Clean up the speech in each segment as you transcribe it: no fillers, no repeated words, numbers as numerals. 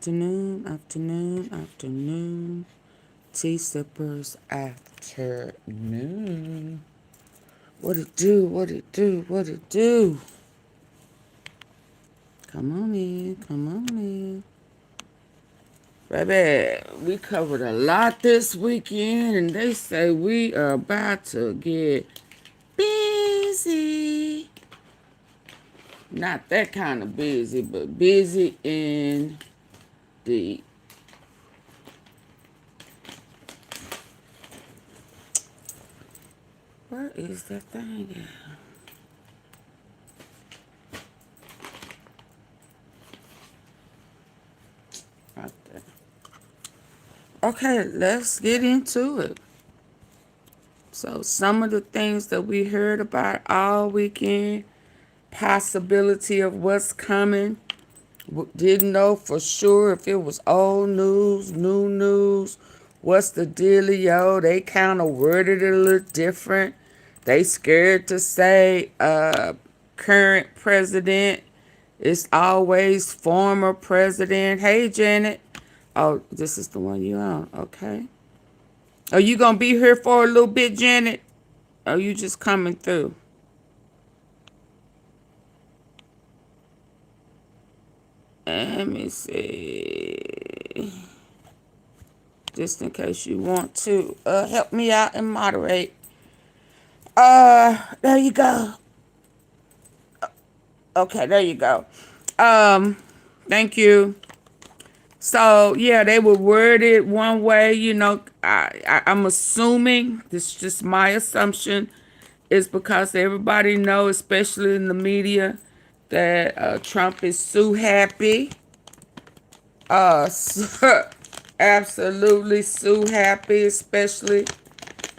afternoon. Tea sippers afternoon. What it do? Come on in. Baby, we covered a lot this weekend, and they say we are about to get busy. Not that kind of busy, but busy in the... Where is that thing at? Right there. Okay, let's get into it. So some of the things that we heard about all weekend, possibility of what's coming. Didn't know for sure if it was old news, new news. What's the dealio? They kind of worded it a little different. They scared to say current president. It's always former president. Hey, Janet. Oh, this is the one you on. Okay. Are you going to be here for a little bit, Janet? Or are you just coming through? Let me see. Just in case you want to help me out and moderate. There you go. Okay, there you go. Thank you. So, yeah, they were worded one way, you know. I'm assuming, this is just my assumption, is because everybody knows, especially in the media, that Trump is so happy. Absolutely so happy, especially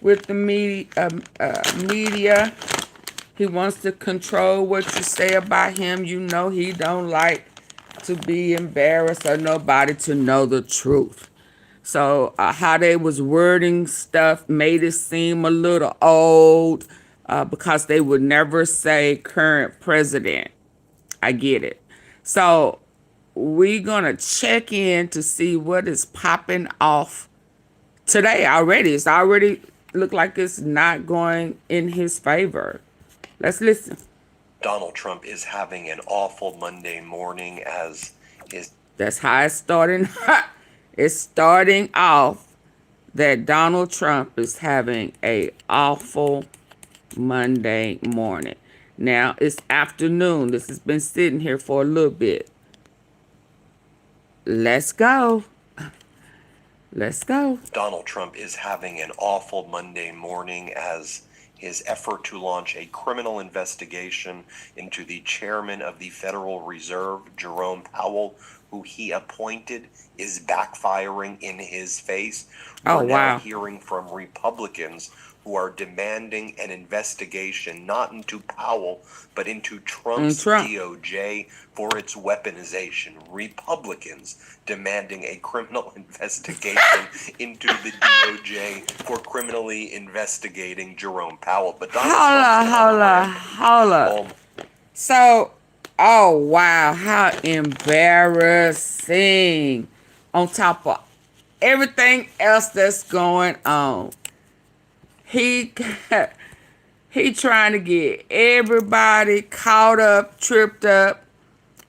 with the media. He wants to control what you say about him. You know he don't like to be embarrassed or nobody to know the truth. So how they was wording stuff made it seem a little old because they would never say current president. I get it. So we're going to check in to see what is popping off today already. It's already look like it's not going in his favor. Let's listen. Donald Trump is having an awful Monday morning as his... That's how it's starting. It's starting off that Donald Trump is having a awful Monday morning. Now, it's afternoon. This has been sitting here for a little bit. Let's go. Let's go. Donald Trump is having an awful Monday morning as his effort to launch a criminal investigation into the chairman of the Federal Reserve, Jerome Powell, who he appointed, is backfiring in his face. We're now hearing from Republicans who are demanding an investigation not into Powell, but into Trump's DOJ for its weaponization. Republicans demanding a criminal investigation into the DOJ for criminally investigating Jerome Powell. But Hold on. So, oh wow, how embarrassing. On top of everything else that's going on. He trying to get everybody caught up, tripped up,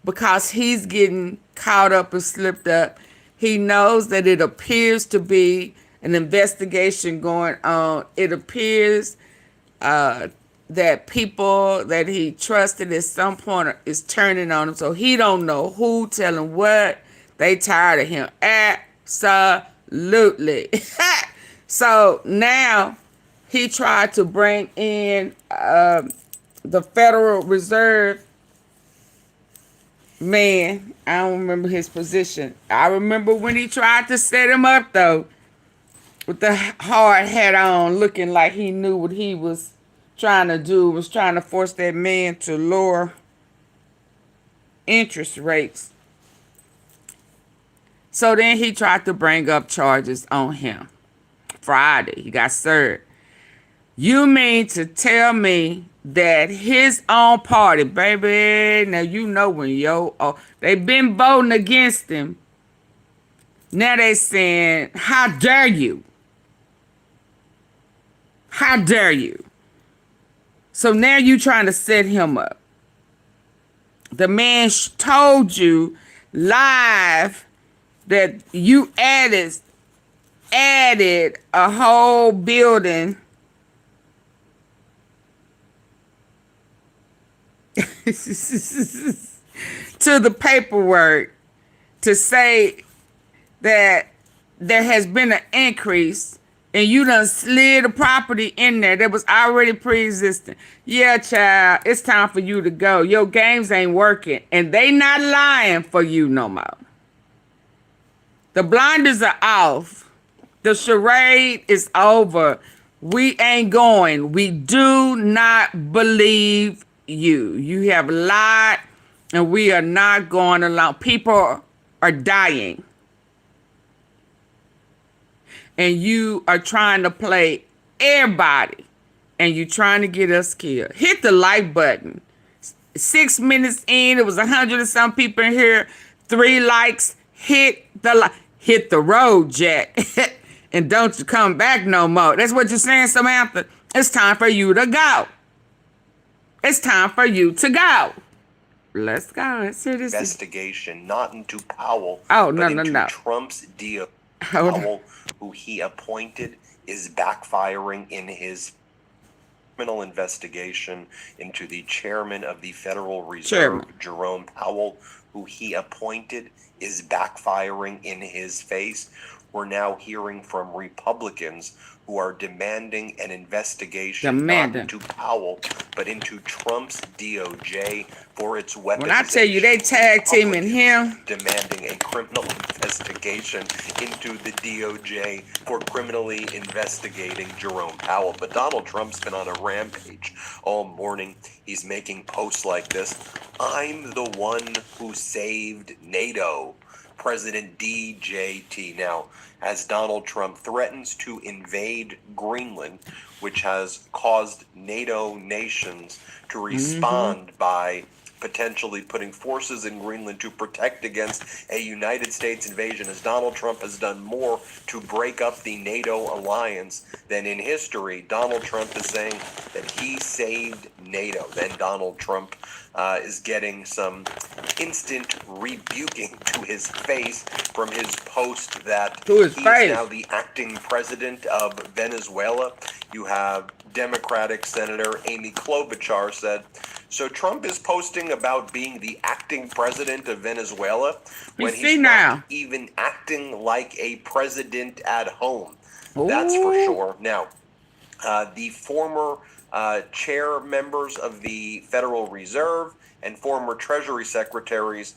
because he's getting caught up and slipped up. He knows that it appears to be an investigation going on. It appears that people that he trusted at some point is turning on him. So he don't know who telling what. They tired of him. Absolutely. So now he tried to bring in the Federal Reserve man. I don't remember his position. I remember when he tried to set him up, though, with the hard hat on, looking like he knew what he was trying to do, was trying to force that man to lower interest rates. So then he tried to bring up charges on him. Friday, he got served. You mean to tell me that his own party, baby, now you know when they've been voting against him Now they saying, how dare you? How dare you? So now you trying to set him up. The man told you live that you added a whole building to the paperwork to say that there has been an increase and you done slid a property in there that was already pre-existing. Yeah, child, it's time for you to go. Your games ain't working and they not lying for you no more. The blinders are off. The charade is over. We ain't going. We do not believe you. You have lied and we are not going along. People are dying. And you are trying to play everybody. And you trying to get us killed. Hit the like button. 6 minutes in, it was 100 and some people in here. 3 likes. Hit the road, Jack. And don't you come back no more. That's what you're saying, Samantha. It's time for you to go. It's time for you to go. Let's go. Let's hear this. Investigation, not into Powell, Oh, but no. into Trump's deal. Powell, who he appointed, is backfiring in his criminal investigation into the chairman of the Federal Reserve, Jerome Powell, who he appointed, is backfiring in his face. We're now hearing from Republicans who are demanding an investigation not into Powell, but into Trump's DOJ for its weaponization. When I tell you they tag teaming him, demanding a criminal investigation into the DOJ for criminally investigating Jerome Powell. But Donald Trump's been on a rampage all morning. He's making posts like this. I'm the one who saved NATO. President DJT. Now, as Donald Trump threatens to invade Greenland, which has caused NATO nations to respond by potentially putting forces in Greenland to protect against a United States invasion, as Donald Trump has done more to break up the NATO alliance than in history, Donald Trump is saying that he saved NATO. Then Donald Trump is getting some instant rebuking to his face from his post that he's now the acting president of Venezuela. You have Democratic Senator Amy Klobuchar said, so Trump is posting about being the acting president of Venezuela when he's not even acting like a president at home. That's for sure. Now, the former chair members of the Federal Reserve and former Treasury secretaries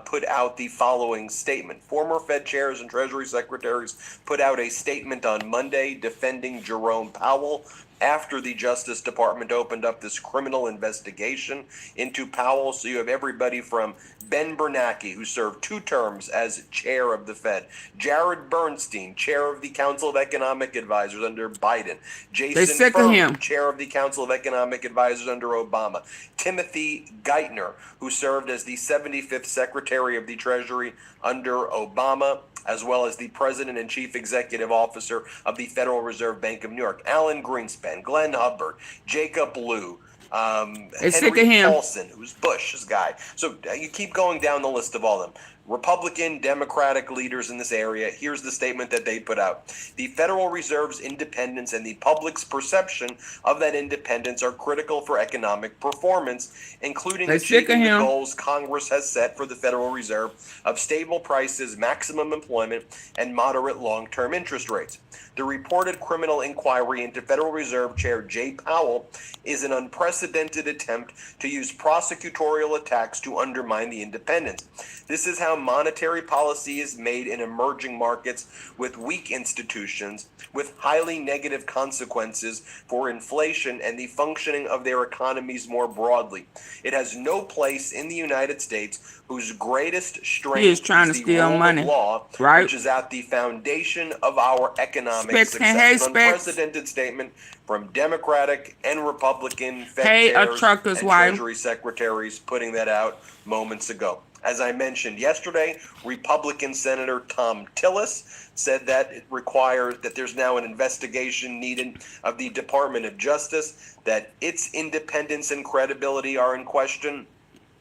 put out the following statement. Former Fed chairs and Treasury secretaries put out a statement on Monday defending Jerome Powell after the Justice Department opened up this criminal investigation into Powell. So you have everybody from Ben Bernanke, who served 2 terms as chair of the Fed, Jared Bernstein, chair of the Council of Economic Advisors under Biden, Jason Furman, chair of the Council of Economic Advisors under Obama, Timothy Geithner, who served as the 75th Secretary of the Treasury under Obama, as well as the President and Chief Executive Officer of the Federal Reserve Bank of New York, Alan Greenspan, Glenn Hubbard, Jacob Lew, Henry Paulson, who's Bush's guy. So you keep going down the list of all of them. Republican, Democratic leaders in this area. Here's the statement that they put out. The Federal Reserve's independence and the public's perception of that independence are critical for economic performance, including achieving the goals Congress has set for the Federal Reserve of stable prices, maximum employment, and moderate long-term interest rates. The reported criminal inquiry into Federal Reserve Chair Jay Powell is an unprecedented attempt to use prosecutorial attacks to undermine the independence. This is how monetary policy is made in emerging markets with weak institutions, with highly negative consequences for inflation and the functioning of their economies more broadly. It has no place in the United States, whose greatest strength is the rule of law, which is at the foundation of our economic success. An unprecedented statement from Democratic and Republican Fed chairs and Treasury secretaries putting that out moments ago. As I mentioned yesterday, Republican Senator Tom Tillis said that it requires that there's now an investigation needed of the Department of Justice, that its independence and credibility are in question.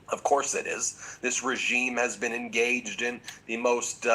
Of course it is. This regime has been engaged in the most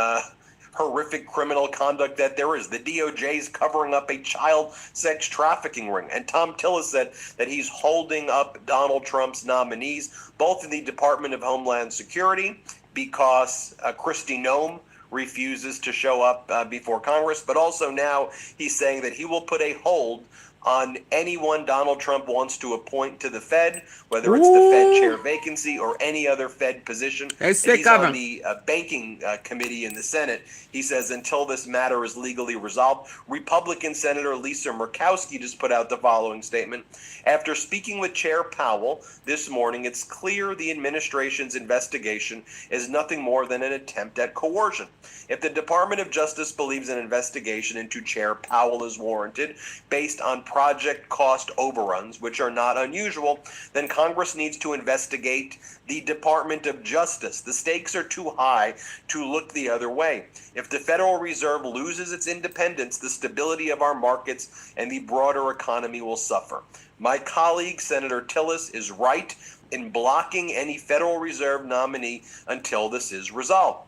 horrific criminal conduct that there is. The DOJ is covering up a child sex trafficking ring. And Tom Tillis said that he's holding up Donald Trump's nominees, both in the Department of Homeland Security, because Kristi Noem refuses to show up before Congress, but also now he's saying that he will put a hold on anyone Donald Trump wants to appoint to the Fed, whether it's the Fed chair vacancy or any other Fed position. He's on the banking committee in the Senate. He says until this matter is legally resolved. Republican Senator Lisa Murkowski just put out the following statement. After speaking with Chair Powell this morning, it's clear the administration's investigation is nothing more than an attempt at coercion. If the Department of Justice believes an investigation into Chair Powell is warranted based on project cost overruns, which are not unusual, then Congress needs to investigate the Department of Justice. The stakes are too high to look the other way. If the Federal Reserve loses its independence, the stability of our markets and the broader economy will suffer. My colleague, Senator Tillis, is right in blocking any Federal Reserve nominee until this is resolved.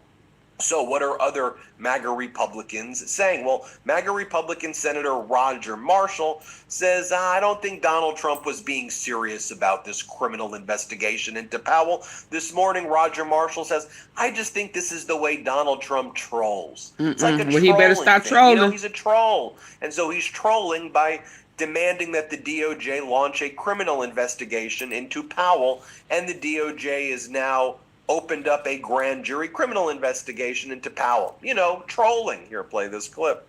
So what are other MAGA Republicans saying? Well, MAGA Republican Senator Roger Marshall says, I don't think Donald Trump was being serious about this criminal investigation into Powell. This morning, Roger Marshall says, I just think this is the way Donald Trump trolls. It's like a trolling he better stop thing. trolling. You know, he's a troll. And so he's trolling by demanding that the DOJ launch a criminal investigation into Powell, and the DOJ is now opened up a grand jury criminal investigation into Powell. You know, trolling. Here, play this clip.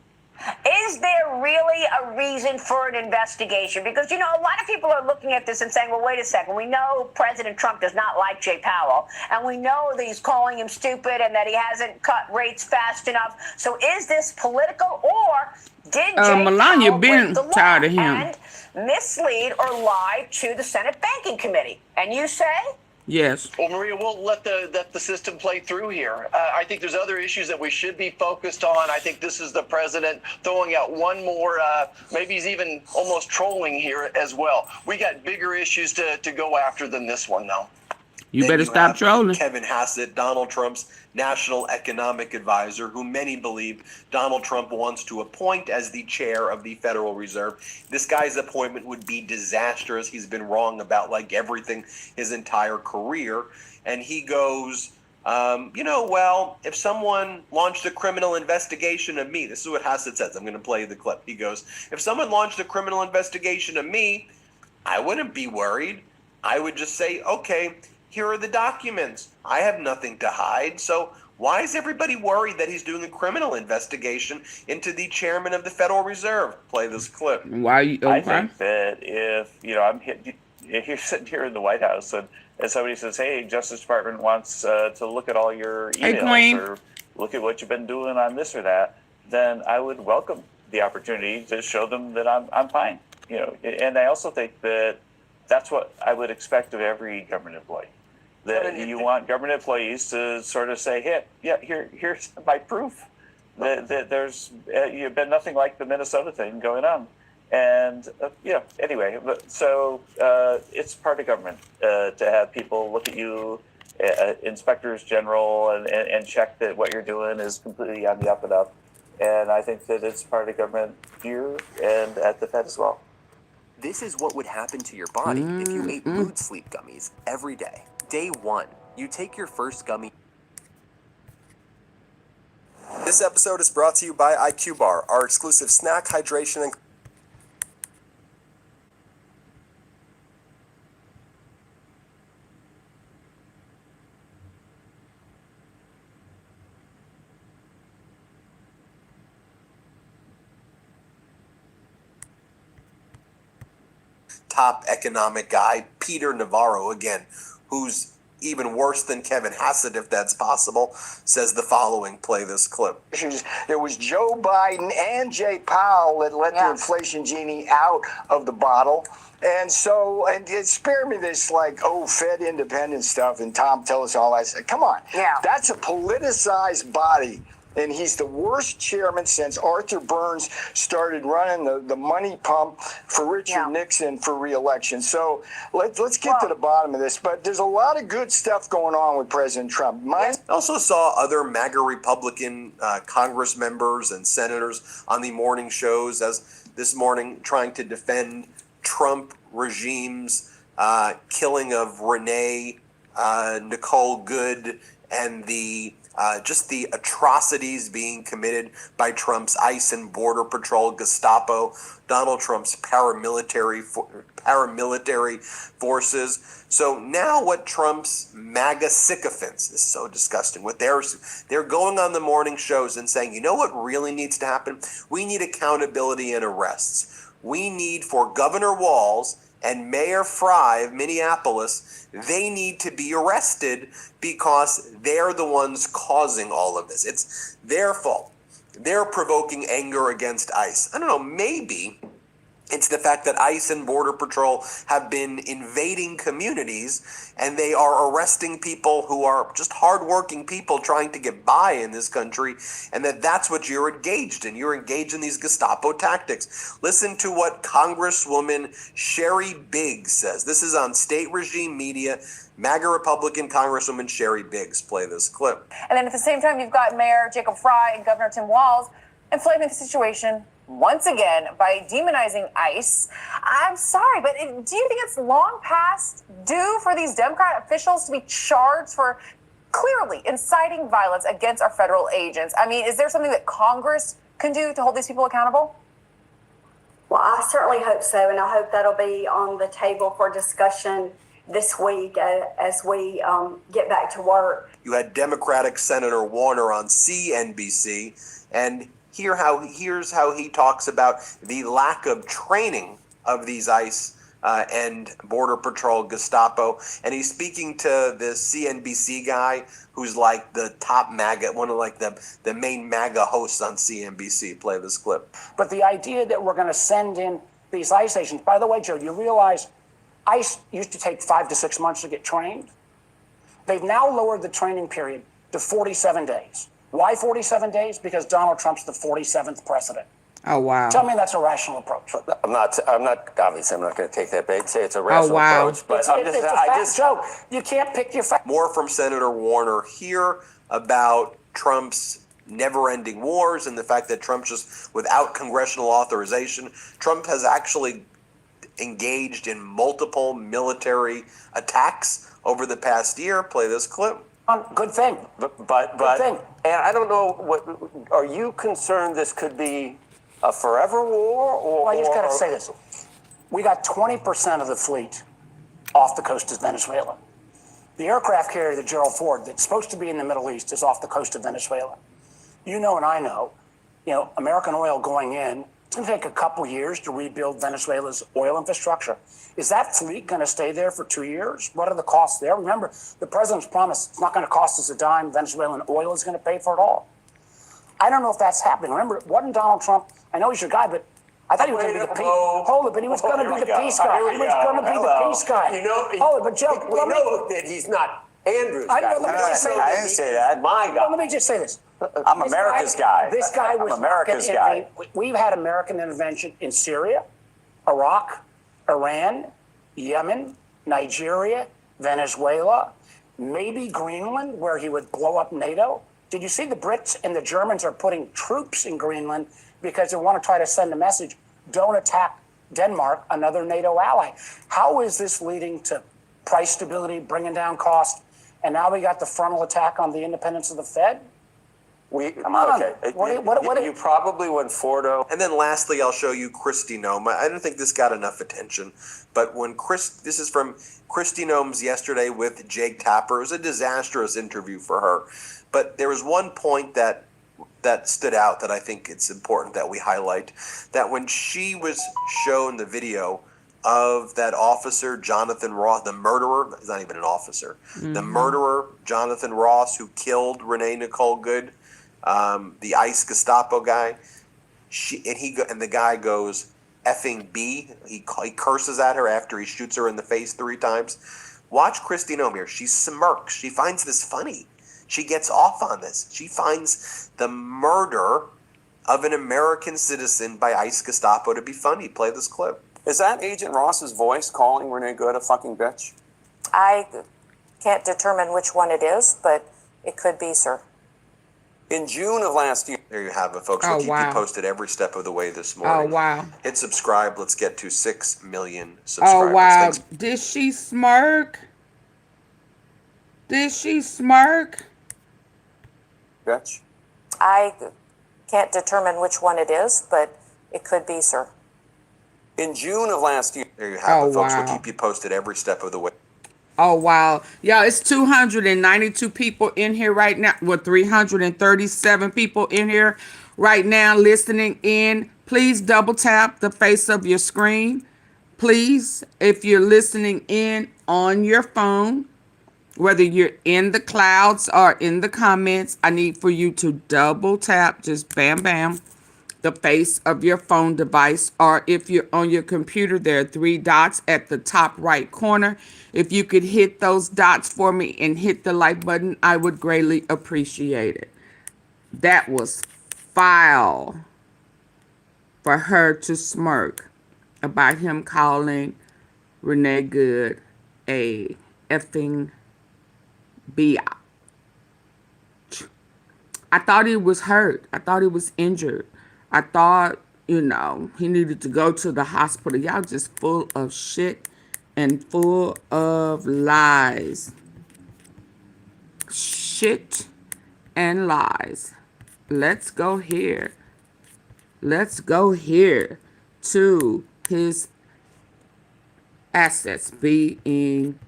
Is there really a reason for an investigation? Because, you know, a lot of people are looking at this and saying, well, wait a second. We know President Trump does not like Jay Powell, and we know that he's calling him stupid and that he hasn't cut rates fast enough. So is this political, or did Jay Melania Powell been break the law tired of him and mislead or lie to the Senate Banking Committee? And you say? Yes. Well, Maria, we'll let the system play through here. I think there's other issues that we should be focused on. I think this is the president throwing out one more, maybe he's even almost trolling here as well. We got bigger issues to go after than this one, though. You better stop trolling. Kevin Hassett, Donald Trump's national economic advisor, who many believe Donald Trump wants to appoint as the chair of the Federal Reserve. This guy's appointment would be disastrous. He's been wrong about like everything his entire career. And he goes, well, if someone launched a criminal investigation of me, this is what Hassett says. I'm going to play the clip. He goes, if someone launched a criminal investigation of me, I wouldn't be worried. I would just say, okay, here are the documents. I have nothing to hide. So why is everybody worried that he's doing a criminal investigation into the chairman of the Federal Reserve? Play this clip. Why? I think that if, if you're sitting here in the White House and somebody says, hey, Justice Department wants to look at all your emails or look at what you've been doing on this or that, then I would welcome the opportunity to show them that I'm fine. And I also think that that's what I would expect of every government employee. That you want government employees to sort of say, hey, yeah, here's my proof that there's you've been nothing like the Minnesota thing going on. And, anyway, so it's part of government to have people look at you, inspectors general, and check that what you're doing is completely on the up and up. And I think that it's part of government here and at the Fed as well. This is what would happen to your body if you ate mood sleep gummies every day. Day 1, you take your first gummy. This episode is brought to you by IQ Bar, our exclusive snack, hydration, and top economic guy, Peter Navarro, again, who's even worse than Kevin Hassett, if that's possible, says the following. Play this clip. It was Joe Biden and Jay Powell that let the inflation genie out of the bottle. And so, and it spared me this like, Fed independence stuff, and Tom tell us all that. I said, come on. Yeah. That's a politicized body. And he's the worst chairman since Arthur Burns started running the money pump for Richard Nixon for re-election. So let's get to the bottom of this. But there's a lot of good stuff going on with President Trump. I also saw other MAGA Republican Congress members and senators on the morning shows, as this morning, trying to defend Trump regime's killing of Renee Nicole Good and the just the atrocities being committed by Trump's ICE and Border Patrol, Gestapo, Donald Trump's paramilitary forces. So now what Trump's MAGA sycophants is so disgusting. What they're going on the morning shows and saying, you know what really needs to happen? We need accountability and arrests. We need for Governor Walz and Mayor Fry of Minneapolis, they need to be arrested because they're the ones causing all of this. It's their fault. They're provoking anger against ICE. I don't know, maybe it's the fact that ICE and Border Patrol have been invading communities and they are arresting people who are just hardworking people trying to get by in this country, and that's what you're engaged in. You're engaged in these Gestapo tactics. Listen to what Congresswoman Sherry Biggs says. This is on State Regime Media. MAGA Republican Congresswoman Sherry Biggs. Play this clip. And then at the same time, you've got Mayor Jacob Fry and Governor Tim Walz inflating the situation once again by demonizing ICE. I'm sorry, but do you think it's long past due for these Democrat officials to be charged for clearly inciting violence against our federal agents? I mean, is there something that Congress can do to hold these people accountable? Well, I certainly hope so, and I hope that'll be on the table for discussion this week as we get back to work. You had Democratic Senator Warner on CNBC, and here's how he talks about the lack of training of these ICE and Border Patrol Gestapo. And he's speaking to the CNBC guy who's like the top MAGA, one of like the main MAGA hosts on CNBC. Play this clip. But the idea that we're going to send in these ICE agents, by the way, Joe, you realize ICE used to take 5 to 6 months to get trained. They've now lowered the training period to 47 days. Why 47 days? Because Donald Trump's the 47th president. Oh, wow. Tell me that's a rational approach. I'm not, obviously I'm not going to take that bait and say it's a rational approach, but it's a fact, Joe. You can't pick your fact. More from Senator Warner here about Trump's never-ending wars and the fact that Trump just, without congressional authorization, Trump has actually engaged in multiple military attacks over the past year. Play this clip. Good thing. But and I don't know, what are you concerned this could be a forever war? Or well, I just got to say this. We got 20% of the fleet off the coast of Venezuela. The aircraft carrier, the Gerald Ford, that's supposed to be in the Middle East, is off the coast of Venezuela. You know and I know, American oil going in, it's going to take a couple years to rebuild Venezuela's oil infrastructure. Is that fleet going to stay there for 2 years? What are the costs there? Remember, the president's promised it's not going to cost us a dime. Venezuelan oil is going to pay for it all. I don't know if that's happening. Remember, it wasn't Donald Trump. I know he's your guy, but I thought he was going to be the peace. Hold it, but he was going to be the peace guy. He was going to be the peace guy. Hold it, but Joe, we know that he's not Andrew's guy. I didn't say that. My guy. Well, let me just say this. I'm America's guy. This guy was America's guy. We've had American intervention in Syria, Iraq, Iran, Yemen, Nigeria, Venezuela, maybe Greenland, where he would blow up NATO. Did you see the Brits and the Germans are putting troops in Greenland because they want to try to send a message, don't attack Denmark, another NATO ally? How is this leading to price stability, bringing down cost, and now we got the frontal attack on the independence of the Fed? Come on. Okay. You probably went Fordo. And then lastly, I'll show you Kristi Noem. I don't think this got enough attention, but this is from Kristi Noem's yesterday with Jake Tapper. It was a disastrous interview for her. But there was one point that stood out that I think it's important that we highlight, that when she was shown the video of that officer, Jonathan Ross, the murderer. He's not even an officer. The murderer, Jonathan Ross, who killed Renee Nicole Good, the ICE Gestapo guy. And the guy goes, effing B. He curses at her after he shoots her in the face 3 times. Watch Kristi Noem here. She smirks. She finds this funny. She gets off on this. She finds the murder of an American citizen by ICE Gestapo to be funny. Play this clip. Is that Agent Ross's voice calling Renee Good a fucking bitch? I can't determine which one it is, but it could be, sir. In June of last year. There you have it, folks. We'll keep you posted every step of the way this morning. Oh, wow. Hit subscribe. Let's get to 6 million subscribers. Oh, wow. Thanks. Did she smirk? Did she smirk? Bitch. I can't determine which one it is, but it could be, sir. In June of last year. There you have it, folks. Wow. We'll keep you posted every step of the way. Oh, wow. Y'all, it's 292 people in here right now. Well, 337 people in here right now listening in. Please double tap the face of your screen. Please, if you're listening in on your phone, whether you're in the clouds or in the comments, I need for you to double tap, just bam, bam, the face of your phone device. Or if you're on your computer, there are 3 dots at the top right corner. If you could hit those dots for me and hit the like button, I would greatly appreciate it. That was foul for her to smirk about him calling Renee Good a effing biatch. I thought he was hurt. I thought he was injured. I thought, he needed to go to the hospital. Y'all just full of shit and full of lies. Shit and lies. Let's go here. Let's go here to his assets being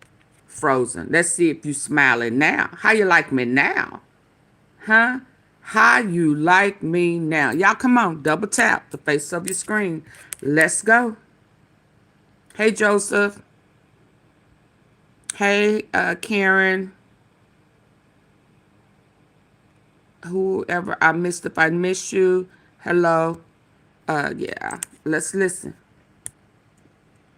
frozen. Let's see if you smiling now. How you like me now? Huh? How you like me now? Y'all come on, double tap the face of your screen. Let's go. Hey, Joseph. Hey, Karen. Whoever I missed, if I missed you, hello. Yeah, let's listen.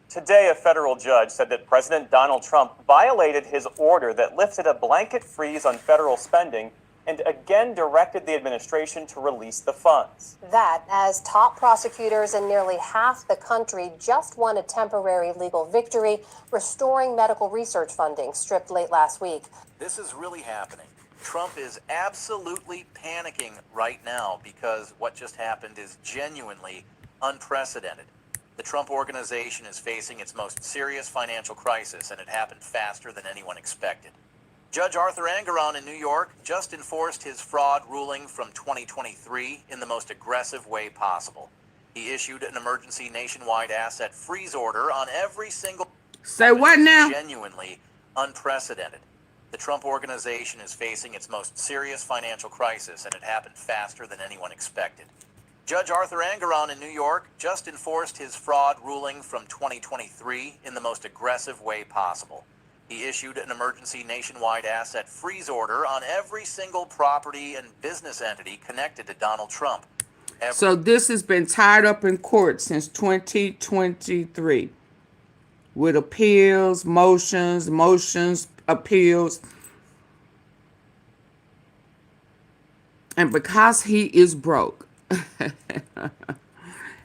Today, a federal judge said that President Donald Trump violated his order that lifted a blanket freeze on federal spending and again directed the administration to release the funds. That, as top prosecutors in nearly half the country just won a temporary legal victory, restoring medical research funding stripped late last week. This is really happening. Trump is absolutely panicking right now because what just happened is genuinely unprecedented. The Trump Organization is facing its most serious financial crisis, and it happened faster than anyone expected. Judge Arthur Engoron in New York just enforced his fraud ruling from 2023 in the most aggressive way possible. He issued an emergency nationwide asset freeze order on every single... Say what now? Genuinely unprecedented. The Trump Organization is facing its most serious financial crisis, and it happened faster than anyone expected. Judge Arthur Engoron in New York just enforced his fraud ruling from 2023 in the most aggressive way possible. He issued an emergency nationwide asset freeze order on every single property and business entity connected to Donald Trump. So this has been tied up in court since 2023 with appeals, motions, appeals. And because he is broke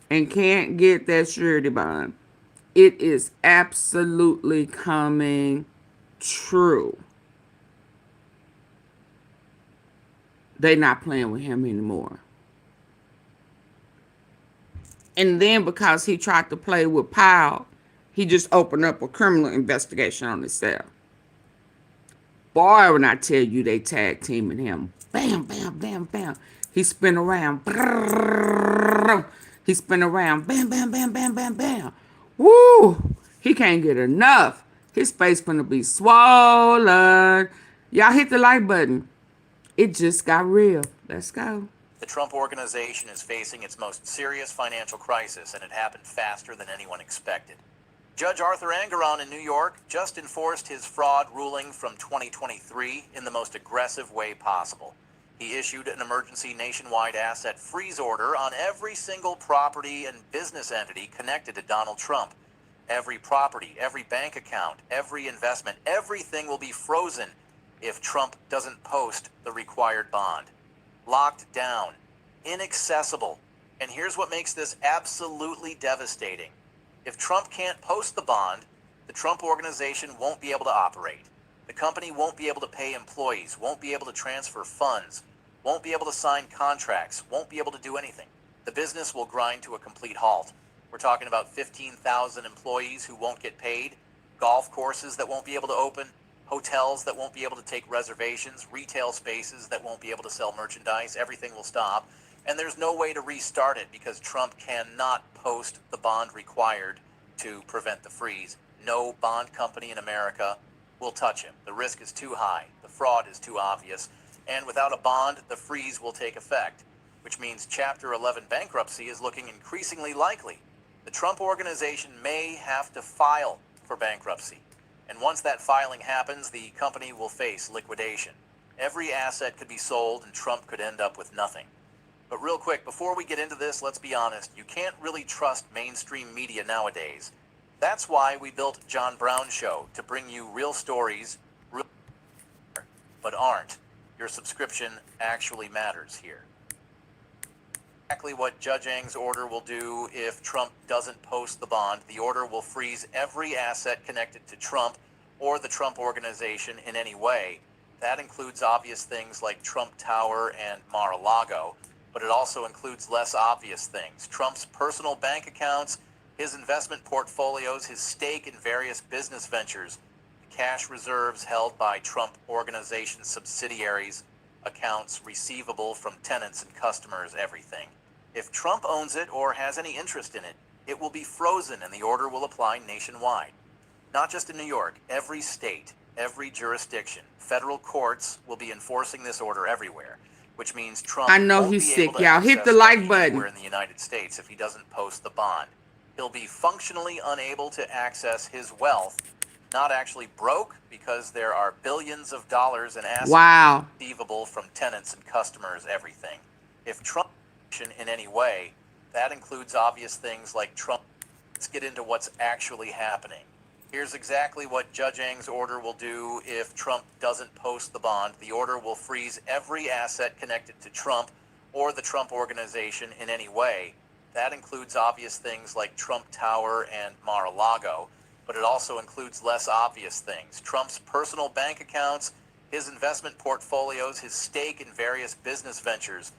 and can't get that surety bond, it is absolutely coming true. They're not playing with him anymore. And then because he tried to play with Powell, he just opened up a criminal investigation on himself. Boy, when I tell you they tag teaming him, bam, bam, bam, bam. He spin around. He spin around. Bam, bam, bam, bam, bam, bam. Woo! He can't get enough. His face gonna be swollen. Y'all hit the like button. It just got real. Let's go. The Trump Organization is facing its most serious financial crisis, and it happened faster than anyone expected. Judge Arthur Engoron in New York just enforced his fraud ruling from 2023 in the most aggressive way possible. He issued an emergency nationwide asset freeze order on every single property and business entity connected to Donald Trump. Every property, every bank account, every investment, everything will be frozen if Trump doesn't post the required bond. Locked down, inaccessible. And here's what makes this absolutely devastating. If Trump can't post the bond, the Trump organization won't be able to operate. The company won't be able to pay employees, won't be able to transfer funds, won't be able to sign contracts, won't be able to do anything. The business will grind to a complete halt. We're talking about 15,000 employees who won't get paid, golf courses that won't be able to open, hotels that won't be able to take reservations, retail spaces that won't be able to sell merchandise. Everything will stop. And there's no way to restart it because Trump cannot post the bond required to prevent the freeze. No bond company in America will touch him. The risk is too high. The fraud is too obvious. And without a bond, the freeze will take effect, which means Chapter 11 bankruptcy is looking increasingly likely. The Trump organization may have to file for bankruptcy. And once that filing happens, the company will face liquidation. Every asset could be sold and Trump could end up with nothing. But real quick, before we get into this, let's be honest. You can't really trust mainstream media nowadays. That's why we built John Brown's show, to bring you real stories, but aren't. Your subscription actually matters here. Exactly what Judge Ng's order will do if Trump doesn't post the bond. The order will freeze every asset connected to Trump or the Trump organization in any way. That includes obvious things like Trump Tower and Mar-a-Lago, but it also includes less obvious things. Trump's personal bank accounts, his investment portfolios, his stake in various business ventures, cash reserves held by Trump organization subsidiaries, accounts receivable from tenants and customers, everything. If Trump owns it or has any interest in it, it will be frozen and the order will apply nationwide. Not just in New York, every state, every jurisdiction, federal courts will be enforcing this order everywhere, which means Trump I know won't he's be sick, able to y'all. Hit the access like money button. anywhere in the United States if he doesn't post the bond. He'll be functionally unable to access his wealth, not actually broke, because there are billions of dollars in assets receivable from tenants and customers, everything. If Trump in any way, that includes obvious things like Trump. Let's get into what's actually happening. Here's exactly what Judge Ng's order will do if Trump doesn't post the bond. The order will freeze every asset connected to Trump or the Trump organization in any way. That includes obvious things like Trump Tower and Mar-a-Lago, but it also includes less obvious things. Trump's personal bank accounts, his investment portfolios, his stake in various business ventures,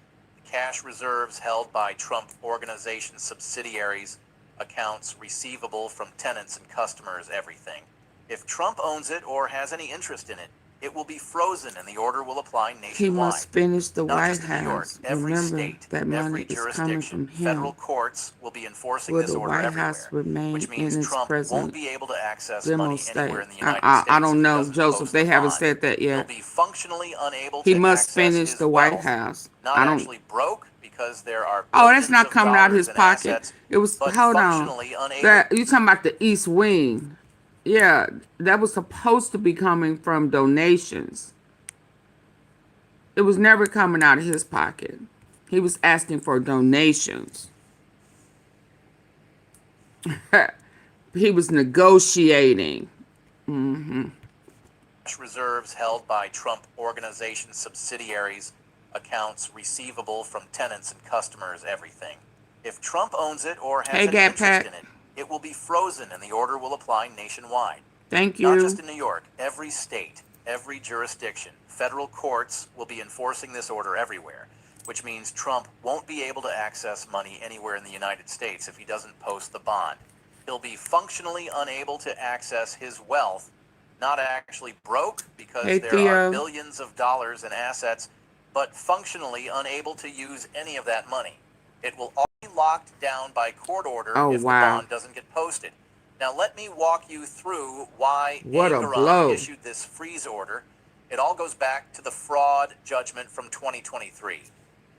cash reserves held by Trump organization subsidiaries, accounts receivable from tenants and customers, everything. If Trump owns it or has any interest in it, it will be frozen and the order will apply nationwide. He must finish the Not White just in New York, House. every Remember state, that money every is coming jurisdiction, from federal him. courts will be enforcing Will this the order White everywhere, House remain which in means its Trump won't present be able to access demo money state? anywhere in the United I States don't if he know, doesn't Joseph. post They the haven't bond. said that He'll yet. be functionally unable He to must access finish his the White wealth, House. not I don't. actually broke because there are Oh, that's billions not of coming out of dollars his in pocket. assets, It was. but Hold on. functionally unable. That you talking about the East Wing? Yeah, that was supposed to be coming from donations. It was never coming out of his pocket. He was asking for donations. He was negotiating. Reserves held by Trump organization subsidiaries, accounts receivable from tenants and customers, everything. If Trump owns it or has Hey, any Gap interest Pack. in it, it will be frozen and the order will apply nationwide. Thank Not you. just in New York, every state, every jurisdiction, federal courts will be enforcing this order everywhere, which means Trump won't be able to access money anywhere in the United States if he doesn't post the bond. He'll be functionally unable to access his wealth, not actually broke because Hey, there are Theo. billions of dollars in assets, but functionally unable to use any of that money. It will all be locked down by court order Oh, if the wow. bond doesn't get posted. Now let me walk you through why What a Engoron blow. issued this freeze order. It all goes back to the fraud judgment from 2023.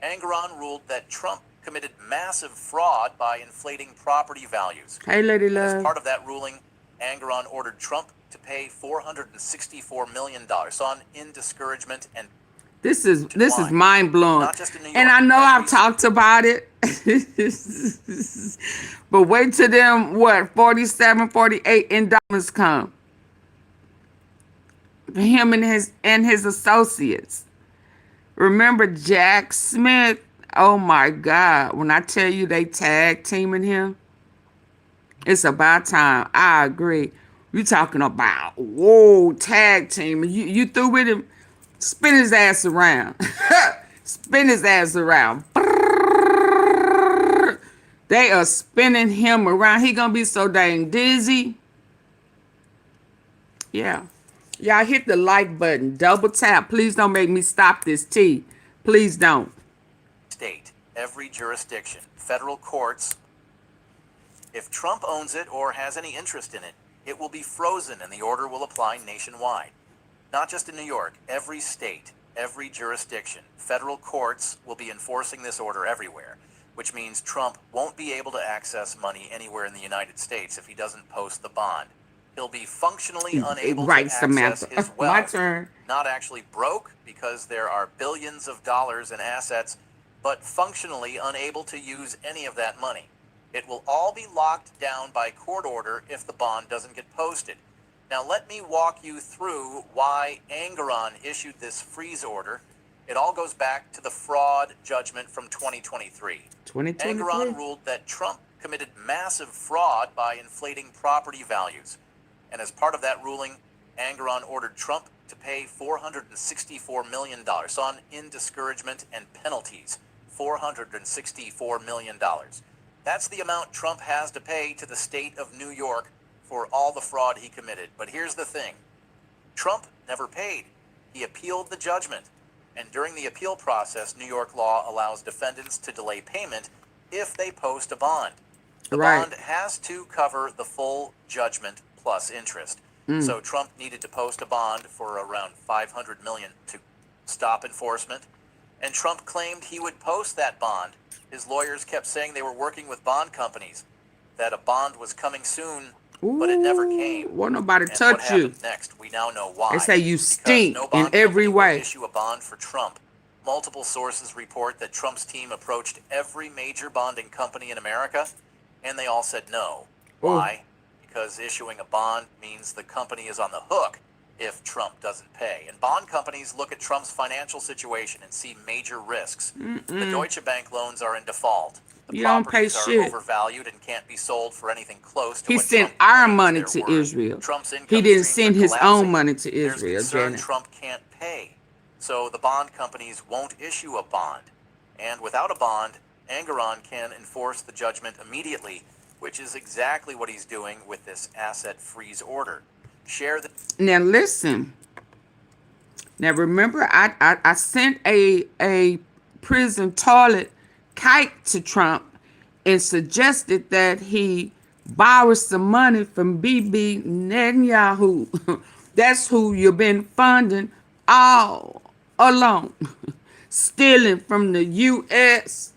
Engoron ruled that Trump committed massive fraud by inflating property values. Hey, Lady And as Love. part of that ruling, Engoron ordered Trump to pay $464 million on in discouragement and this is mind blowing. Not just in New York. And I know I've talked about it. But wait till them 47, 48 indictments come. Him and his associates. Remember Jack Smith? Oh my God. When I tell you they tag teaming him, it's about time. I agree. You talking about, whoa, tag team. You through with him? Spin his ass around. Spin his ass around. They are spinning him around. He gonna be so dang dizzy. Yeah. Y'all hit the like button. Double tap. Please don't make me stop this tea. Please don't. State, every jurisdiction, federal courts. If Trump owns it or has any interest in it, it will be frozen and the order will apply nationwide. Not just in New York, every state, every jurisdiction, federal courts will be enforcing this order everywhere, which means Trump won't be able to access money anywhere in the United States if he doesn't post the bond. He'll be functionally unable to access his wealth. My turn. Not actually broke because there are billions of dollars in assets, but functionally unable to use any of that money. It will all be locked down by court order if the bond doesn't get posted. Now let me walk you through why Engoron issued this freeze order. It all goes back to the fraud judgment from 2023. Engoron ruled that Trump committed massive fraud by inflating property values. And as part of that ruling, Engoron ordered Trump to pay $464 million on in discouragement and penalties. $464 million. That's the amount Trump has to pay to the state of New York for all the fraud he committed. But here's the thing. Trump never paid. He appealed the judgment. And during the appeal process, New York law allows defendants to delay payment if they post a bond. The bond has to cover the full judgment plus interest. So Trump needed to post a bond for around $500 million to stop enforcement. And Trump claimed he would post that bond. His lawyers kept saying they were working with bond companies, that a bond was coming soon, but it never came. Won't nobody and touch what you. happened next? We now know why. They say you stink no in bond every company would way. issue a bond for Trump. Multiple sources report that Trump's team approached every major bonding company in America, and they all said no. Why? Because issuing a bond means the company is on the hook if Trump doesn't pay. And bond companies look at Trump's financial situation and see major risks. The Deutsche Bank loans are in default. The You don't pay properties are shit. overvalued and can't be sold for anything close to He what sent Trump our claims money they're to worth. Israel. Trump's income He didn't streams send are his own collapsing. money to There's Israel, concern Janet. Trump can't pay. So the bond companies won't issue a bond. And without a bond, Engoron can enforce the judgment immediately, which is exactly what he's doing with this asset freeze order. Now listen. Now remember, I sent a prison toilet kite to Trump and suggested that he borrow some money from Bibi Netanyahu. That's who you've been funding all along. Stealing from the U.S.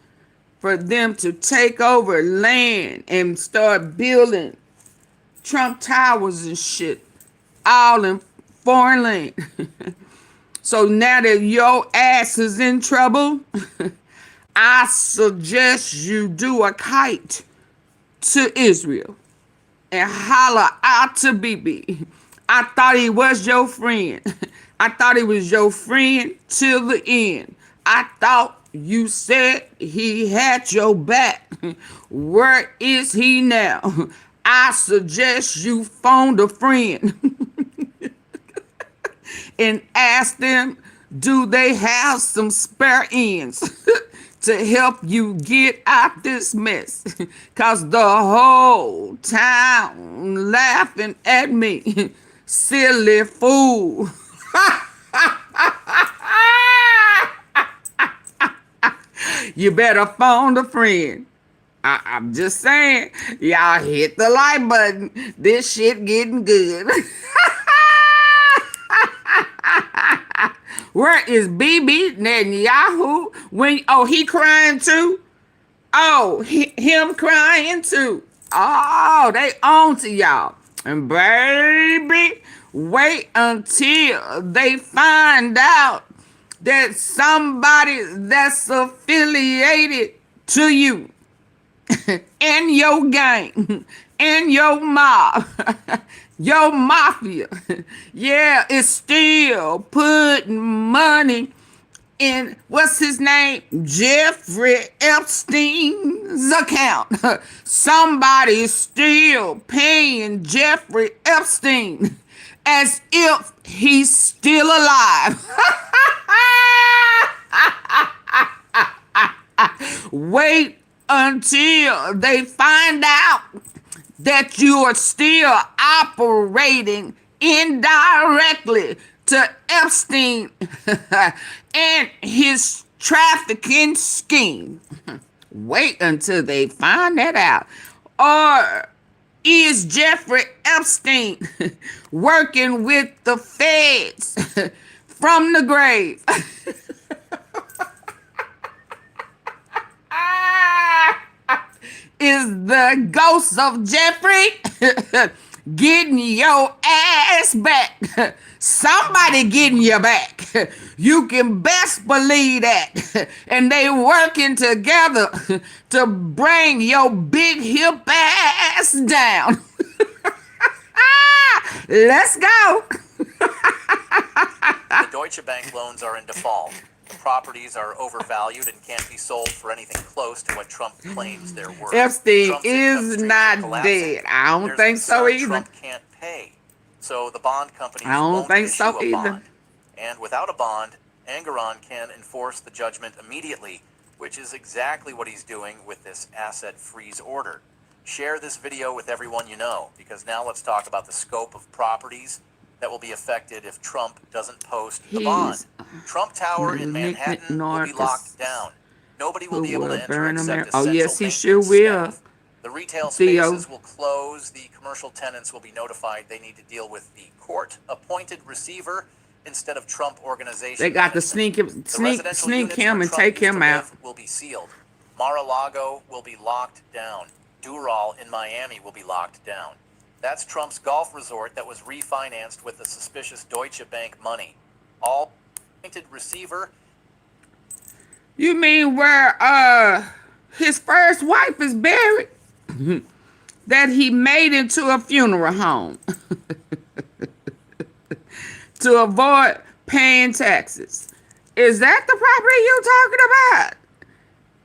for them to take over land and start building Trump towers and shit. All in foreign land. So now that your ass is in trouble, I suggest you do a kite to Israel and holler out to Bibi. I thought he was your friend. I thought he was your friend till the end. I thought you said he had your back. Where is he now? I suggest you phone a friend and ask them, do they have some spare ends to help you get out this mess? Cause the whole town laughing at me. Silly fool. You better phone a friend. I'm just saying, y'all hit the like button. This shit getting good. Where is Bibi Netanyahu? He crying too? Oh, him crying too. Oh, they on to y'all. And baby, wait until they find out that somebody that's affiliated to you in your gang, in your mob, your mafia, yeah, is still putting money in, what's his name? Jeffrey Epstein's account. Somebody's still paying Jeffrey Epstein as if he's still alive. Wait until they find out that you are still operating indirectly to Epstein and his trafficking scheme. Wait until they find that out. Or is Jeffrey Epstein working with the feds from the grave? Is the ghost of Jeffrey getting your ass back? Somebody getting you back. You can best believe that. And they working together to bring your big hip ass down. Let's go. The Deutsche Bank loans are in default. The properties are overvalued and can't be sold for anything close to what Trump claims they're worth. Epstein Trump's is income streams not are collapsing. dead. I don't There's think so concern either. Trump can't pay, so the bond companies I don't won't think issue so a either. bond. And without a bond, Engoron can enforce the judgment immediately, which is exactly what he's doing with this asset freeze order. Share this video with everyone you know, because now let's talk about the scope of properties that will be affected if Trump doesn't post the bond. Trump Tower in Manhattan will be locked down. Nobody will be able to enter except essential yes, he sure maintenance will. staff. The retail Theo. spaces will close. The commercial tenants will be notified they need to deal with the court-appointed receiver instead of Trump organization. They got to sneak him and take him out. Will be sealed. Mar-a-Lago will be locked down. Doral in Miami will be locked down. That's Trump's golf resort that was refinanced with the suspicious Deutsche Bank money. All appointed receiver. You mean where his first wife is buried? That he made into a funeral home to avoid paying taxes. Is that the property you're talking about?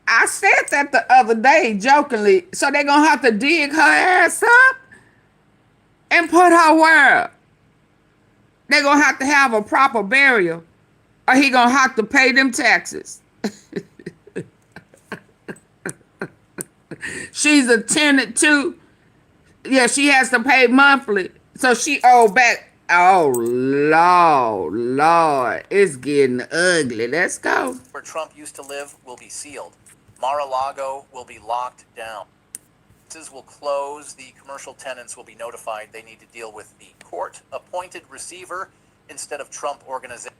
I said that the other day jokingly. So they're going to have to dig her ass up and put her where? They're going to have a proper burial, or he going to have to pay them taxes. She's a tenant too. Yeah, she has to pay monthly. So she owed back. Oh, Lord, it's getting ugly. Let's go. Where Trump used to live will be sealed. Mar-a-Lago will be locked down. Will close. The commercial tenants will be notified they need to deal with the court-appointed receiver instead of Trump organizations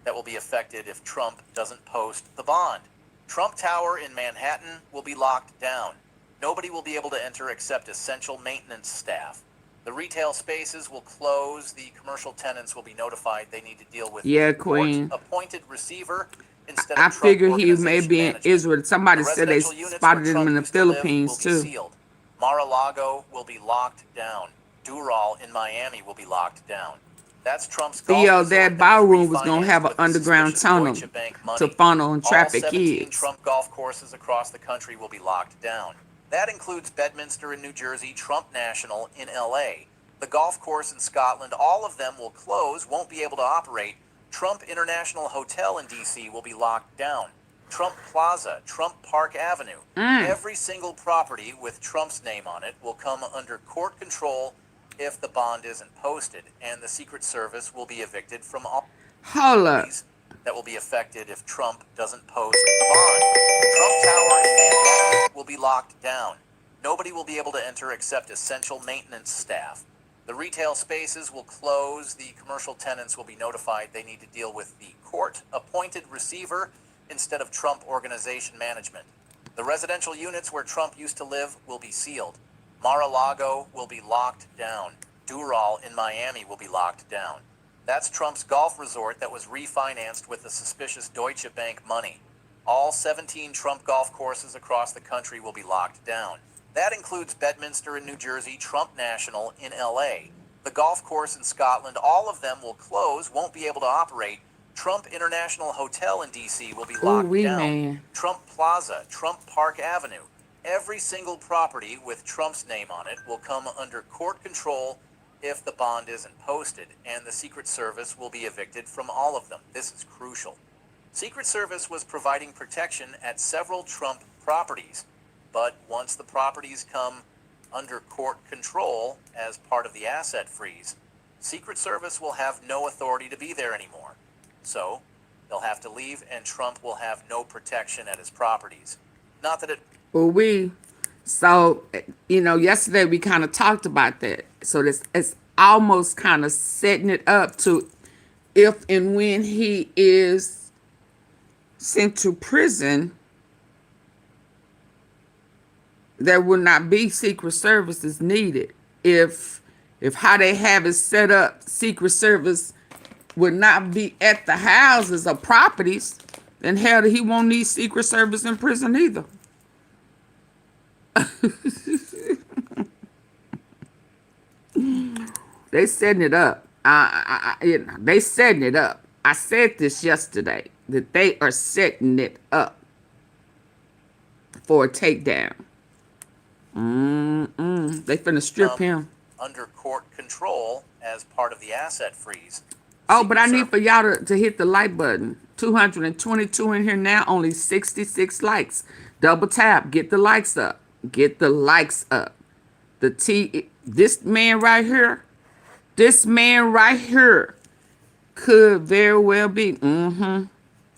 that will be affected if Trump doesn't post the bond. Trump Tower in Manhattan will be locked down. Nobody will be able to enter except essential maintenance staff. The retail spaces will close. The commercial tenants will be notified they need to deal with the Queen. court-appointed receiver instead I of Trump figure he may be in management. Israel. Somebody The said they residential units spotted where him in Trump the used to live Philippines will be too. sealed. Mar-a-Lago will be locked down. Doral in Miami will be locked down. That's Trump's golf Theo, resort that ballroom was going to have an underground tunnel to funnel and traffic All 17 kids. Trump golf courses across the country will be locked down. That includes Bedminster in New Jersey, Trump National in LA. The golf course in Scotland, all of them will close, won't be able to operate. Trump International Hotel in DC will be locked down. Trump Plaza, Trump Park Avenue. Every single property with Trump's name on it will come under court control if the bond isn't posted, and the Secret Service will be evicted from all properties that will be affected if Trump doesn't post the bond. Trump Tower in Manhattan will be locked down. Nobody will be able to enter except essential maintenance staff. The retail spaces will close. The commercial tenants will be notified they need to deal with the court-appointed receiver instead of Trump organization management. The residential units where Trump used to live will be sealed. Mar-a-Lago will be locked down. Doral in Miami will be locked down. That's Trump's golf resort that was refinanced with the suspicious Deutsche Bank money. All 17 Trump golf courses across the country will be locked down. That includes Bedminster in New Jersey, Trump National in LA. The golf course in Scotland, all of them will close, won't be able to operate. Trump International Hotel in DC will be locked down. Man. Trump Plaza, Trump Park Avenue. Every single property with Trump's name on it will come under court control if the bond isn't posted, and the Secret Service will be evicted from all of them. This is crucial. Secret Service was providing protection at several Trump properties, but once the properties come under court control as part of the asset freeze, Secret Service will have no authority to be there anymore. So they'll have to leave, and Trump will have no protection at his properties. Not that it... So, yesterday we kind of talked about that. So it's almost kind of setting it up to if and when he is sent to prison, there will not be Secret Services needed. If how they have it set up, Secret Service would not be at the houses or properties, then hell, he won't need Secret Service in prison either. They setting it up. They setting it up. I said this yesterday, that they are setting it up for a takedown. They finna strip him. Under court control as part of the asset freeze. Oh, but I need for y'all to hit the like button. 222 in here now, only 66 likes. Double tap, get the likes up. Get the likes up. This man right here could very well be. Oh,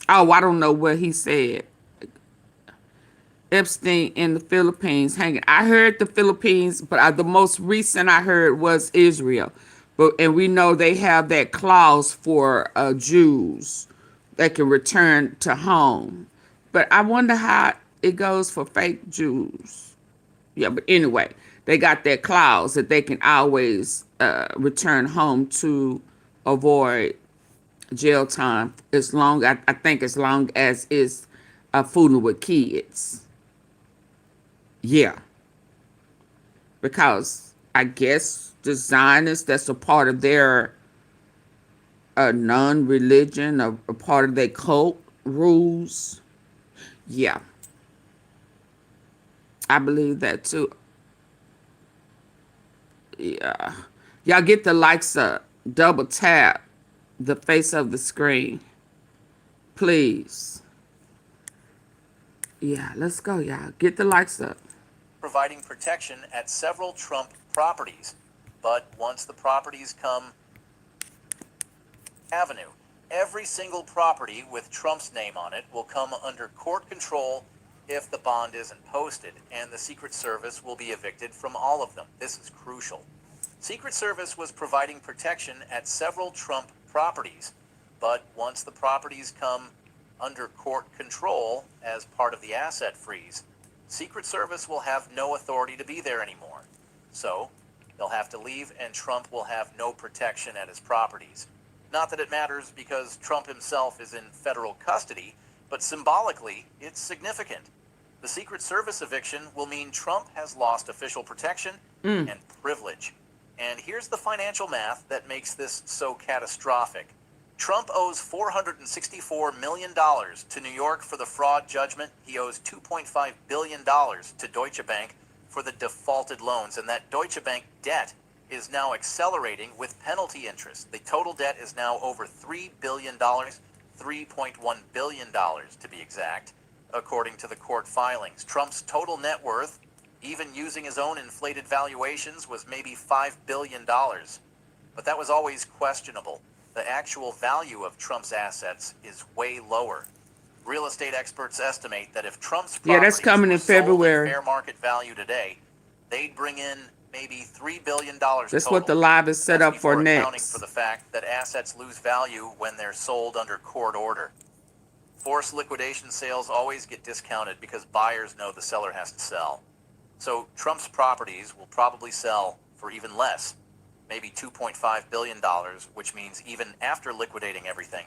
I don't know what he said. Epstein in the Philippines hanging. I heard the Philippines, but the most recent I heard was Israel. And we know they have that clause for Jews that can return to home. But I wonder how it goes for fake Jews. Yeah, but anyway, they got that clause that they can always return home to avoid jail time as long, I think as long as it's fooling with kids. Yeah. Because I guess the Zionists, that's a part of their non-religion, a part of their cult rules. Yeah. I believe that too. Yeah. Y'all get the likes up. Double tap the face of the screen. Please. Yeah, let's go, y'all. Get the likes up. Providing protection at several Trump properties. But once the properties come Avenue, every single property with Trump's name on it will come under court control if the bond isn't posted, and the Secret Service will be evicted from all of them. This is crucial. Secret Service was providing protection at several Trump properties, but once the properties come under court control as part of the asset freeze, Secret Service will have no authority to be there anymore. So they'll have to leave, and Trump will have no protection at his properties. Not that it matters, because Trump himself is in federal custody, but symbolically, it's significant. The Secret Service eviction will mean Trump has lost official protection and privilege. And here's the financial math that makes this so catastrophic. Trump owes $464 million to New York for the fraud judgment. He owes $2.5 billion to Deutsche Bank for the defaulted loans, and that Deutsche Bank debt is now accelerating with penalty interest. The total debt is now over $3 billion, $3.1 billion to be exact, according to the court filings. Trump's total net worth, even using his own inflated valuations, was maybe $5 billion. But that was always questionable. The actual value of Trump's assets is way lower. Real estate experts estimate that if Trump's that's coming in February. Fair market value today, they'd bring in maybe $3 billion. That's what the live is set up for next. Accounting for the fact that assets lose value when they're sold under court order. Forced liquidation sales always get discounted because buyers know the seller has to sell. So Trump's properties will probably sell for even less, maybe $2.5 billion, which means even after liquidating everything,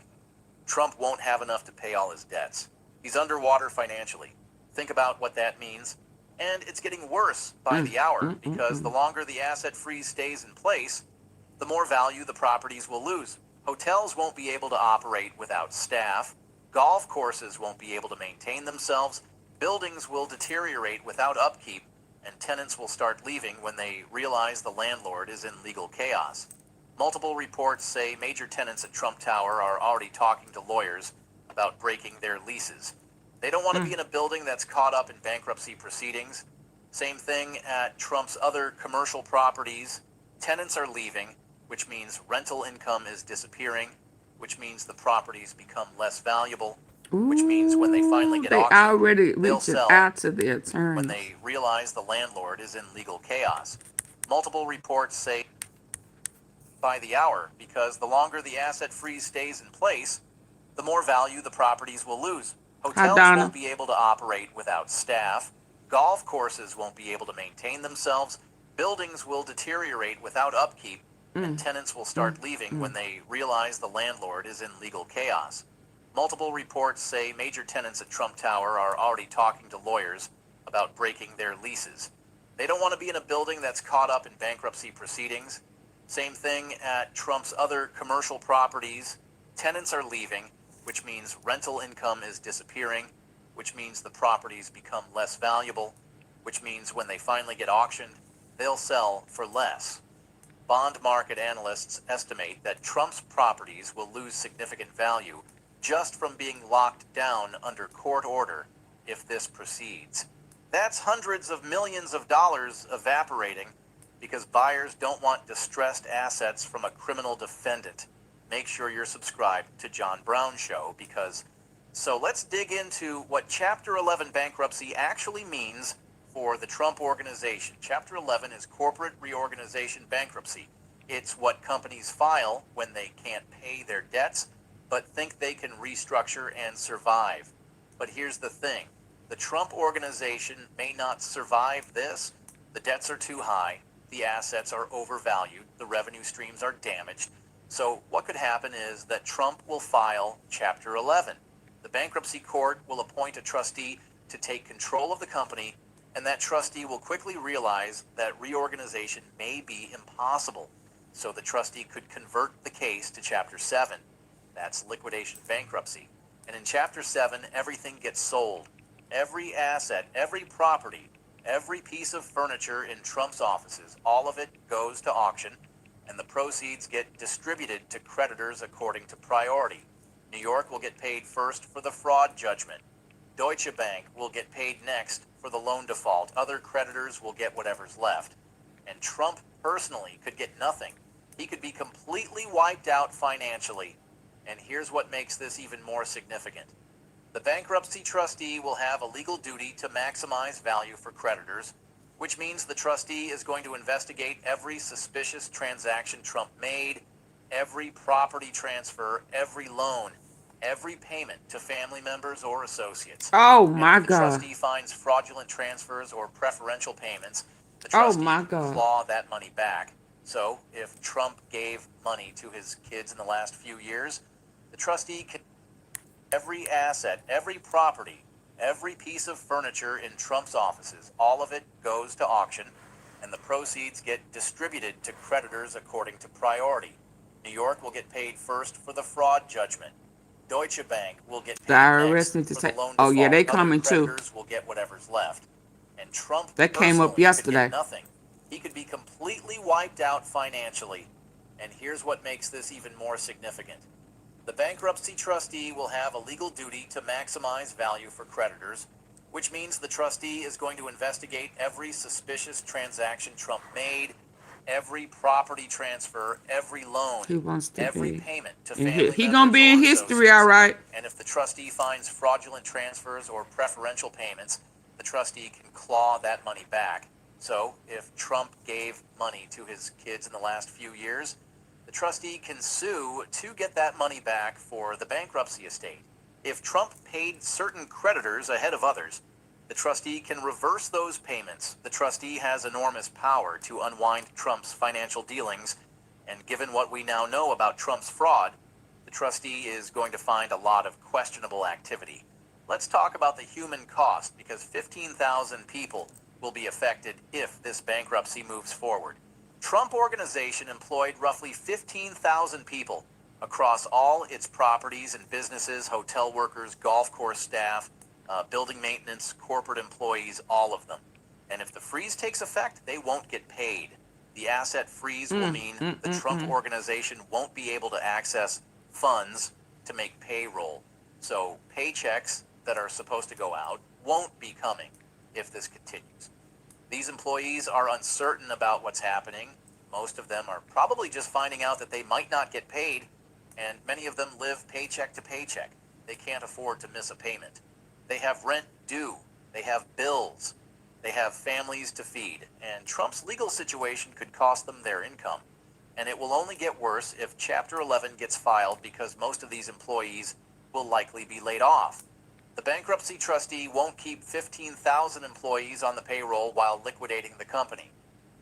Trump won't have enough to pay all his debts. He's underwater financially. Think about what that means. And it's getting worse by the hour because the longer the asset freeze stays in place, the more value the properties will lose. Hotels won't be able to operate without staff. Golf courses won't be able to maintain themselves. Buildings will deteriorate without upkeep, and tenants will start leaving when they realize the landlord is in legal chaos. Multiple reports say major tenants at Trump Tower are already talking to lawyers about breaking their leases. They don't want to be in a building that's caught up in bankruptcy proceedings. Same thing at Trump's other commercial properties. Tenants are leaving, which means rental income is disappearing, which means the properties become less valuable, which means when they finally get auctioned, already they'll reaching sell out to the attorney. when they realize the landlord is in legal chaos. Multiple reports say by the hour because the longer the asset freeze stays in place, the more value the properties will lose. Hotels won't be able to operate without staff. Golf courses won't be able to maintain themselves. Buildings will deteriorate without upkeep, and tenants will start leaving when they realize the landlord is in legal chaos. Multiple reports say major tenants at Trump Tower are already talking to lawyers about breaking their leases. They don't want to be in a building that's caught up in bankruptcy proceedings. Same thing at Trump's other commercial properties. Tenants are leaving, which means rental income is disappearing, which means the properties become less valuable, which means when they finally get auctioned, they'll sell for less. Bond market analysts estimate that Trump's properties will lose significant value just from being locked down under court order if this proceeds. That's hundreds of millions of dollars evaporating because buyers don't want distressed assets from a criminal defendant. Make sure you're subscribed to John Brown Show so let's dig into what Chapter 11 bankruptcy actually means for the Trump organization. Chapter 11 is corporate reorganization bankruptcy. It's what companies file when they can't pay their debts, but think they can restructure and survive. But here's the thing. The Trump organization may not survive this. The debts are too high. The assets are overvalued. The revenue streams are damaged. So what could happen is that Trump will file Chapter 11. The bankruptcy court will appoint a trustee to take control of the company, and that trustee will quickly realize that reorganization may be impossible. So the trustee could convert the case to Chapter 7. That's liquidation bankruptcy. And in Chapter 7, everything gets sold. Every asset, every property, every piece of furniture in Trump's offices, all of it goes to auction, and the proceeds get distributed to creditors according to priority. New York will get paid first for the fraud judgment. Deutsche Bank will get paid next for the loan default. Other creditors will get whatever's left. And Trump personally could get nothing. He could be completely wiped out financially. And here's what makes this even more significant. The bankruptcy trustee will have a legal duty to maximize value for creditors, which means the trustee is going to investigate every suspicious transaction Trump made, every property transfer, every loan, every payment to family members or associates. Oh my And if the God. trustee finds fraudulent transfers or preferential payments, the trustee can claw that money back. So if Trump gave money to his kids in the last few years, the trustee can every asset, every property, every piece of furniture in Trump's offices, all of it goes to auction, and the proceeds get distributed to creditors according to priority. New York will get paid first for the fraud judgment. Deutsche Bank will get paid next for the loan default. Yeah, they Other coming too. creditors will get whatever's left. And Trump That came up personally yesterday. could get nothing. He could be completely wiped out financially. And here's what makes this even more significant. The bankruptcy trustee will have a legal duty to maximize value for creditors, which means the trustee is going to investigate every suspicious transaction Trump made, every property transfer, every loan, every payment to family members he gonna be in history, all right. And if the trustee finds fraudulent transfers or preferential payments, the trustee can claw that money back. So if Trump gave money to his kids in the last few years, the trustee can sue to get that money back for the bankruptcy estate. If Trump paid certain creditors ahead of others, The trustee can reverse those payments. The trustee has enormous power to unwind Trump's financial dealings, and given what we now know about Trump's fraud, the trustee is going to find a lot of questionable activity. Let's talk about the human cost, because 15,000 people will be affected if this bankruptcy moves forward. Trump Organization employed roughly 15,000 people across all its properties and businesses, hotel workers, golf course staff, building maintenance, corporate employees, all of them. And if the freeze takes effect, they won't get paid. The asset freeze will mean the Trump Organization won't be able to access funds to make payroll. So paychecks that are supposed to go out won't be coming if this continues. These employees are uncertain about what's happening. Most of them are probably just finding out that they might not get paid, and many of them live paycheck to paycheck. They can't afford to miss a payment. They have rent due. They have bills. They have families to feed. And Trump's legal situation could cost them their income. And it will only get worse if Chapter 11 gets filed, because most of these employees will likely be laid off. The bankruptcy trustee won't keep 15,000 employees on the payroll while liquidating the company.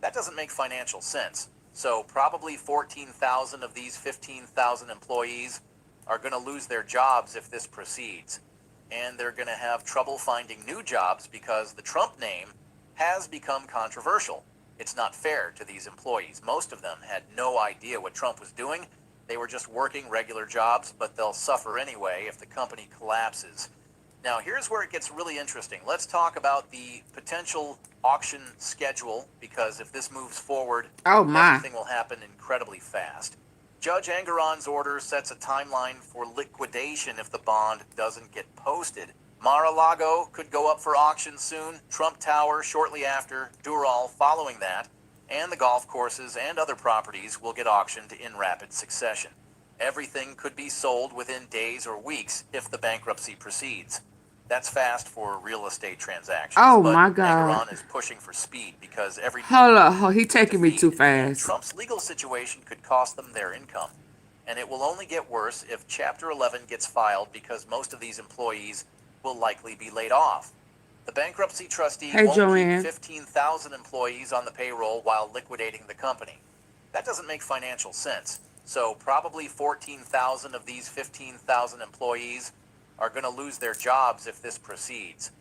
That doesn't make financial sense. So probably 14,000 of these 15,000 employees are going to lose their jobs if this proceeds. And they're going to have trouble finding new jobs because the Trump name has become controversial. It's not fair to these employees. Most of them had no idea what Trump was doing. They were just working regular jobs, but they'll suffer anyway if the company collapses. Now, here's where it gets really interesting. Let's talk about the potential auction schedule, because if this moves forward, everything will happen incredibly fast. Judge Engoron's order sets a timeline for liquidation if the bond doesn't get posted. Mar-a-Lago could go up for auction soon, Trump Tower shortly after, Doral following that, and the golf courses and other properties will get auctioned in rapid succession. Everything could be sold within days or weeks if the bankruptcy proceeds. That's fast for real estate transactions. Oh but my God. Engoron is pushing for speed because every Hold up, he taking me too fast. Trump's legal situation could cost them their income. And it will only get worse if Chapter 11 gets filed, because most of these employees will likely be laid off. The bankruptcy trustee won't keep 15,000 employees on the payroll while liquidating the company. That doesn't make financial sense. So probably 14,000 of these 15,000 employees are going to lose their jobs if this proceeds.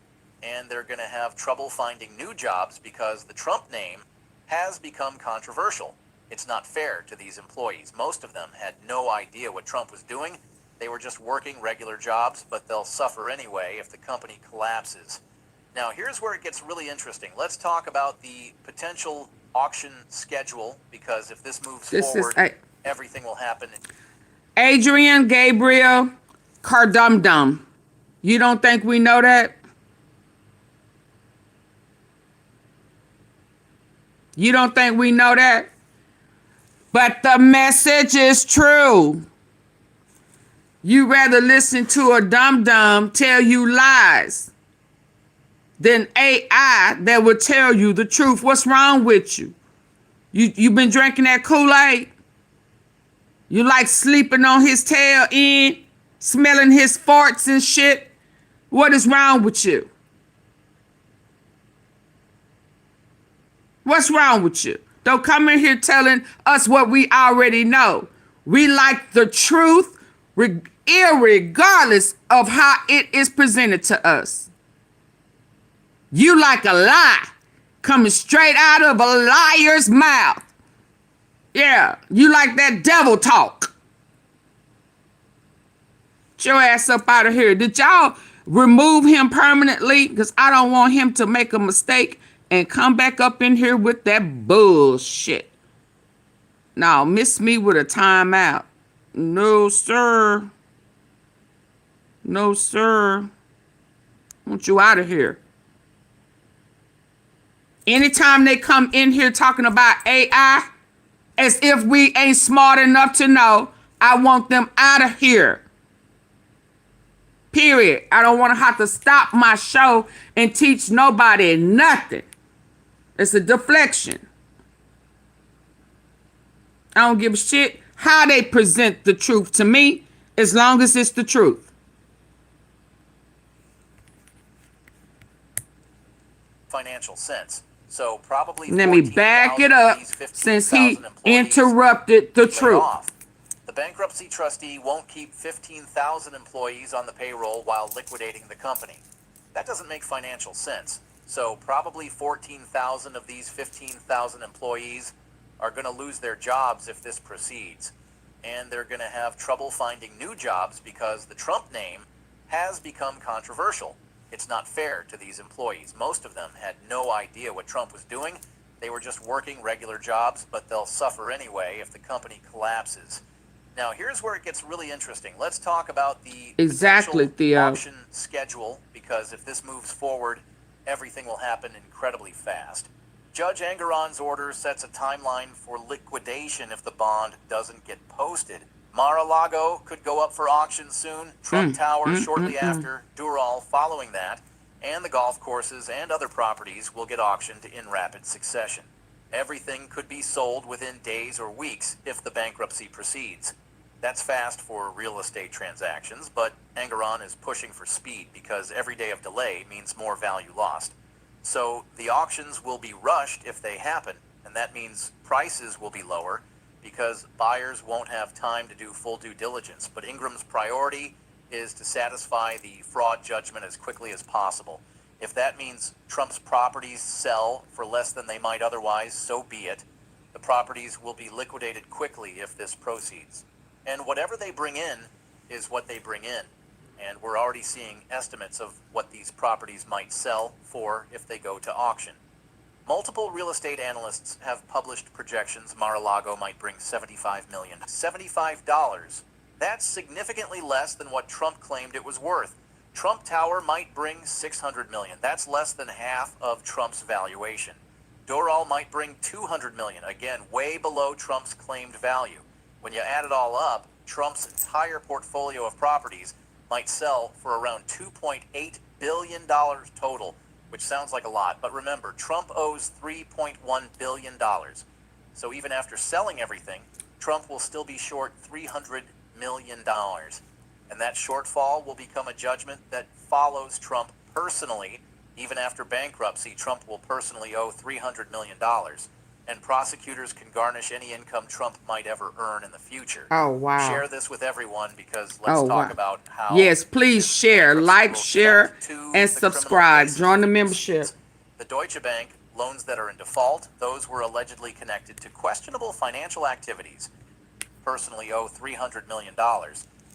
And they're going to have trouble finding new jobs because the Trump name has become controversial. It's not fair to these employees. Most of them had no idea what Trump was doing. They were just working regular jobs, but they'll suffer anyway if the company collapses. Now, here's where it gets really interesting. Let's talk about the potential auction schedule, because if this moves forward, everything will happen. Adrian Gabriel Cardumdum. You don't think we know that? You don't think we know that? But the message is true. You rather listen to a dum-dum tell you lies than AI that will tell you the truth. What's wrong with you? You've been drinking that Kool-Aid? You like sleeping on his tail end, smelling his farts and shit? What is wrong with you? What's wrong with you? Don't come in here telling us what we already know. We like the truth, irregardless of how it is presented to us. You like a lie coming straight out of a liar's mouth. Yeah, you like that devil talk. Get your ass up out of here. Did y'all remove him permanently? Because I don't want him to make a mistake and come back up in here with that bullshit. Now, miss me with a timeout. No, sir. No, sir. I want you out of here. Anytime they come in here talking about AI, as if we ain't smart enough to know, I want them out of here. Period. I don't want to have to stop my show and teach nobody nothing. It's a deflection. I don't give a shit how they present the truth to me, as long as it's the truth. financial sense. So probably Let me back it 14,000 of up these since he 15,000 employees interrupted the laid truth. off. The bankruptcy trustee won't keep 15,000 employees on the payroll while liquidating the company. That doesn't make financial sense. So probably 14,000 of these 15,000 employees are going to lose their jobs if this proceeds. And they're going to have trouble finding new jobs because the Trump name has become controversial. It's not fair to these employees. Most of them had no idea what Trump was doing. They were just working regular jobs, but they'll suffer anyway if the company collapses. Now, here's where it gets really interesting. Let's talk about the Exactly, Theo. auction schedule, because if this moves forward, everything will happen incredibly fast. Judge Engoron's order sets a timeline for liquidation if the bond doesn't get posted. Mar-a-Lago could go up for auction soon, Trump Tower shortly after, Doral following that, and the golf courses and other properties will get auctioned in rapid succession. Everything could be sold within days or weeks if the bankruptcy proceeds. That's fast for real estate transactions, but Engoron is pushing for speed because every day of delay means more value lost. So the auctions will be rushed if they happen, and that means prices will be lower because buyers won't have time to do full due diligence. But Ingram's priority is to satisfy the fraud judgment as quickly as possible. If that means Trump's properties sell for less than they might otherwise, so be it. The properties will be liquidated quickly if this proceeds. And whatever they bring in is what they bring in. And we're already seeing estimates of what these properties might sell for if they go to auction. Multiple real estate analysts have published projections Mar-a-Lago might bring $75 million. $75. That's significantly less than what Trump claimed it was worth. Trump Tower might bring $600 million. That's less than half of Trump's valuation. Doral might bring $200 million. Again, way below Trump's claimed value. When you add it all up, Trump's entire portfolio of properties might sell for around $2.8 billion total, which sounds like a lot. But remember, Trump owes $3.1 billion. So even after selling everything, Trump will still be short $300 million. And that shortfall will become a judgment that follows Trump personally. Even after bankruptcy, Trump will personally owe $300 million. And prosecutors can garnish any income Trump might ever earn in the future. Oh, wow. Share this with everyone because let's talk about how... Yes, please share, like, share, and subscribe. Join the membership. The Deutsche Bank loans that are in default, those were allegedly connected to questionable financial activities, personally owe $300 million.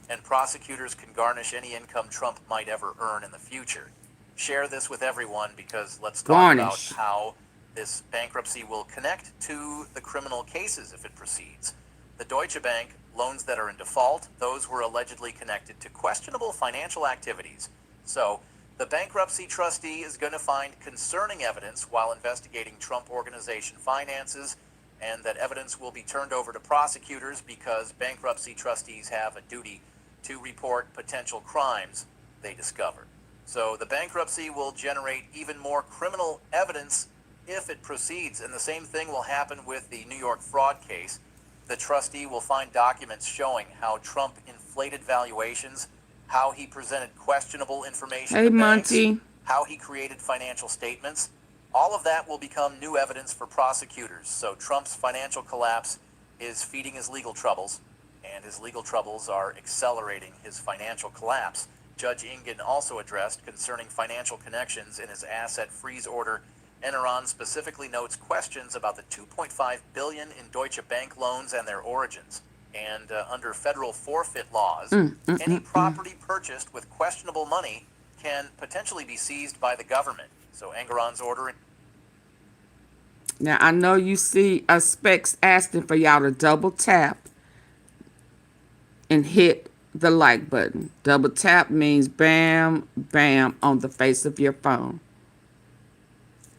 And prosecutors can garnish any income Trump might ever earn in the future. Share this with everyone because let's talk about how this bankruptcy will connect to the criminal cases if it proceeds. The Deutsche Bank loans that are in default, those were allegedly connected to questionable financial activities. So the bankruptcy trustee is going to find concerning evidence while investigating Trump Organization finances, and that evidence will be turned over to prosecutors because bankruptcy trustees have a duty to report potential crimes they discover. So the bankruptcy will generate even more criminal evidence if it proceeds, and the same thing will happen with the New York fraud case. The trustee will find documents showing how Trump inflated valuations, how he presented questionable information to banks, how he created financial statements. All of that will become new evidence for prosecutors. So Trump's financial collapse is feeding his legal troubles, and his legal troubles are accelerating his financial collapse. Judge Engen also addressed concerning financial connections in his asset freeze order. Engoron specifically notes questions about the $2.5 billion in Deutsche Bank loans and their origins. And under federal forfeit laws, any property purchased with questionable money can potentially be seized by the government. So Engoron's order... Now, I know you see specs asking for y'all to double tap and hit the like button. Double tap means bam, bam on the face of your phone.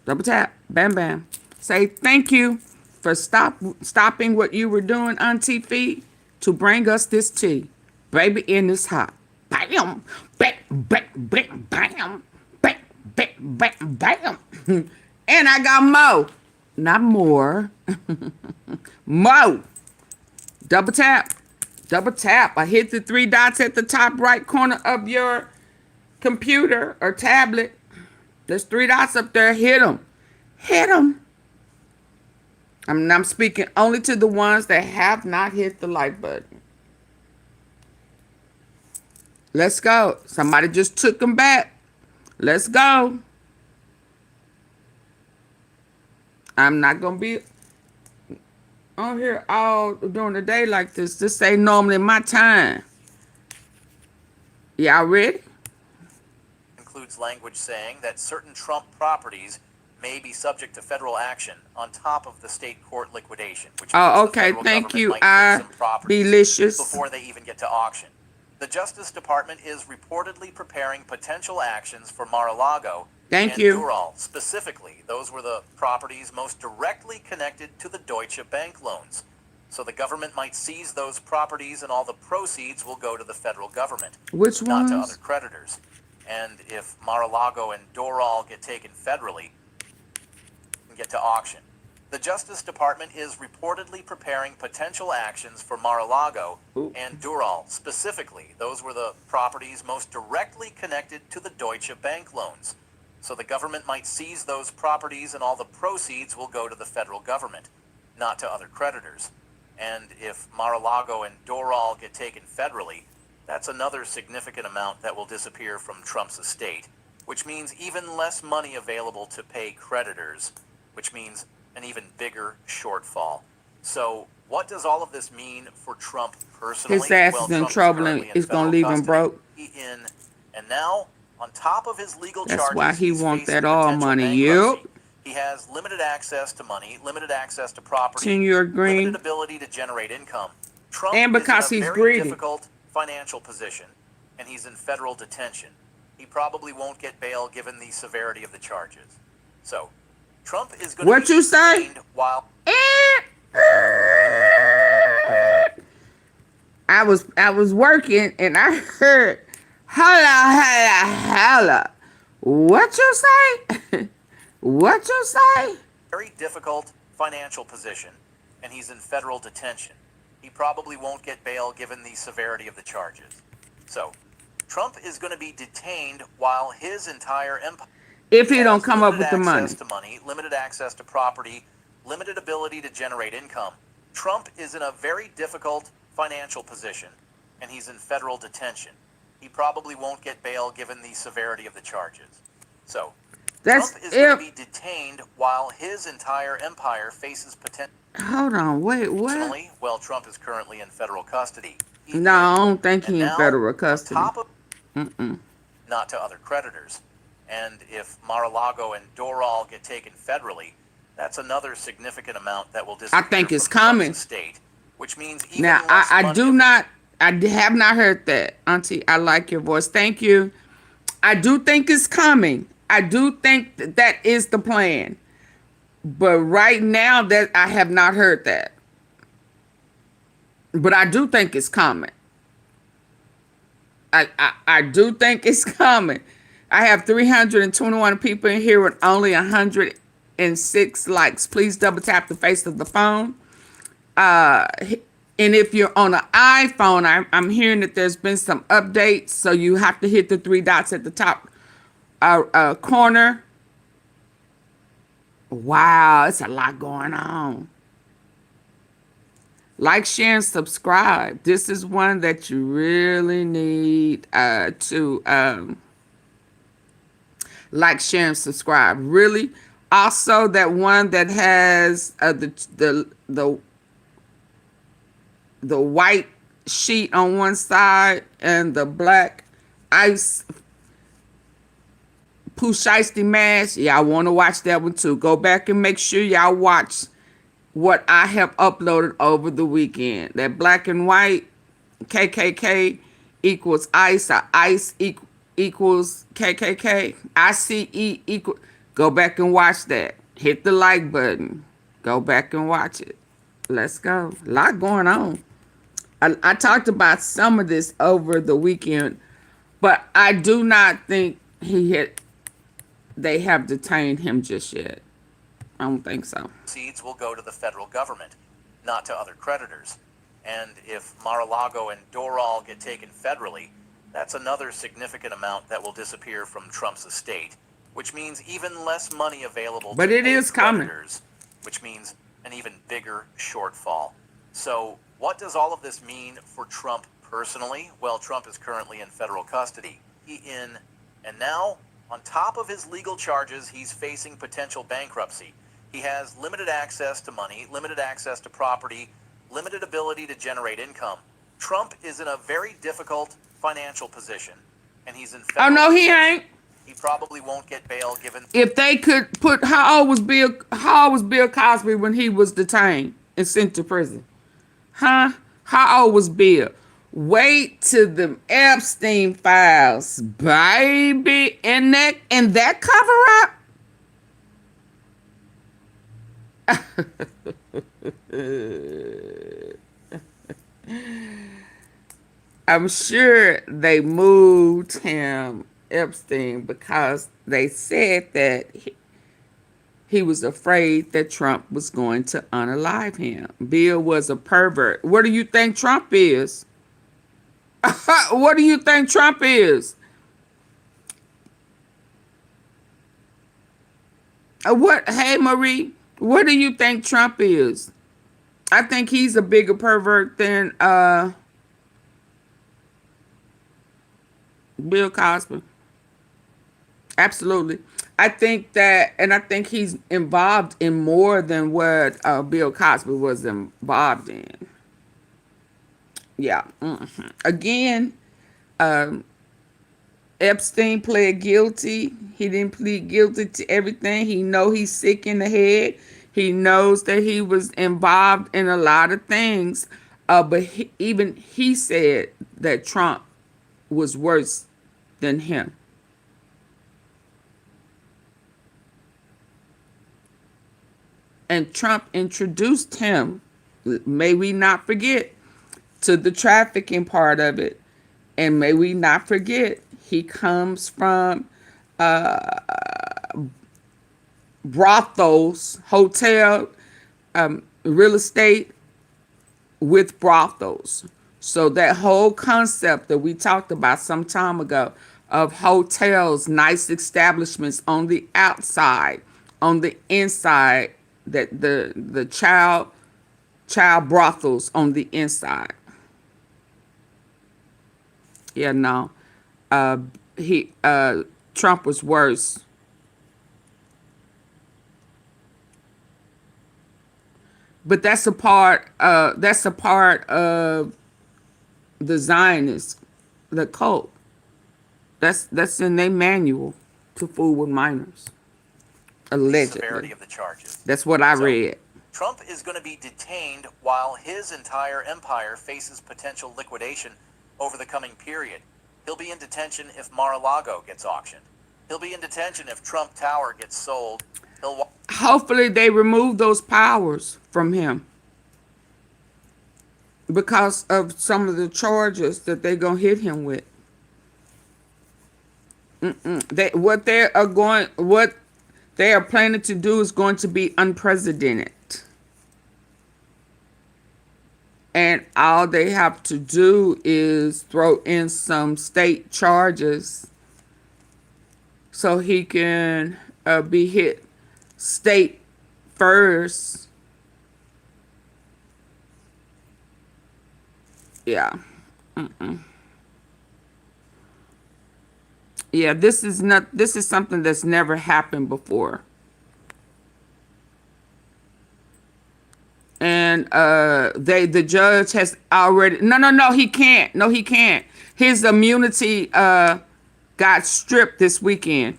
Double tap, bam, bam. Say thank you for stopping what you were doing on TV to bring us this tea. Baby, in this hot. Bam, bam, bam, bam, bam, bam, bam, bam, bam. And I got more. Not more. More. Double tap. Double tap. I hit the 3 dots at the top right corner of your computer or tablet. There's 3 dots up there. Hit them. Hit them. I'm speaking only to the ones that have not hit the like button. Let's go. Somebody just took them back. Let's go. I'm not going to be on here all during the day like this. This ain't normally my time. Y'all ready? Includes language saying that certain Trump properties may be subject to federal action on top of the state court liquidation. Which oh, okay. Thank you. Delicious. Before they even get to auction. The Justice Department is reportedly preparing potential actions for Mar-a-Lago and Doral. Specifically, those were the properties most directly connected to the Deutsche Bank loans. So the government might seize those properties and all the proceeds will go to the federal government. Which ones? Not to other creditors. And if Mar-a-Lago and Doral get taken federally and get to auction. The Justice Department is reportedly preparing potential actions for Mar-a-Lago and Doral. Specifically, those were the properties most directly connected to the Deutsche Bank loans. So the government might seize those properties and all the proceeds will go to the federal government, not to other creditors. And if Mar-a-Lago and Doral get taken federally, that's another significant amount that will disappear from Trump's estate, which means even less money available to pay creditors, which means an even bigger shortfall. So what does all of this mean for Trump personally? His ass is in trouble and it's going to leave him broke. And now, on top of his legal charges, that's why he wants that all money. Yep. He has limited access to money, limited access to property, 10-year green, limited ability to generate income. Trump and because is in a he's very greedy. Difficult financial position, and he's in federal detention. He probably won't get bail given the severity of the charges. So, Trump is going to be detained while I was working and I heard holla. What you say? What you say? Very difficult financial position, and he's in federal detention. He probably won't get bail given the severity of the charges. So, Trump is going to be detained while his entire empire, if he don't come up with the money. Limited access to property, limited ability to generate income. Trump is in a very difficult financial position, and he's in federal detention. He probably won't get bail given the severity of the charges. So, Trump is going to be detained while his entire empire faces potential. Hold on, wait, what? Personally, well, Trump is currently in federal custody. No, I don't think he's in federal custody. Not to other creditors. And if Mar-a-Lago and Doral get taken federally, that's another significant amount that will disappear. I think it's coming. State, which means even now, I have not heard that. Auntie, I like your voice. Thank you. I do think it's coming. I do think that is the plan. But right now, that I have not heard that. But I do think it's coming. I do think it's coming. I have 321 people in here with only 106 likes. Please double tap the face of the phone. And if you're on an iPhone, I'm hearing that there's been some updates. So you have to hit the 3 dots at the top corner. Wow, it's a lot going on. Like, share, and subscribe. This is one that you really need to like, share, and subscribe. Really. Also, that one that has the white sheet on one side and the black ice Pooh Shiesty mask. Y'all want to watch that one too. Go back and make sure y'all watch what I have uploaded over the weekend. That black and white KKK equals ice, or ice equals KKK. ICE equal. Go back and watch that. Hit the like button. Go back and watch it. Let's go. A lot going on. I talked about some of this over the weekend, but I do not think they have detained him just yet. I don't think so. Proceeds will go to the federal government, not to other creditors. And if Mar-a-Lago and Doral get taken federally, that's another significant amount that will disappear from Trump's estate, which means even less money available But to it pay is coming. creditors, which means an even bigger shortfall. So what does all of this mean for Trump personally? Well, Trump is currently in federal custody. And now, on top of his legal charges, he's facing potential bankruptcy. He has limited access to money, limited access to property, limited ability to generate income. Trump is in a very difficult financial position, and he's in federal Oh no, he detention. ain't. He probably won't get bail given. If they could put, how old was Bill Cosby when he was detained and sent to prison? Huh? How old was Bill? Wait till the Epstein files, baby, and that cover up. I'm sure they moved him, Epstein, because they said that he was afraid that Trump was going to unalive him. Bill was a pervert. What do you think Trump is? What do you think Trump is? Hey, Marie, what do you think Trump is? I think he's a bigger pervert than Bill Cosby. Absolutely. I think that, and I think he's involved in more than what Bill Cosby was involved in. Yeah. Again, Epstein pled guilty. He didn't plead guilty to everything. He know he's sick in the head. He knows that he was involved in a lot of things. But even he said that Trump was worse than him. And Trump introduced him, may we not forget, to the trafficking part of it. And may we not forget, he comes from brothels, hotel, real estate with brothels. So that whole concept that we talked about some time ago of hotels, nice establishments on the outside, on the inside, that the child brothels on the inside. Yeah, no. Trump was worse. But that's a part of the Zionists, the cult. That's in their manual to fool with minors. Allegedly. Severity of the charges. That's what I read. Trump is going to be detained while his entire empire faces potential liquidation over the coming period. He'll be in detention if Mar-a-Lago gets auctioned. He'll be in detention if Trump Tower gets sold. Hopefully they remove those powers from him because of some of the charges that they're going to hit him with. What they are planning to do is going to be unprecedented. And all they have to do is throw in some state charges so he can be hit state first. Yeah. Yeah, this is something that's never happened before. And the judge has already no, he can't. No, he can't. His immunity got stripped this weekend.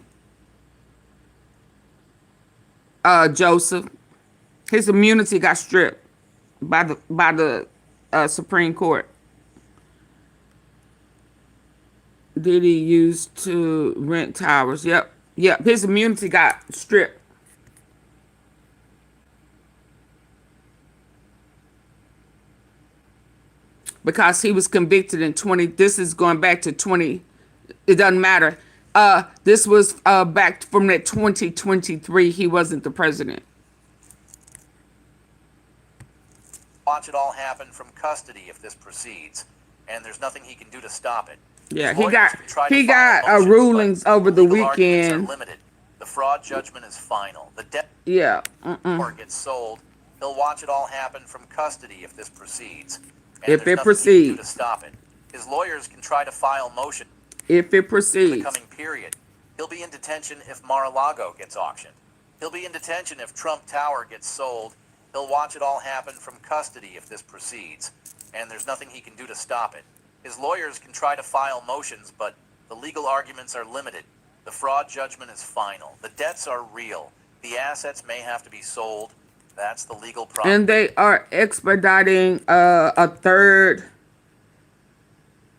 Joseph. His immunity got stripped by the Supreme Court. Did he use to rent towers? Yep. His immunity got stripped. Because he was convicted in 20. This is going back to 20. It doesn't matter. This was back from that 2023. He wasn't the president. Watch it all happen from custody if this proceeds, and there's nothing he can do to stop it. Yeah, he got rulings over the weekend The fraud judgment is final. The debt Yeah. or gets sold, he'll watch it all happen from custody if this proceeds. And If there's it nothing he can do to proceeds. stop it. His lawyers can try to file motion If it in the proceeds. coming period. He'll be in detention if Mar-a-Lago gets auctioned. He'll be in detention if Trump Tower gets sold. He'll watch it all happen from custody if this proceeds. And there's nothing he can do to stop it. His lawyers can try to file motions, but the legal arguments are limited. The fraud judgment is final. The debts are real. The assets may have to be sold. That's the legal process. And they are expediting a third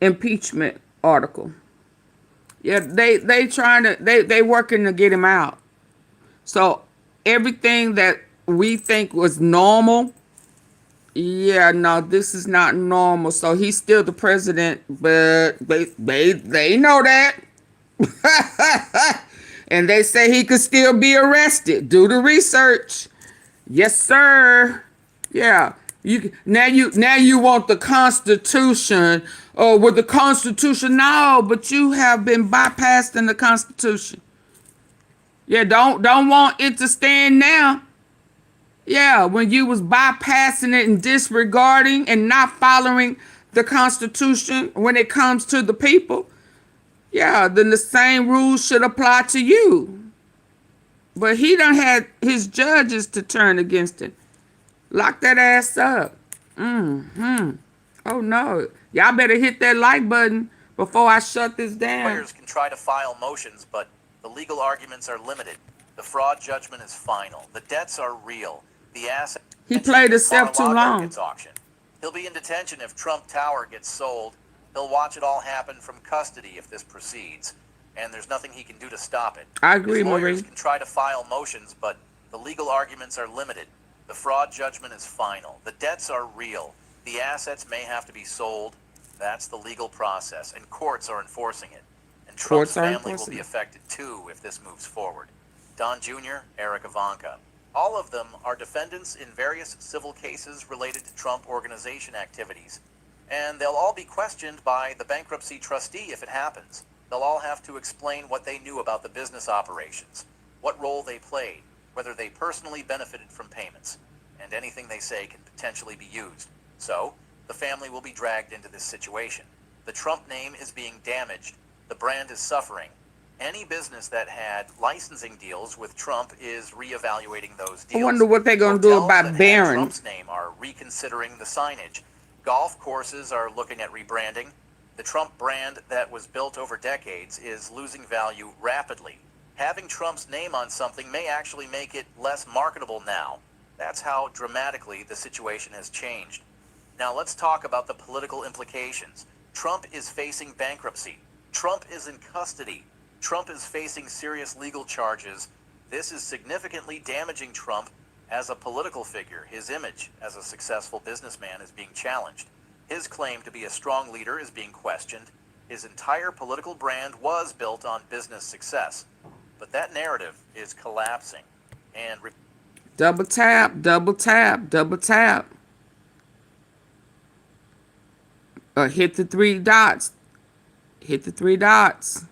impeachment article. Yeah, they trying to they working to get him out. So everything that we think was normal, yeah, no, this is not normal. So he's still the president, but they know that. And they say he could still be arrested. Do the research. Yes, sir. Yeah. Now you want the Constitution. Oh, with the Constitution, no, but you have been bypassed in the Constitution. Yeah, don't want it to stand now. Yeah, when you was bypassing it and disregarding and not following the Constitution when it comes to the people, yeah, then the same rules should apply to you. But he done had his judges to turn against it. Lock that ass up. Oh, no. Y'all better hit that like button before I shut this down. Lawyers can try to file motions, but the legal arguments are limited. The fraud judgment is final. The debts are real. The assets. He played himself too Mar-a-Lago long. gets auctioned. He'll be in detention if Trump Tower gets sold. He'll watch it all happen from custody if this proceeds. And there's nothing he can do to stop it. I agree, His lawyers Marie. can try to file motions, but the legal arguments are limited. The fraud judgment is final. The debts are real. The assets may have to be sold. That's the legal process, and courts are enforcing it. And Trump's Courts are family will enforcing be it. affected too if this moves forward. Don Jr., Eric Ivanka. All of them are defendants in various civil cases related to Trump organization activities. And they'll all be questioned by the bankruptcy trustee if it happens. They'll all have to explain what they knew about the business operations, what role they played, whether they personally benefited from payments, and anything they say can potentially be used. So, the family will be dragged into this situation. The Trump name is being damaged. The brand is suffering. Any business that had licensing deals with Trump is reevaluating those deals. I wonder what they're going to do Hotels that about had Barron. Trump's name are reconsidering the signage. Golf courses are looking at rebranding. The Trump brand that was built over decades is losing value rapidly. Having Trump's name on something may actually make it less marketable now. That's how dramatically the situation has changed. Now let's talk about the political implications. Trump is facing bankruptcy. Trump is in custody. Trump is facing serious legal charges. This is significantly damaging Trump as a political figure. His image as a successful businessman is being challenged. His claim to be a strong leader is being questioned. His entire political brand was built on business success. But that narrative is collapsing. And Double tap, double tap, double tap. Hit the three dots. Hit the three dots.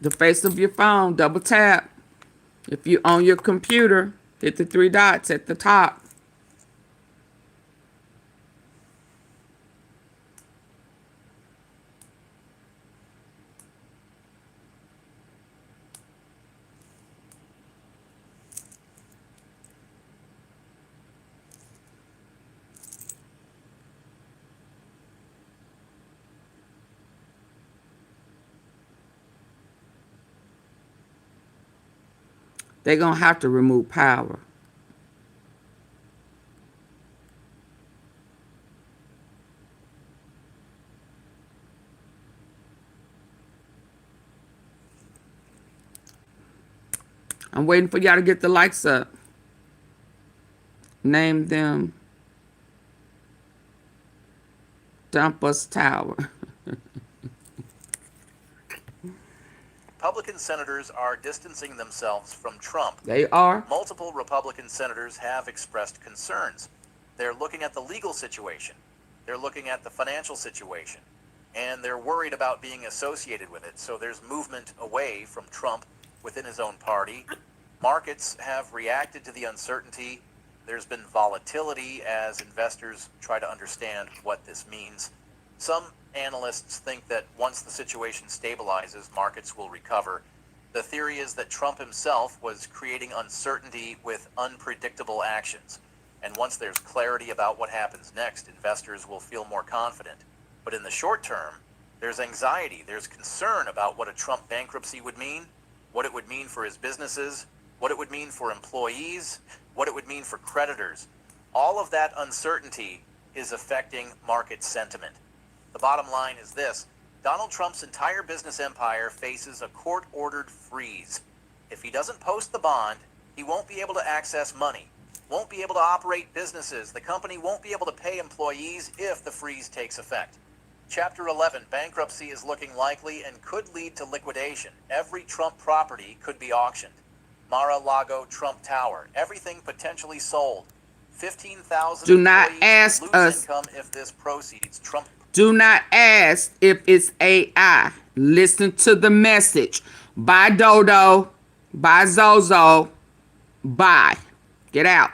The face of your phone, double tap. If you're on your computer, hit the three dots at the top. They're going to have to remove power. I'm waiting for y'all to get the likes up. Name them Dumpus Tower. Republican senators are distancing themselves from Trump. They are. Multiple Republican senators have expressed concerns. They're looking at the legal situation. They're looking at the financial situation. and they're worried about being associated with it. So there's movement away from Trump within his own party. Markets have reacted to the uncertainty. There's been volatility as investors try to understand what this means. Some analysts think that once the situation stabilizes, markets will recover. The theory is that Trump himself was creating uncertainty with unpredictable actions. And once there's clarity about what happens next, investors will feel more confident. But in the short term, there's anxiety, there's concern about what a Trump bankruptcy would mean, what it would mean for his businesses, what it would mean for employees, what it would mean for creditors. All of that uncertainty is affecting market sentiment. The bottom line is this: Donald Trump's entire business empire faces a court-ordered freeze. If he doesn't post the bond, he won't be able to access money, won't be able to operate businesses. The company won't be able to pay employees if the freeze takes effect. Chapter 11, bankruptcy is looking likely and could lead to liquidation. Every Trump property could be auctioned. Mar-a-Lago, Trump Tower, everything potentially sold. 15,000 Do not employees ask lose us. income if this proceeds. Trump. Do not ask if it's AI. Listen to the message. Bye, Dodo. Bye, Zozo. Bye. Get out.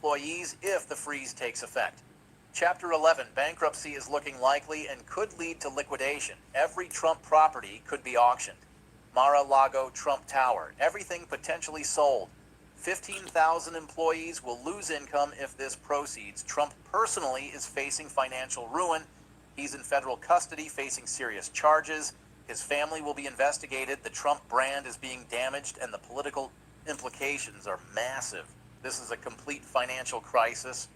Employees if the freeze takes effect. Chapter 11, bankruptcy is looking likely and could lead to liquidation. Every Trump property could be auctioned. Mar-a-Lago, Trump Tower, everything potentially sold. 15,000 employees will lose income if this proceeds. Trump personally is facing financial ruin. He's in federal custody, facing serious charges. His family will be investigated. The Trump brand is being damaged, and the political implications are massive. This is a complete financial crisis.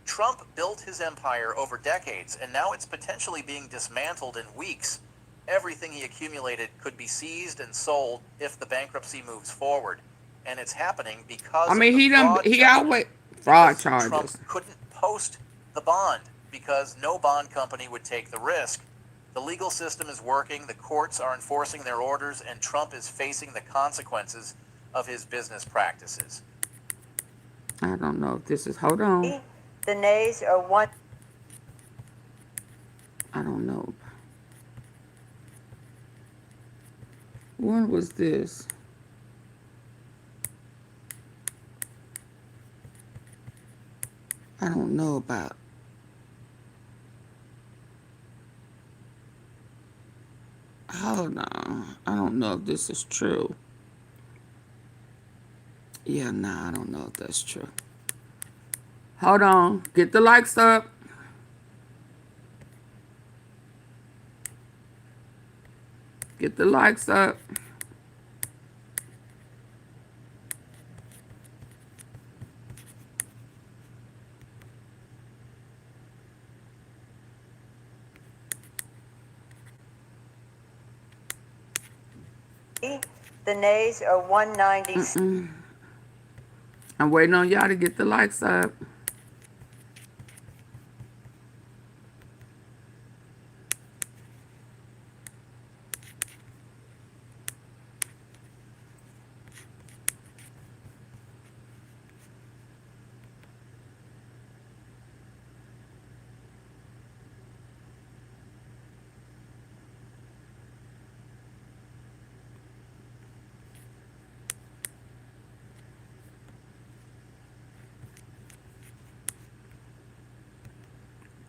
Trump built his empire over decades, and now it's potentially being dismantled in weeks. Everything he accumulated could be seized and sold if the bankruptcy moves forward. And it's happening because he always fraud charges. Trump couldn't post the bond because no bond company would take the risk. The legal system is working, the courts are enforcing their orders, and Trump is facing the consequences of his business practices. I don't know if this is, hold on. The nays are one. I don't know. When was this? I don't know about. Hold on. I don't know if this is true. Yeah, nah, I don't know if that's true. Hold on. Get the likes up. Get the likes up. The nays are 190. I'm waiting on y'all to get the likes up.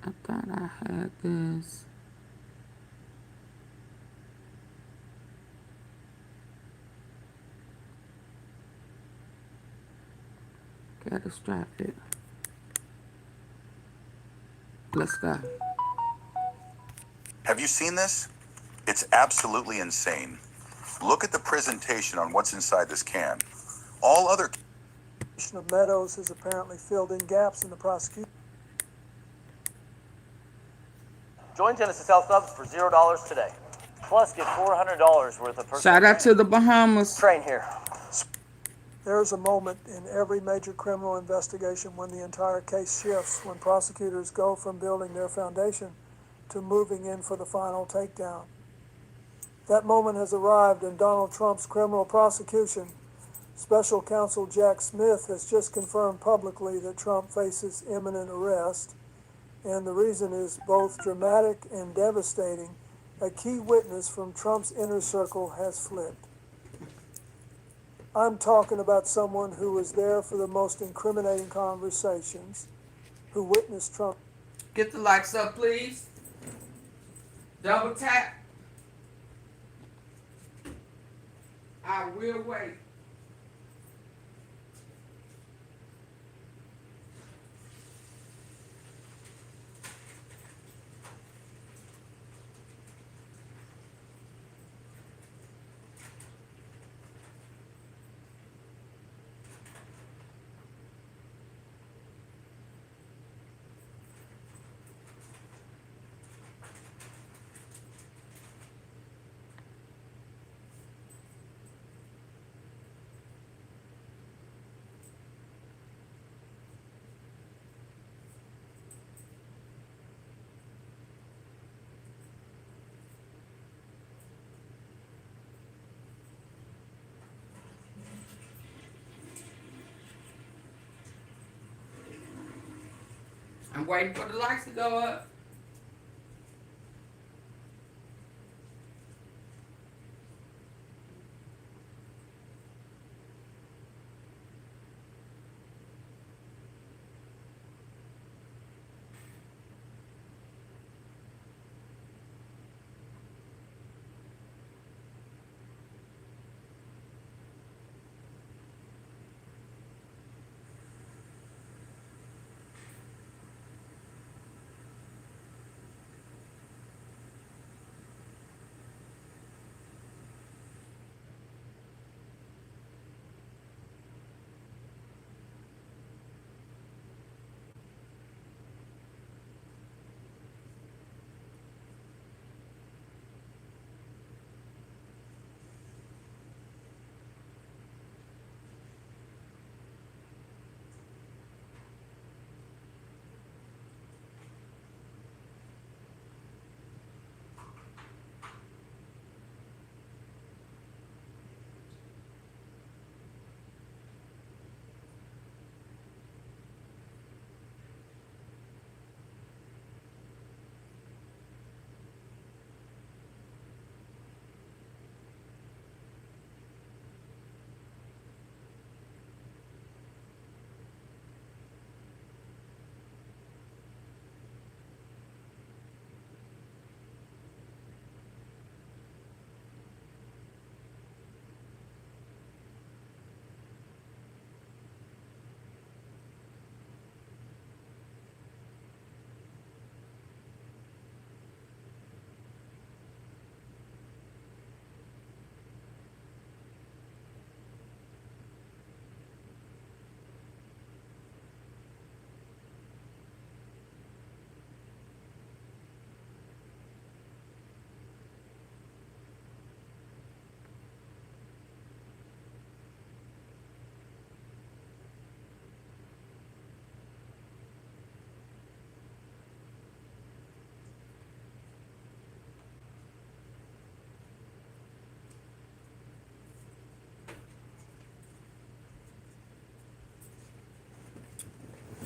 I thought I had this. Catastrophic. Let's go. Have you seen this? It's absolutely insane. Look at the presentation on what's inside this can. All other of Meadows has apparently filled in gaps in the prosecution. Join Genesis Health Clubs for $0 today. Plus, get $400 worth of personal Shout out to the Bahamas. train here. There's a moment in every major criminal investigation when the entire case shifts, when prosecutors go from building their foundation to moving in for the final takedown. That moment has arrived in Donald Trump's criminal prosecution. Special counsel Jack Smith has just confirmed publicly that Trump faces imminent arrest, and the reason is both dramatic and devastating. A key witness from Trump's inner circle has flipped. I'm talking about someone who was there for the most incriminating conversations, who witnessed Trump. Get the likes up, please. Double tap. I will wait. I'm waiting for the lights to go up.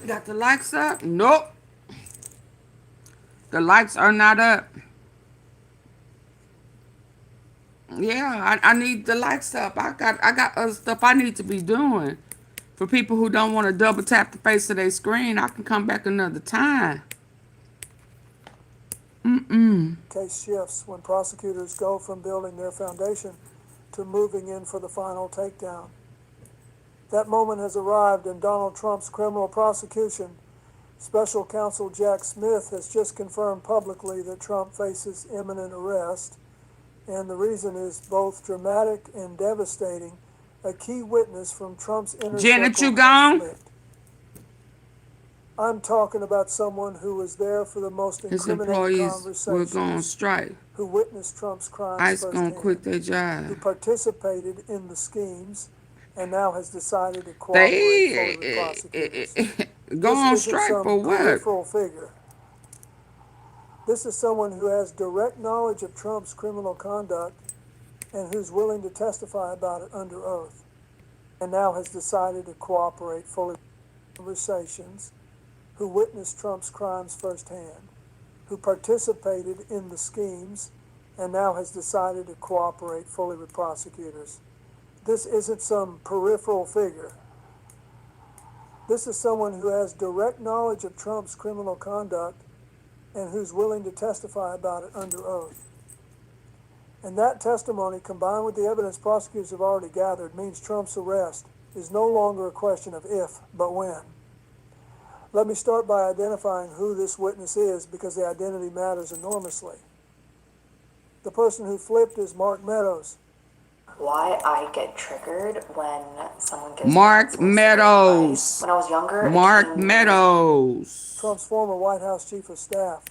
Got the lights up? Nope. The lights are not up. Yeah, I need the lights up. I got other stuff I need to be doing. For people who don't want to double tap the face of their screen, I can come back another time. Case shifts when prosecutors go from building their foundation to moving in for the final takedown. That moment has arrived in Donald Trump's criminal prosecution. Special counsel Jack Smith has just confirmed publicly that Trump faces imminent arrest, and the reason is both dramatic and devastating. A key witness from Trump's inner Janet, circle you gone? has slipped. I'm talking about someone who was there for the most His incriminating employees will go on conversations, strike. who witnessed Trump's crimes ICE gonna firsthand, quit their who job. participated in the schemes, and now has decided to cooperate fully with prosecutors. Go This on isn't strike some for what? peripheral figure. This is someone who has direct knowledge of Trump's criminal conduct and who's willing to testify about it under oath, and now has decided to cooperate fully with conversations, who witnessed Trump's crimes firsthand, who participated in the schemes, and now has decided to cooperate fully with prosecutors. This isn't some peripheral figure. This is someone who has direct knowledge of Trump's criminal conduct and who's willing to testify about it under oath. And that testimony, combined with the evidence prosecutors have already gathered, means Trump's arrest is no longer a question of if, but when. Let me start by identifying who this witness is, because the identity matters enormously. The person who flipped is Mark Meadows. Why I get triggered when someone gives Mark Meadows. When I was younger, Mark Meadows. Trump's former White House chief of staff.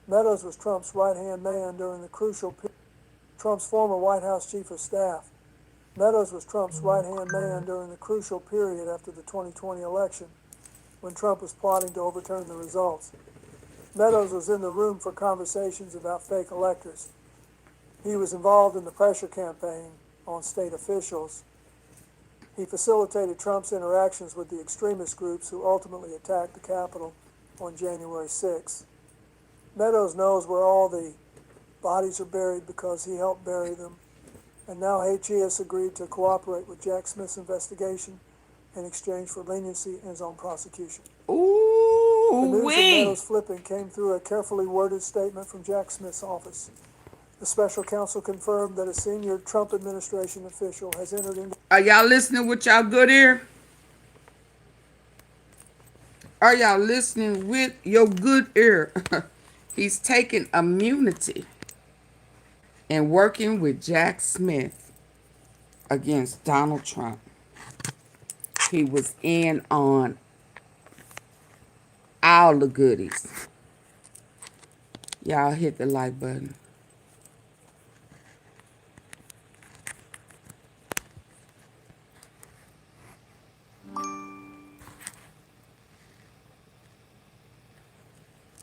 Meadows was Trump's right-hand man during the crucial period. Trump's former White House chief of staff. Meadows was Trump's right-hand man during the crucial period after the 2020 election, when Trump was plotting to overturn the results. Meadows was in the room for conversations about fake electors. He was involved in the pressure campaign on state officials. He facilitated Trump's interactions with the extremist groups who ultimately attacked the Capitol on January 6. Meadows knows where all the bodies are buried because he helped bury them. And now HES agreed to cooperate with Jack Smith's investigation in exchange for leniency in his own prosecution. Ooh, the news of Meadows flipping came through a carefully worded statement from Jack Smith's office. The special counsel confirmed that a senior Trump administration official has entered into... Are y'all listening with y'all good ear? Are y'all listening with your good ear? He's taking immunity and working with Jack Smith against Donald Trump. He was in on all the goodies. Y'all hit the like button.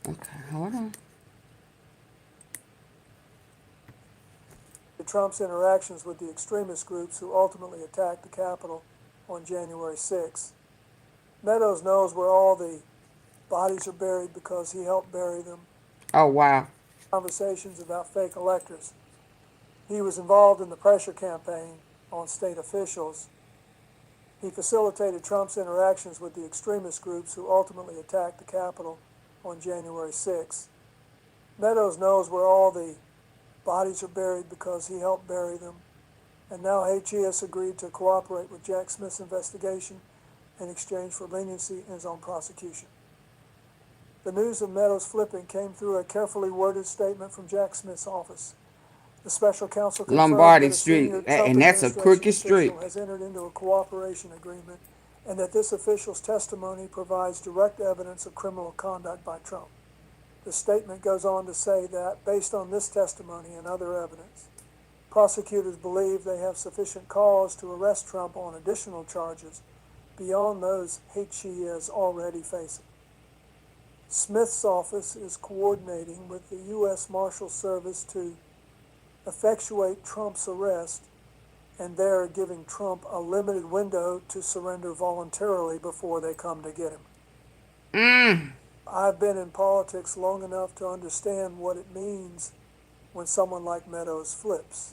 Okay, hold on. Trump's interactions with the extremist groups who ultimately attacked the Capitol on January 6. Meadows knows where all the bodies are buried because he helped bury them. Oh, wow. Conversations about fake electors. He was involved in the pressure campaign on state officials. He facilitated Trump's interactions with the extremist groups who ultimately attacked the Capitol on January 6. Meadows knows where all the bodies are buried because he helped bury them. And now HES agreed to cooperate with Jack Smith's investigation in exchange for leniency in his own prosecution. The news of Meadows flipping came through a carefully worded statement from Jack Smith's office. The special counsel confirmed Lombardi that a Street, senior Trump and that's a crooked street. official has entered into a cooperation agreement, and that this official's testimony provides direct evidence of criminal conduct by Trump. The statement goes on to say that, based on this testimony and other evidence, prosecutors believe they have sufficient cause to arrest Trump on additional charges beyond those he is already facing. Smith's office is coordinating with the U.S. Marshal Service to effectuate Trump's arrest, and they're giving Trump a limited window to surrender voluntarily before they come to get him. I've been in politics long enough to understand what it means when someone like Meadows flips.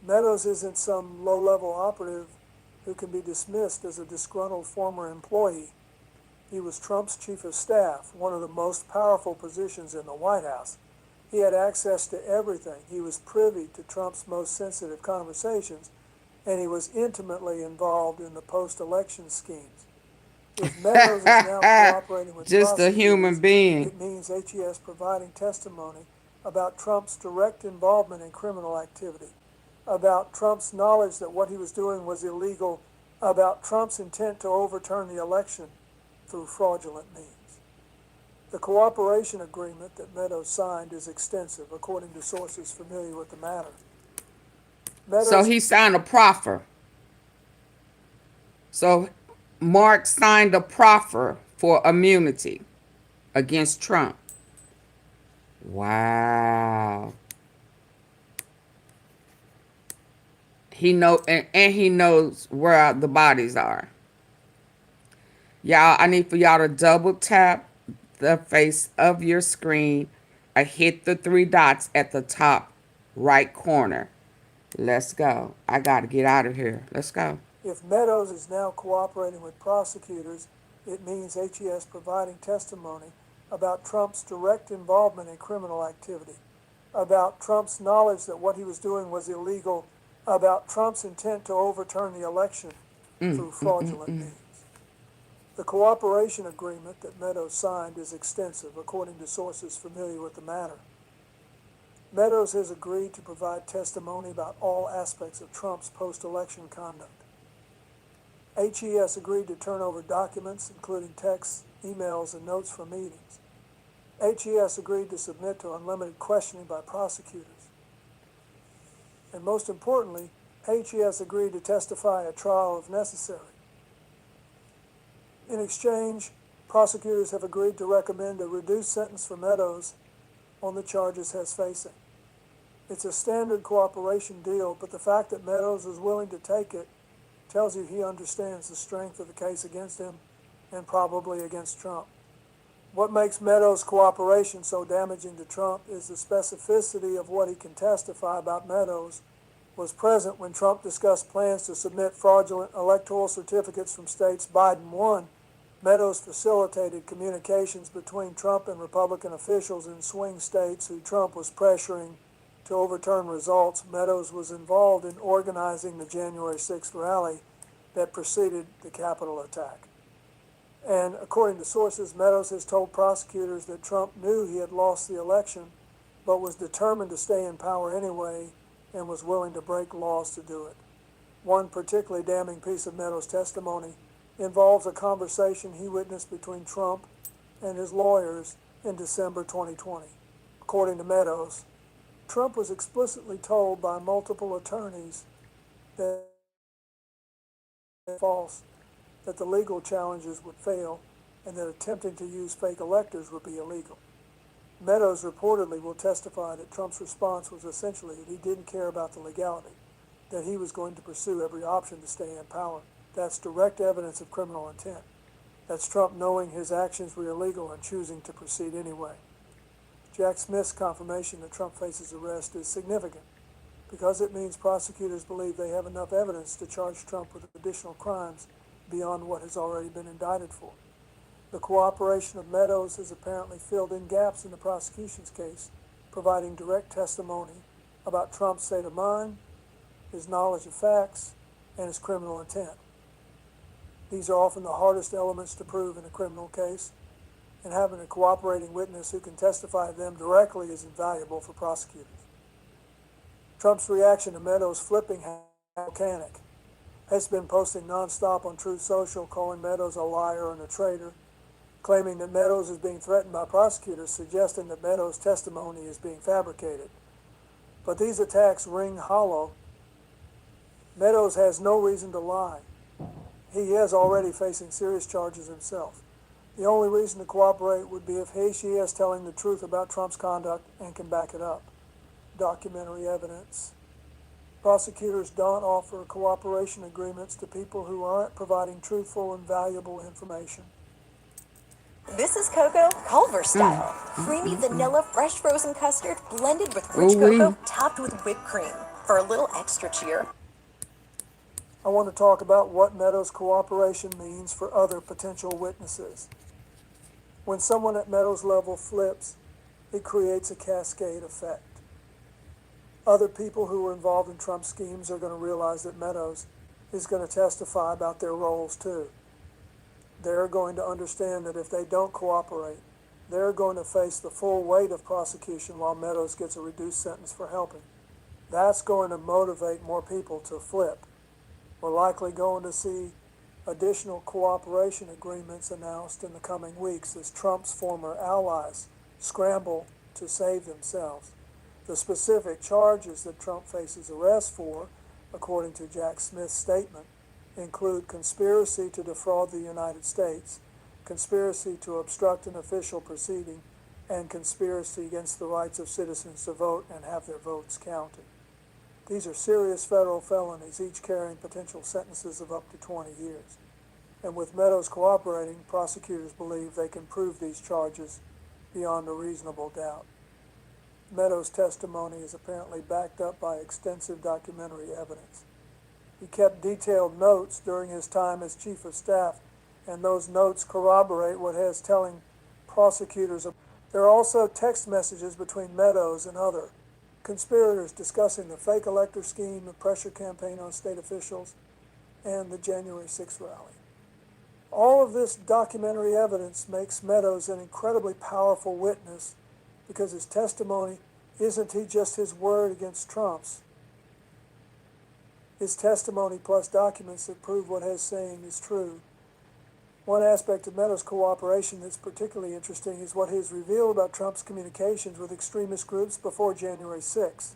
Meadows isn't some low-level operative who can be dismissed as a disgruntled former employee. He was Trump's chief of staff, one of the most powerful positions in the White House. He had access to everything. He was privy to Trump's most sensitive conversations, and he was intimately involved in the post-election schemes. If Meadows is now cooperating with just a human being, it means HES providing testimony about Trump's direct involvement in criminal activity, about Trump's knowledge that what he was doing was illegal, about Trump's intent to overturn the election through fraudulent means. The cooperation agreement that Meadows signed is extensive, according to sources familiar with the matter. So he signed a proffer. So Mark signed a proffer for immunity against Trump. Wow. and he knows where the bodies are. Y'all, I need for y'all to double tap the face of your screen and hit the three dots at the top right corner. Let's go. I got to get out of here. Let's go. If Meadows is now cooperating with prosecutors, it means HES providing testimony about Trump's direct involvement in criminal activity, about Trump's knowledge that what he was doing was illegal, about Trump's intent to overturn the election through fraudulent means. The cooperation agreement that Meadows signed is extensive, according to sources familiar with the matter. Meadows has agreed to provide testimony about all aspects of Trump's post-election conduct. HES agreed to turn over documents, including texts, emails, and notes from meetings. HES agreed to submit to unlimited questioning by prosecutors. And most importantly, HES agreed to testify at trial if necessary. In exchange, prosecutors have agreed to recommend a reduced sentence for Meadows on the charges he's facing. It's a standard cooperation deal, but the fact that Meadows is willing to take it tells you he understands the strength of the case against him and probably against Trump. What makes Meadows' cooperation so damaging to Trump is the specificity of what he can testify about. Meadows was present when Trump discussed plans to submit fraudulent electoral certificates from states Biden won. Meadows facilitated communications between Trump and Republican officials in swing states who Trump was pressuring to overturn results. Meadows was involved in organizing the January 6th rally that preceded the Capitol attack. And according to sources, Meadows has told prosecutors that Trump knew he had lost the election, but was determined to stay in power anyway and was willing to break laws to do it. One particularly damning piece of Meadows' testimony involves a conversation he witnessed between Trump and his lawyers in December 2020. According to Meadows, Trump was explicitly told by multiple attorneys that false, that the legal challenges would fail, and that attempting to use fake electors would be illegal. Meadows reportedly will testify that Trump's response was essentially that he didn't care about the legality, that he was going to pursue every option to stay in power. That's direct evidence of criminal intent. That's Trump knowing his actions were illegal and choosing to proceed anyway. Jack Smith's confirmation that Trump faces arrest is significant because it means prosecutors believe they have enough evidence to charge Trump with additional crimes beyond what has already been indicted for. The cooperation of Meadows has apparently filled in gaps in the prosecution's case, providing direct testimony about Trump's state of mind, his knowledge of facts, and his criminal intent. These are often the hardest elements to prove in a criminal case, and having a cooperating witness who can testify to them directly is invaluable for prosecutors. Trump's reaction to Meadows flipping volcanic. Has been posting nonstop on Truth Social, calling Meadows a liar and a traitor, claiming that Meadows is being threatened by prosecutors, suggesting that Meadows' testimony is being fabricated. But these attacks ring hollow. Meadows has no reason to lie. He is already facing serious charges himself. The only reason to cooperate would be if she is telling the truth about Trump's conduct and can back it up. Documentary evidence. Prosecutors don't offer cooperation agreements to people who aren't providing truthful and valuable information. This is cocoa Culver style. Creamy vanilla fresh frozen custard blended with rich cocoa topped with whipped cream for a little extra cheer. I want to talk about what Meadows' cooperation means for other potential witnesses. When someone at Meadows' level flips, it creates a cascade effect. Other people who were involved in Trump's schemes are going to realize that Meadows is going to testify about their roles too. They're going to understand that if they don't cooperate, they're going to face the full weight of prosecution while Meadows gets a reduced sentence for helping. That's going to motivate more people to flip. We're likely going to see additional cooperation agreements announced in the coming weeks as Trump's former allies scramble to save themselves. The specific charges that Trump faces arrest for, according to Jack Smith's statement, include conspiracy to defraud the United States, conspiracy to obstruct an official proceeding, and conspiracy against the rights of citizens to vote and have their votes counted. These are serious federal felonies, each carrying potential sentences of up to 20 years. And with Meadows cooperating, prosecutors believe they can prove these charges beyond a reasonable doubt. Meadows' testimony is apparently backed up by extensive documentary evidence. He kept detailed notes during his time as chief of staff, and those notes corroborate what has telling prosecutors. There are also text messages between Meadows and other conspirators discussing the fake elector scheme, the pressure campaign on state officials, and the January 6th rally. All of this documentary evidence makes Meadows an incredibly powerful witness because his testimony isn't just his word against Trump's. His testimony plus documents that prove what he's saying is true. One aspect of Meadows' cooperation that's particularly interesting is what he has revealed about Trump's communications with extremist groups before January 6th.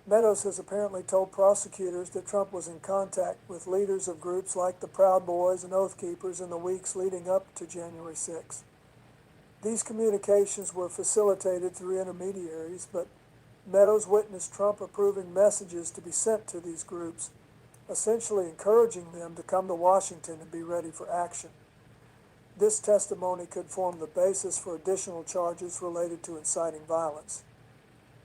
Meadows has apparently told prosecutors that Trump was in contact with leaders of groups like the Proud Boys and Oath Keepers in the weeks leading up to January 6th. These communications were facilitated through intermediaries, but Meadows witnessed Trump approving messages to be sent to these groups, essentially encouraging them to come to Washington and be ready for action. This testimony could form the basis for additional charges related to inciting violence.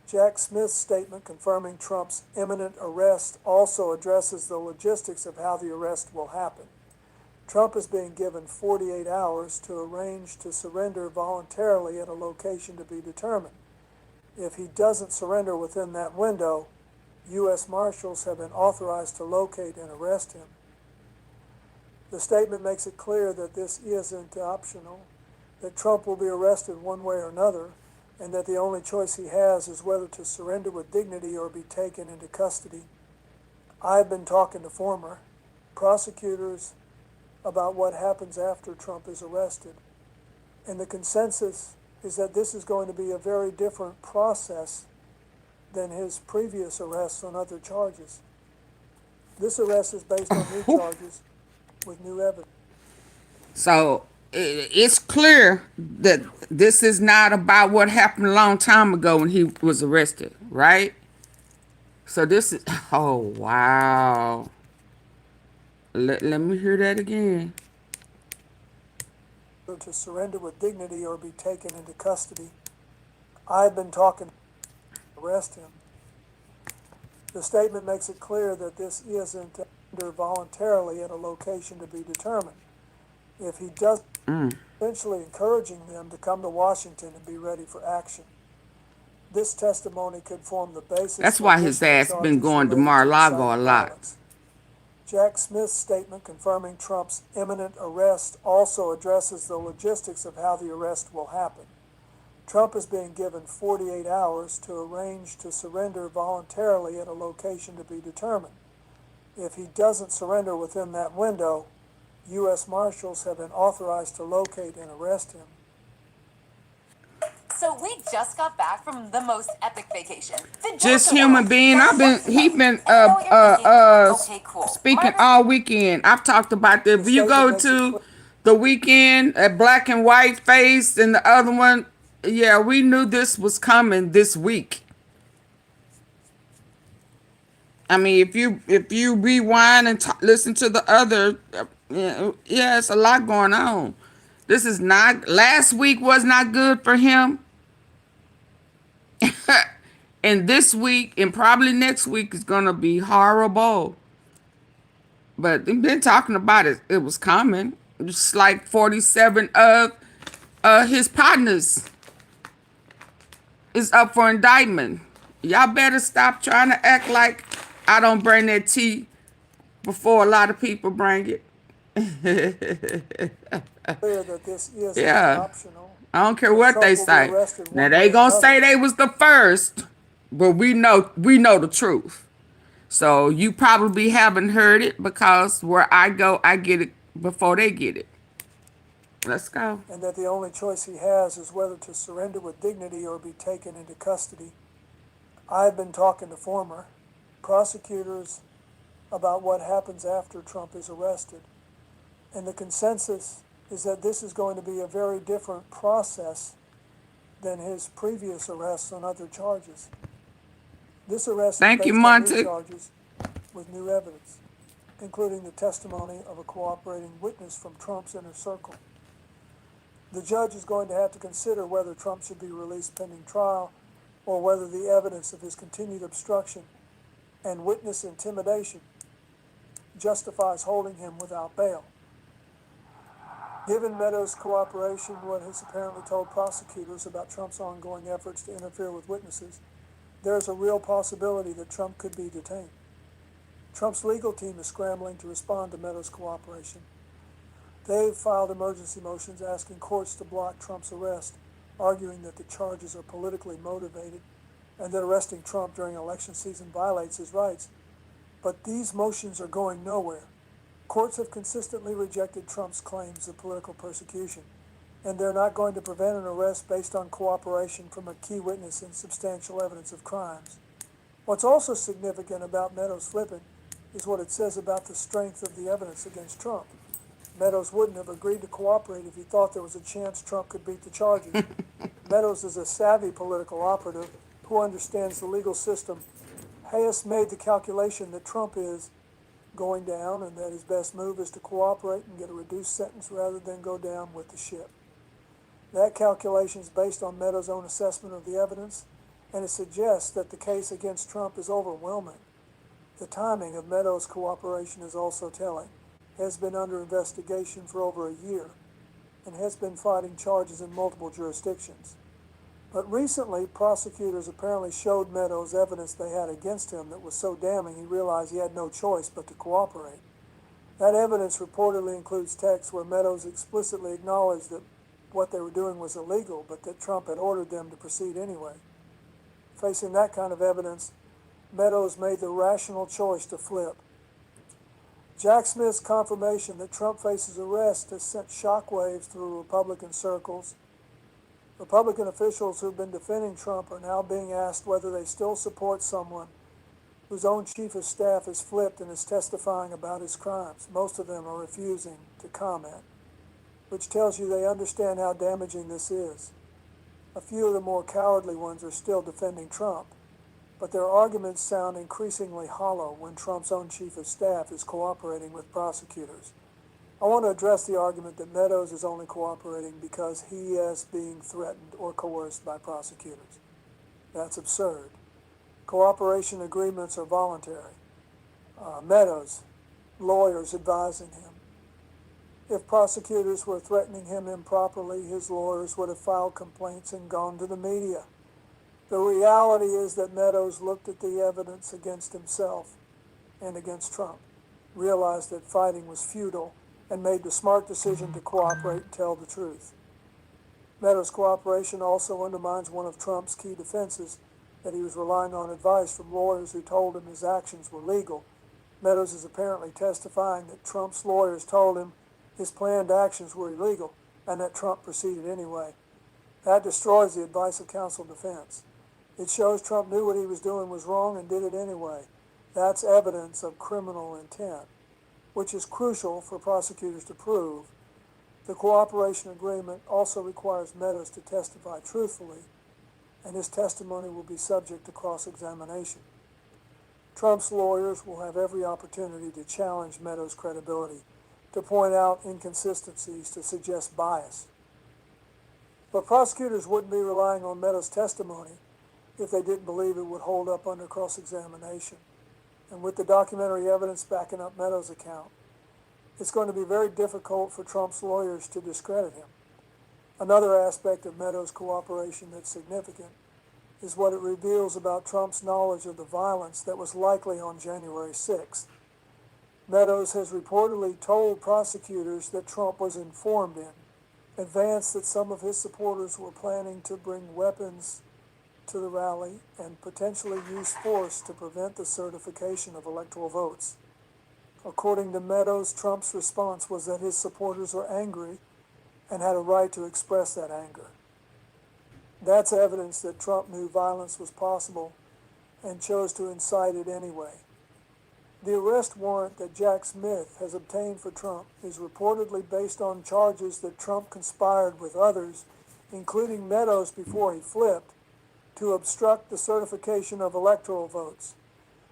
Jack Smith's statement confirming Trump's imminent arrest also addresses the logistics of how the arrest will happen. Trump is being given 48 hours to arrange to surrender voluntarily at a location to be determined. If he doesn't surrender within that window, U.S. Marshals have been authorized to locate and arrest him. The statement makes it clear that this isn't optional, that Trump will be arrested one way or another, and that the only choice he has is whether to surrender with dignity or be taken into custody. I've been talking to former prosecutors about what happens after Trump is arrested, and the consensus is that this is going to be a very different process than his previous arrests on other charges. This arrest is based on new charges with new evidence. So it's clear that this is not about what happened a long time ago when he was arrested, right? So this is, oh, wow. Let me hear that again. To surrender with dignity or be taken into custody. I've been talking to arrest him. The statement makes it clear that this isn't voluntarily at a location to be determined. If he does, essentially encouraging them to come to Washington and be ready for action. This testimony could form the basis. That's why his ass been going to Mar-a-Lago a lot. Jack Smith's statement confirming Trump's imminent arrest also addresses the logistics of how the arrest will happen. Trump is being given 48 hours to arrange to surrender voluntarily at a location to be determined. If he doesn't surrender within that window, U.S. Marshals have been authorized to locate and arrest him. So we just got back from the most epic vacation. Just human being. He been speaking all weekend. I've talked about that. If you go to the weekend at Black and White Face and the other one, yeah, we knew this was coming this week. I mean, if you rewind and listen to the other, yeah, it's a lot going on. This is not, last week was not good for him. And this week and probably next week is going to be horrible. But they've been talking about it. It was coming. Just like 47 of his partners is up for indictment. Y'all better stop trying to act like I don't bring that tea before a lot of people bring it. Yeah. I don't care what they say. Now they gonna say they was the first, but we know the truth. So you probably haven't heard it because where I go, I get it before they get it. Let's go. And that the only choice he has is whether to surrender with dignity or be taken into custody. I've been talking to former prosecutors about what happens after Trump is arrested. And the consensus is that this is going to be a very different process than his previous arrests on other charges. This arrest is Thank you, based on new Monty. charges with new evidence, including the testimony of a cooperating witness from Trump's inner circle. The judge is going to have to consider whether Trump should be released pending trial or whether the evidence of his continued obstruction and witness intimidation justifies holding him without bail. Given Meadow's cooperation, what has apparently told prosecutors about Trump's ongoing efforts to interfere with witnesses, there is a real possibility that Trump could be detained. Trump's legal team is scrambling to respond to Meadow's cooperation. They've filed emergency motions asking courts to block Trump's arrest, arguing that the charges are politically motivated and that arresting Trump during election season violates his rights. But these motions are going nowhere. Courts have consistently rejected Trump's claims of political persecution, and they're not going to prevent an arrest based on cooperation from a key witness and substantial evidence of crimes. What's also significant about Meadow's flipping is what it says about the strength of the evidence against Trump. Meadows wouldn't have agreed to cooperate if he thought there was a chance Trump could beat the charges. Meadows is a savvy political operative who understands the legal system. Hayes made the calculation that Trump is going down and that his best move is to cooperate and get a reduced sentence rather than go down with the ship. That calculation is based on Meadows' own assessment of the evidence, and it suggests that the case against Trump is overwhelming. The timing of Meadows' cooperation is also telling. He has been under investigation for over a year and has been fighting charges in multiple jurisdictions. But recently, prosecutors apparently showed Meadows evidence they had against him that was so damning he realized he had no choice but to cooperate. That evidence reportedly includes texts where Meadows explicitly acknowledged that what they were doing was illegal, but that Trump had ordered them to proceed anyway. Facing that kind of evidence, Meadows made the rational choice to flip. Jack Smith's confirmation that Trump faces arrest has sent shockwaves through Republican circles. Republican officials who've been defending Trump are now being asked whether they still support someone whose own chief of staff is flipped and is testifying about his crimes. Most of them are refusing to comment, which tells you they understand how damaging this is. A few of the more cowardly ones are still defending Trump, but their arguments sound increasingly hollow when Trump's own chief of staff is cooperating with prosecutors. I want to address the argument that Meadows is only cooperating because he is being threatened or coerced by prosecutors. That's absurd. Cooperation agreements are voluntary. Meadows, lawyers advising him. If prosecutors were threatening him improperly, his lawyers would have filed complaints and gone to the media. The reality is that Meadows looked at the evidence against himself and against Trump, realized that fighting was futile, and made the smart decision to cooperate and tell the truth. Meadows' cooperation also undermines one of Trump's key defenses, that he was relying on advice from lawyers who told him his actions were legal. Meadows is apparently testifying that Trump's lawyers told him his planned actions were illegal and that Trump proceeded anyway. That destroys the advice of counsel defense. It shows Trump knew what he was doing was wrong and did it anyway. That's evidence of criminal intent, which is crucial for prosecutors to prove. The cooperation agreement also requires Meadows to testify truthfully, and his testimony will be subject to cross-examination. Trump's lawyers will have every opportunity to challenge Meadows' credibility, to point out inconsistencies, to suggest bias. But prosecutors wouldn't be relying on Meadows' testimony if they didn't believe it would hold up under cross-examination. And with the documentary evidence backing up Meadows' account, it's going to be very difficult for Trump's lawyers to discredit him. Another aspect of Meadows' cooperation that's significant is what it reveals about Trump's knowledge of the violence that was likely on January 6th. Meadows has reportedly told prosecutors that Trump was informed in advance that some of his supporters were planning to bring weapons to the rally and potentially use force to prevent the certification of electoral votes. According to Meadows, Trump's response was that his supporters were angry and had a right to express that anger. That's evidence that Trump knew violence was possible and chose to incite it anyway. The arrest warrant that Jack Smith has obtained for Trump is reportedly based on charges that Trump conspired with others, including Meadows before he flipped, to obstruct the certification of electoral votes.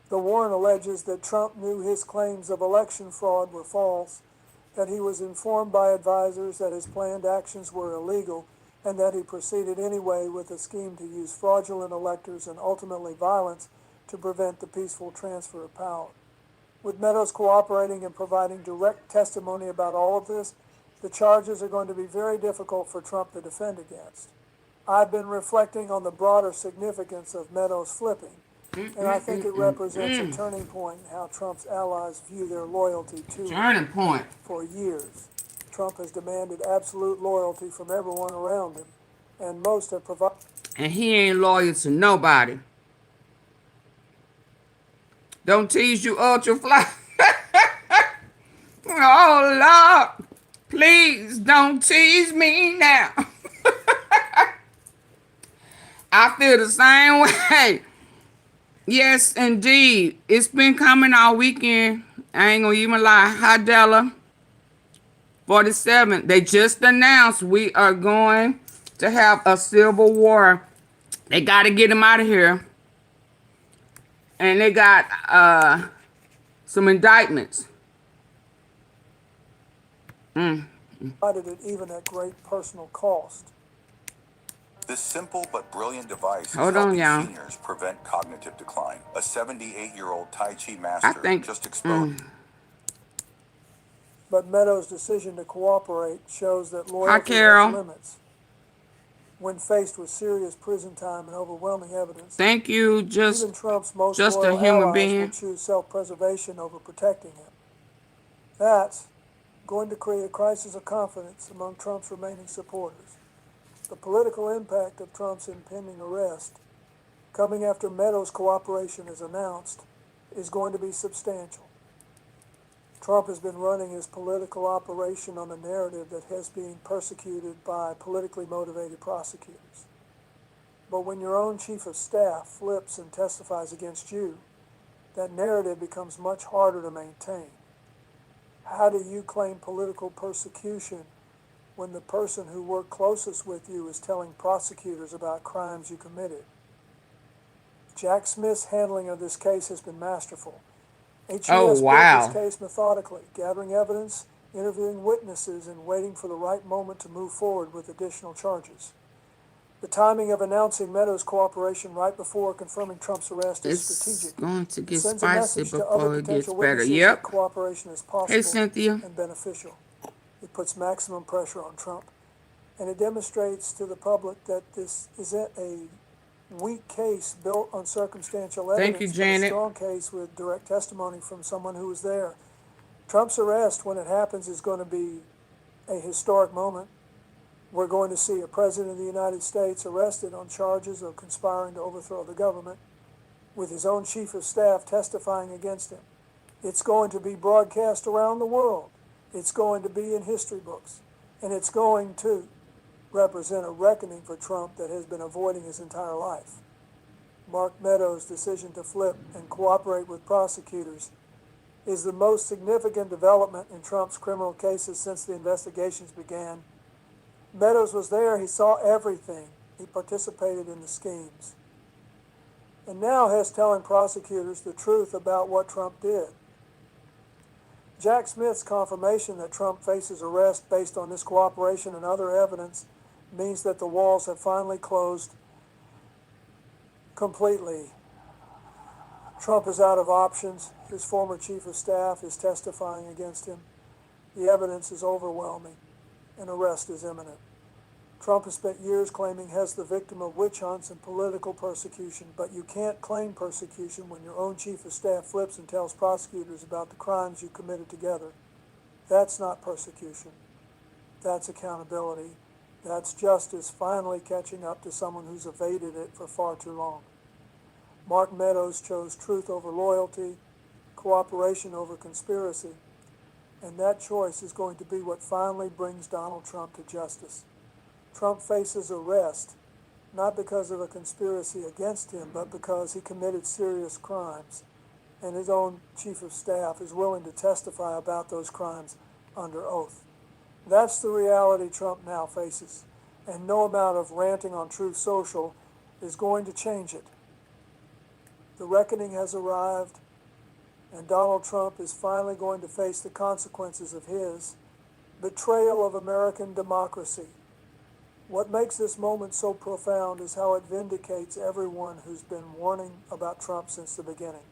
The warrant alleges that Trump knew his claims of election fraud were false, that he was informed by advisors that his planned actions were illegal, and that he proceeded anyway with a scheme to use fraudulent electors and ultimately violence to prevent the peaceful transfer of power. With Meadows cooperating and providing direct testimony about all of this, the charges are going to be very difficult for Trump to defend against. I've been reflecting on the broader significance of Meadows flipping, and I think it represents a turning point in how Trump's allies view their loyalty to him. Turning point. For years, Trump has demanded absolute loyalty from everyone around him, and most have provided. And he ain't loyal to nobody. Don't tease you, ultra fly. Oh, Lord. Please don't tease me now. I feel the same way. Yes, indeed. It's been coming all weekend. I ain't gonna even lie. Hi, Della. 47. They just announced we are going to have a civil war. They got to get him out of here. And they got some indictments. It even at great personal cost. This simple but brilliant device is Hold on, helping y'all. seniors prevent cognitive decline. A 78-year-old Tai Chi master just exposed. But Meadows' decision to cooperate shows that loyalty has limits. When faced with serious prison time and overwhelming evidence, thank you. Even Trump's most just loyal a human allies being. will choose self-preservation over protecting him. That's going to create a crisis of confidence among Trump's remaining supporters. The political impact of Trump's impending arrest, coming after Meadows' cooperation is announced, is going to be substantial. Trump has been running his political operation on the narrative that he is being persecuted by politically motivated prosecutors. But when your own chief of staff flips and testifies against you, that narrative becomes much harder to maintain. How do you claim political persecution when the person who worked closest with you is telling prosecutors about crimes you committed? Jack Smith's handling of this case has been masterful. HES built this case methodically, gathering evidence, interviewing witnesses, and waiting for the right moment to move forward with additional charges. The timing of announcing Meadows' cooperation right before confirming Trump's arrest is strategic. It's going to get sends spicy a message to before other it gets potential better. witnesses that cooperation is possible Hey, Cynthia. and beneficial. It puts maximum pressure on Trump, and it demonstrates to the public that this isn't a weak case built on circumstantial evidence, Thank you, Janet. but a strong case with direct testimony from someone who was there. Trump's arrest, when it happens, is going to be a historic moment. We're going to see a president of the United States arrested on charges of conspiring to overthrow the government, with his own chief of staff testifying against him. It's going to be broadcast around the world. It's going to be in history books. And it's going to represent a reckoning for Trump that has been avoiding his entire life. Mark Meadows' decision to flip and cooperate with prosecutors is the most significant development in Trump's criminal cases since the investigations began. Meadows was there. He saw everything. He participated in the schemes. And now Hess telling prosecutors the truth about what Trump did. Jack Smith's confirmation that Trump faces arrest based on this cooperation and other evidence means that the walls have finally closed completely. Trump is out of options. His former chief of staff is testifying against him. The evidence is overwhelming. An arrest is imminent. Trump has spent years claiming Hess the victim of witch hunts and political persecution, but you can't claim persecution when your own chief of staff flips and tells prosecutors about the crimes you committed together. That's not persecution. That's accountability. That's justice finally catching up to someone who's evaded it for far too long. Mark Meadows chose truth over loyalty, cooperation over conspiracy, and that choice is going to be what finally brings Donald Trump to justice. Trump faces arrest, not because of a conspiracy against him, but because he committed serious crimes, and his own chief of staff is willing to testify about those crimes under oath. That's the reality Trump now faces, and no amount of ranting on Truth Social is going to change it. The reckoning has arrived, and Donald Trump is finally going to face the consequences of his betrayal of American democracy. What makes this moment so profound is how it vindicates everyone who's been warning about Trump since the beginning.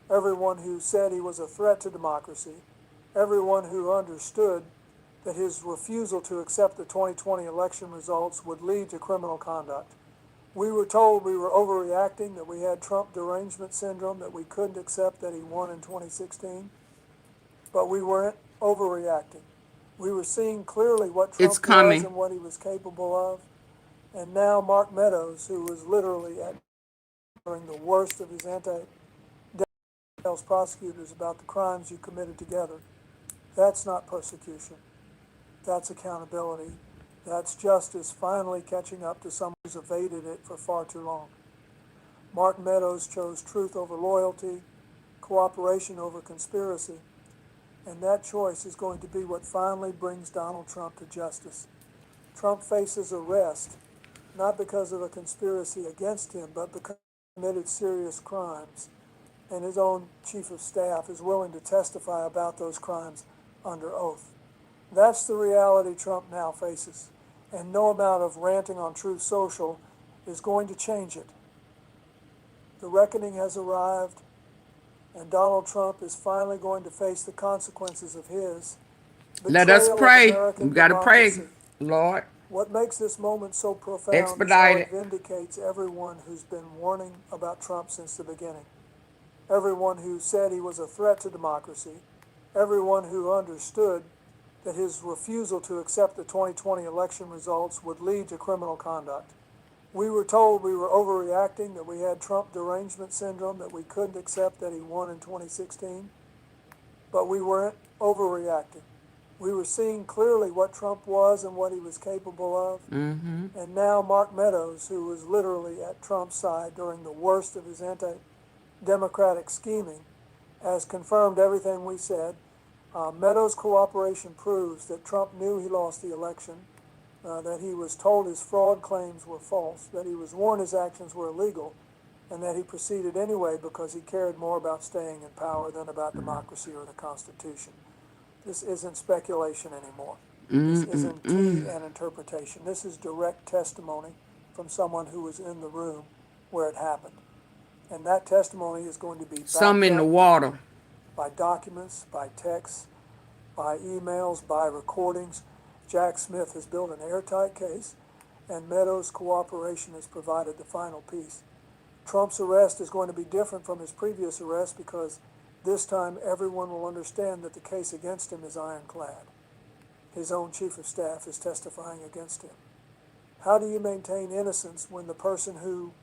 Everyone who said he was a threat to democracy, everyone who understood that his refusal to accept the 2020 election results would lead to criminal conduct. We were told we were overreacting, that we had Trump derangement syndrome, that we couldn't accept that he won in 2016, but we weren't overreacting. We were seeing clearly what Trump was and what he was capable of. And now Mark Meadows, who was literally at during the worst of his tells prosecutors about the crimes you committed together. That's not persecution. That's accountability. That's justice finally catching up to someone who's evaded it for far too long. Mark Meadows chose truth over loyalty, cooperation over conspiracy, and that choice is going to be what finally brings Donald Trump to justice. Trump faces arrest, not because of a conspiracy against him, but because he committed serious crimes, and his own chief of staff is willing to testify about those crimes under oath. That's the reality Trump now faces, and no amount of ranting on Truth Social is going to change it. The reckoning has arrived, and Donald Trump is finally going to face the consequences of his betrayal. Let us pray. We got to pray, Lord. What makes this moment so profound is how it vindicates everyone who's been warning about Trump since the beginning. Everyone who said he was a threat to democracy, everyone who understood that his refusal to accept the 2020 election results would lead to criminal conduct. We were told we were overreacting, that we had Trump derangement syndrome, that we couldn't accept that he won in 2016, but we weren't overreacting. We were seeing clearly what Trump was and what he was capable of. And now Mark Meadows, who was literally at Trump's side during the worst of his anti-democratic scheming, has confirmed everything we said. Meadows' cooperation proves that Trump knew he lost the election, that he was told his fraud claims were false, that he was warned his actions were illegal, and that he proceeded anyway because he cared more about staying in power than about democracy or the Constitution. This isn't speculation anymore. This isn't tea and interpretation. This is direct testimony from someone who was in the room where it happened. And that testimony is going to be backed in the water by documents, by texts, by emails, by recordings. Jack Smith has built an airtight case, and Meadows' cooperation has provided the final piece. Trump's arrest is going to be different from his previous arrest because this time everyone will understand that the case against him is ironclad. His own chief of staff is testifying against him. How do you maintain innocence when the person who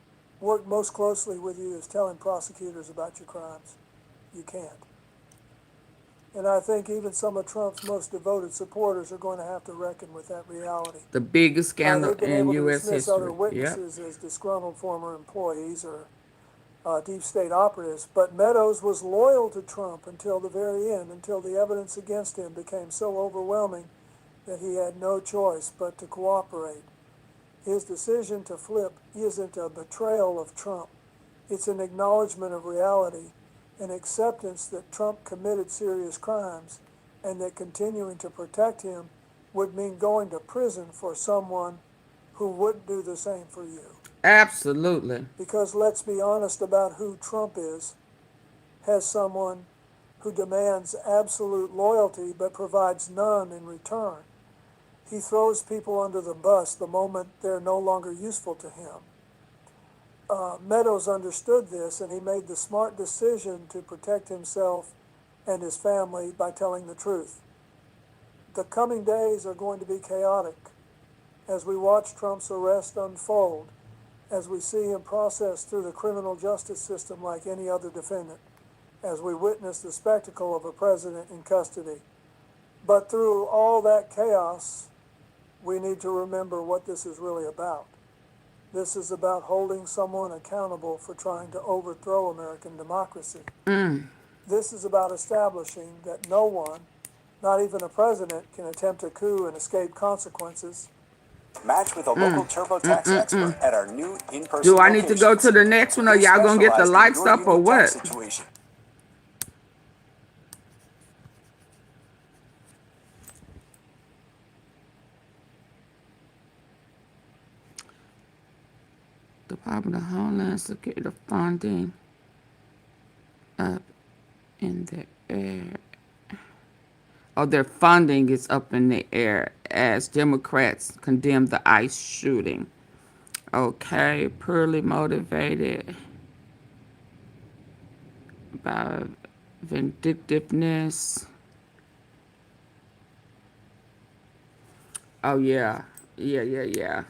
worked most closely with you is telling prosecutors about your crimes? You can't. And I think even some of Trump's most devoted supporters are going to have to reckon with that reality. The biggest scandal in U.S. history. Other witnesses as disgruntled former employees or deep state operatives, but Meadows was loyal to Trump until the very end, until the evidence against him became so overwhelming that he had no choice but to cooperate. His decision to flip isn't a betrayal of Trump. It's an acknowledgement of reality, an acceptance that Trump committed serious crimes, and that continuing to protect him would mean going to prison for someone who wouldn't do the same for you. Absolutely. Because let's be honest about who Trump is. Has someone who demands absolute loyalty but provides none in return. He throws people under the bus the moment they're no longer useful to him. Meadows understood this, and he made the smart decision to protect himself and his family by telling the truth. The coming days are going to be chaotic as we watch Trump's arrest unfold, as we see him processed through the criminal justice system like any other defendant, as we witness the spectacle of a president in custody. But through all that chaos, we need to remember what this is really about. This is about holding someone accountable for trying to overthrow American democracy. This is about establishing that no one, not even a president, can attempt a coup and escape consequences. Match with a local TurboTax expert at our new in-person Do I need to go to the next one, or y'all gonna get the lights up, or what? Situation. Department of Homeland Security funding up in the air. Oh, their funding is up in the air as Democrats condemn the ICE shooting. Okay, poorly motivated by vindictiveness. Oh yeah, yeah.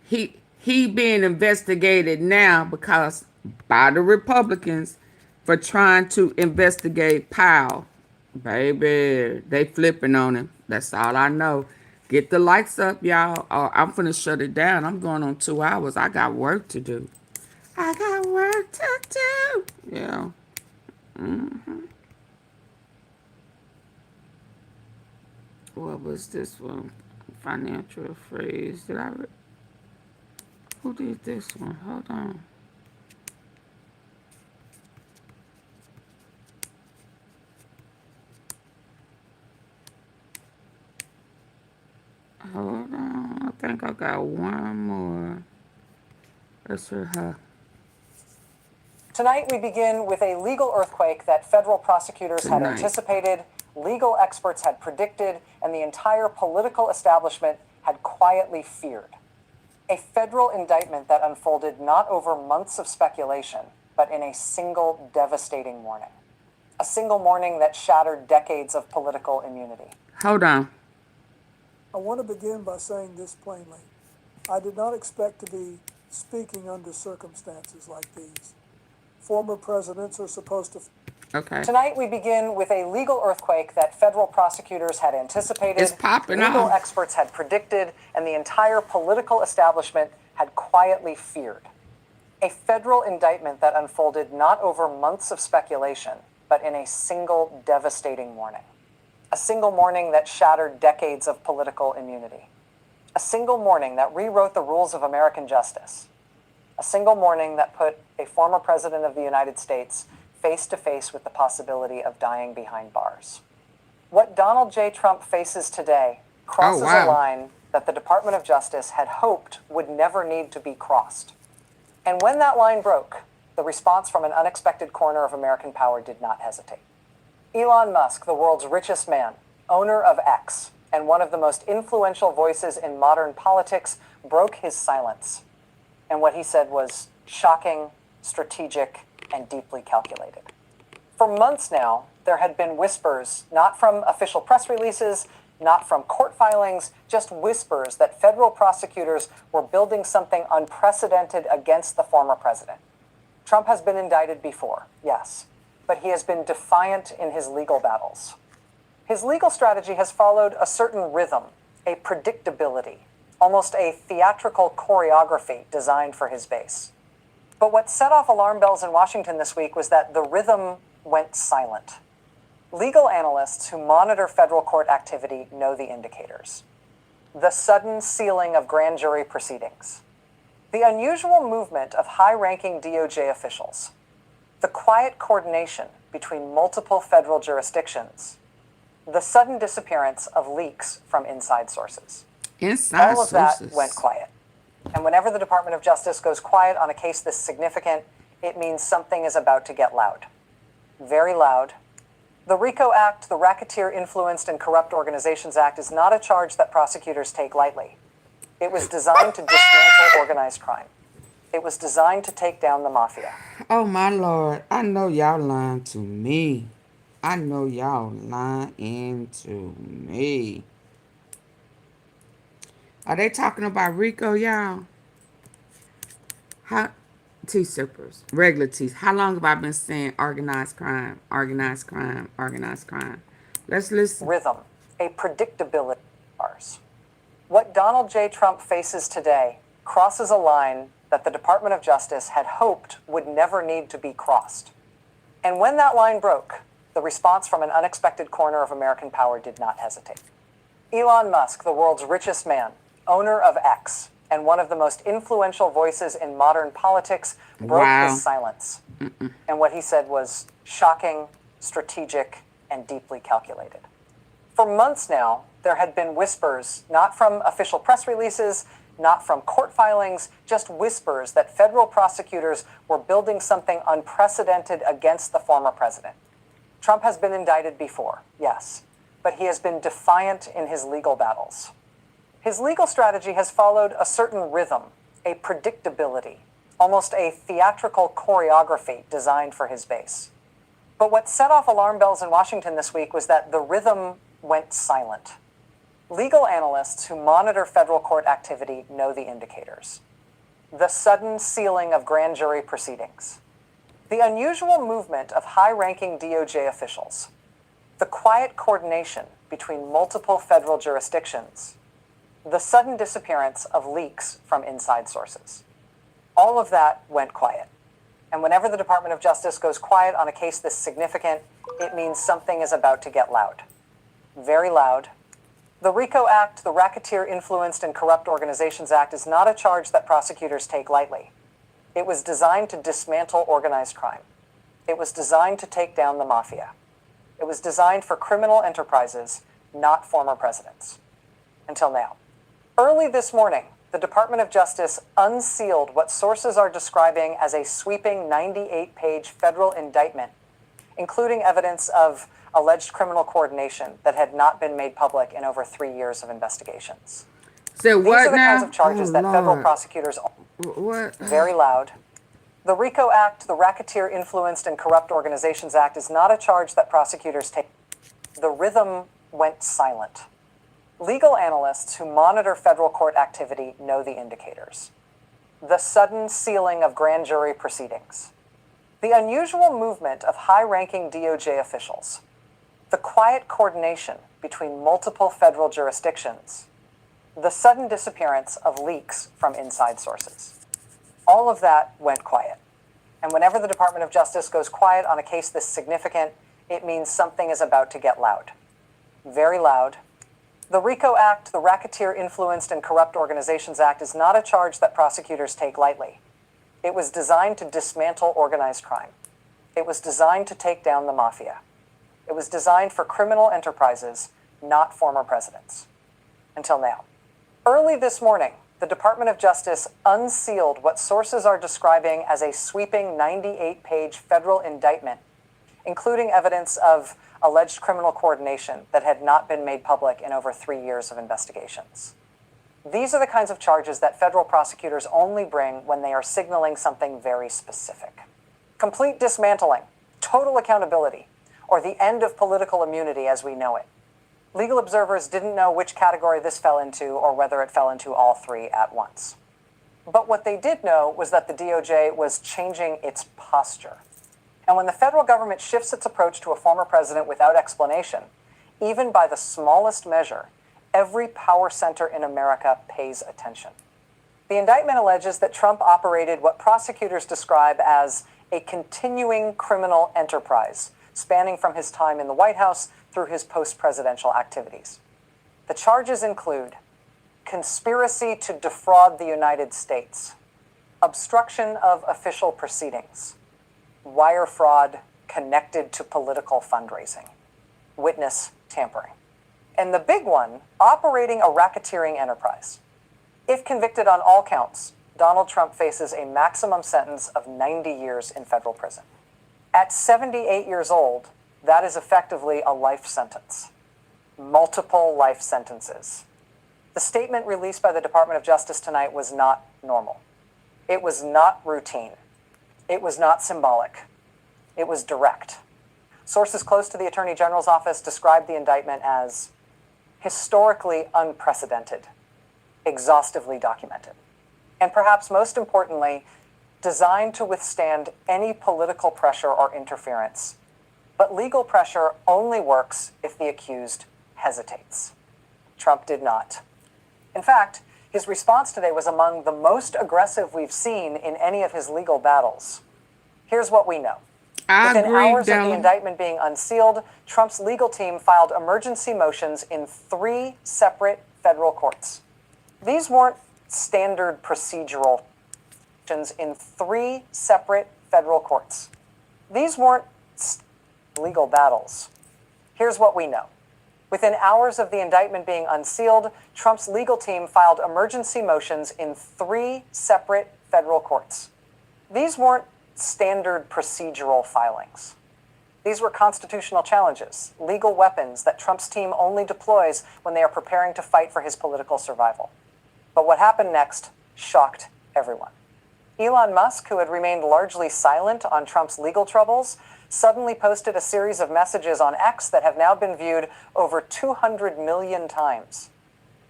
He being investigated now because by the Republicans for trying to investigate Powell. Baby, they flipping on him. That's all I know. Get the lights up, y'all, or I'm finna shut it down. I'm going on 2 hours. I got work to do. I got work to do. Yeah. What was this one? Financial freeze. Did I? Who did this one? Hold on. Hold on. I think I got one more. Let's hear her. Tonight, we begin with a legal earthquake that federal prosecutors had anticipated, legal experts had predicted, and the entire political establishment had quietly feared. A federal indictment that unfolded not over months of speculation, but in a single devastating morning. A single morning that shattered decades of political immunity. Hold on. I want to begin by saying this plainly. I did not expect to be speaking under circumstances like these. Former presidents are supposed to... Okay. Tonight, we begin with a legal earthquake that federal prosecutors had anticipated, it's popping legal off. experts had predicted, and the entire political establishment had quietly feared. A federal indictment that unfolded not over months of speculation, but in a single devastating morning. A single morning that shattered decades of political immunity. A single morning that rewrote the rules of American justice. A single morning that put a former president of the United States face to face with the possibility of dying behind bars. What Donald J. Trump faces today crosses a line that the Department of Justice had hoped would never need to be crossed. And when that line broke, the response from an unexpected corner of American power did not hesitate. Elon Musk, the world's richest man, owner of X, and one of the most influential voices in modern politics, broke his silence. And what he said was shocking, strategic, and deeply calculated. For months now, there had been whispers, not from official press releases, not from court filings, just whispers that federal prosecutors were building something unprecedented against the former president. Trump has been indicted before, yes, but he has been defiant in his legal battles. His legal strategy has followed a certain rhythm, a predictability, almost a theatrical choreography designed for his base. But what set off alarm bells in Washington this week was that the rhythm went silent. Legal analysts who monitor federal court activity know the indicators. The sudden sealing of grand jury proceedings. The unusual movement of high-ranking DOJ officials. The quiet coordination between multiple federal jurisdictions. The sudden disappearance of leaks from inside sources. All of that went quiet. And whenever the Department of Justice goes quiet on a case this significant, it means something is about to get loud. Very loud. The RICO Act, the Racketeer Influenced and Corrupt Organizations Act, is not a charge that prosecutors take lightly. It was designed to dismantle organized crime. It was designed to take down the mafia. Oh my Lord, I know y'all lying to me. I know y'all lying to me. Are they talking about RICO, y'all? How T-sippers, regular T's. How long have I been saying organized crime, organized crime, organized crime? Let's listen. Rhythm, a predictability of ours. What Donald J. Trump faces today crosses a line that the Department of Justice had hoped would never need to be crossed. And when that line broke, the response from an unexpected corner of American power did not hesitate. Elon Musk, the world's richest man, owner of X and one of the most influential voices in modern politics, broke his silence. And what he said was shocking, strategic, and deeply calculated. For months now, there had been whispers, not from official press releases, not from court filings, just whispers that federal prosecutors were building something unprecedented against the former president. Trump has been indicted before, yes, but he has been defiant in his legal battles. His legal strategy has followed a certain rhythm, a predictability, almost a theatrical choreography designed for his base. But what set off alarm bells in Washington this week was that the rhythm went silent. Legal analysts who monitor federal court activity know the indicators. The sudden sealing of grand jury proceedings, the unusual movement of high-ranking DOJ officials, the quiet coordination between multiple federal jurisdictions, the sudden disappearance of leaks from inside sources. All of that went quiet. And whenever the Department of Justice goes quiet on a case this significant, it means something is about to get loud. Very loud. The RICO Act, the Racketeer Influenced and Corrupt Organizations Act, is not a charge that prosecutors take lightly. It was designed to dismantle organized crime. It was designed to take down the mafia. It was designed for criminal enterprises, not former presidents. Until now. Early this morning, the Department of Justice unsealed what sources are describing as a sweeping 98-page federal indictment, including evidence of alleged criminal coordination that had not been made public in over 3 years of investigations. So These what are the now? kinds of charges that federal prosecutors... What? Very loud. The RICO Act, the Racketeer Influenced and Corrupt Organizations Act, is not a charge that prosecutors take. The rhythm went silent. Legal analysts who monitor federal court activity know the indicators. The sudden sealing of grand jury proceedings. The unusual movement of high-ranking DOJ officials. The quiet coordination between multiple federal jurisdictions. The sudden disappearance of leaks from inside sources. All of that went quiet. And whenever the Department of Justice goes quiet on a case this significant, it means something is about to get loud. Very loud. The RICO Act, the Racketeer Influenced and Corrupt Organizations Act, is not a charge that prosecutors take lightly. It was designed to dismantle organized crime. It was designed to take down the mafia. It was designed for criminal enterprises, not former presidents. Until now. Early this morning, the Department of Justice unsealed what sources are describing as a sweeping 98-page federal indictment, including evidence of alleged criminal coordination that had not been made public in over 3 years of investigations. These are the kinds of charges that federal prosecutors only bring when they are signaling something very specific. Complete dismantling, total accountability, or the end of political immunity as we know it. Legal observers didn't know which category this fell into or whether it fell into all three at once. But what they did know was that the DOJ was changing its posture. And when the federal government shifts its approach to a former president without explanation, even by the smallest measure, every power center in America pays attention. The indictment alleges that Trump operated what prosecutors describe as a continuing criminal enterprise, spanning from his time in the White House through his post-presidential activities. The charges include conspiracy to defraud the United States, obstruction of official proceedings, wire fraud connected to political fundraising, witness tampering. And the big one, operating a racketeering enterprise. If convicted on all counts, Donald Trump faces a maximum sentence of 90 years in federal prison. At 78 years old, that is effectively a life sentence. Multiple life sentences. The statement released by the Department of Justice tonight was not normal. It was not routine. It was not symbolic. It was direct. Sources close to the Attorney General's office described the indictment as historically unprecedented, exhaustively documented, and perhaps most importantly, designed to withstand any political pressure or interference. But legal pressure only works if the accused hesitates. Trump did not. In fact, his response today was among the most aggressive we've seen in any of his legal battles. Here's what we know. Within hours of the indictment being unsealed, Trump's legal team filed emergency motions in 3 separate federal courts. These weren't standard procedural in 3 separate federal courts. These weren't legal battles. Here's what we know. Within hours of the indictment being unsealed, Trump's legal team filed emergency motions in 3 separate federal courts. These weren't standard procedural filings. These were constitutional challenges, legal weapons that Trump's team only deploys when they are preparing to fight for his political survival. But what happened next shocked everyone. Elon Musk, who had remained largely silent on Trump's legal troubles, suddenly posted a series of messages on X that have now been viewed over 200 million times.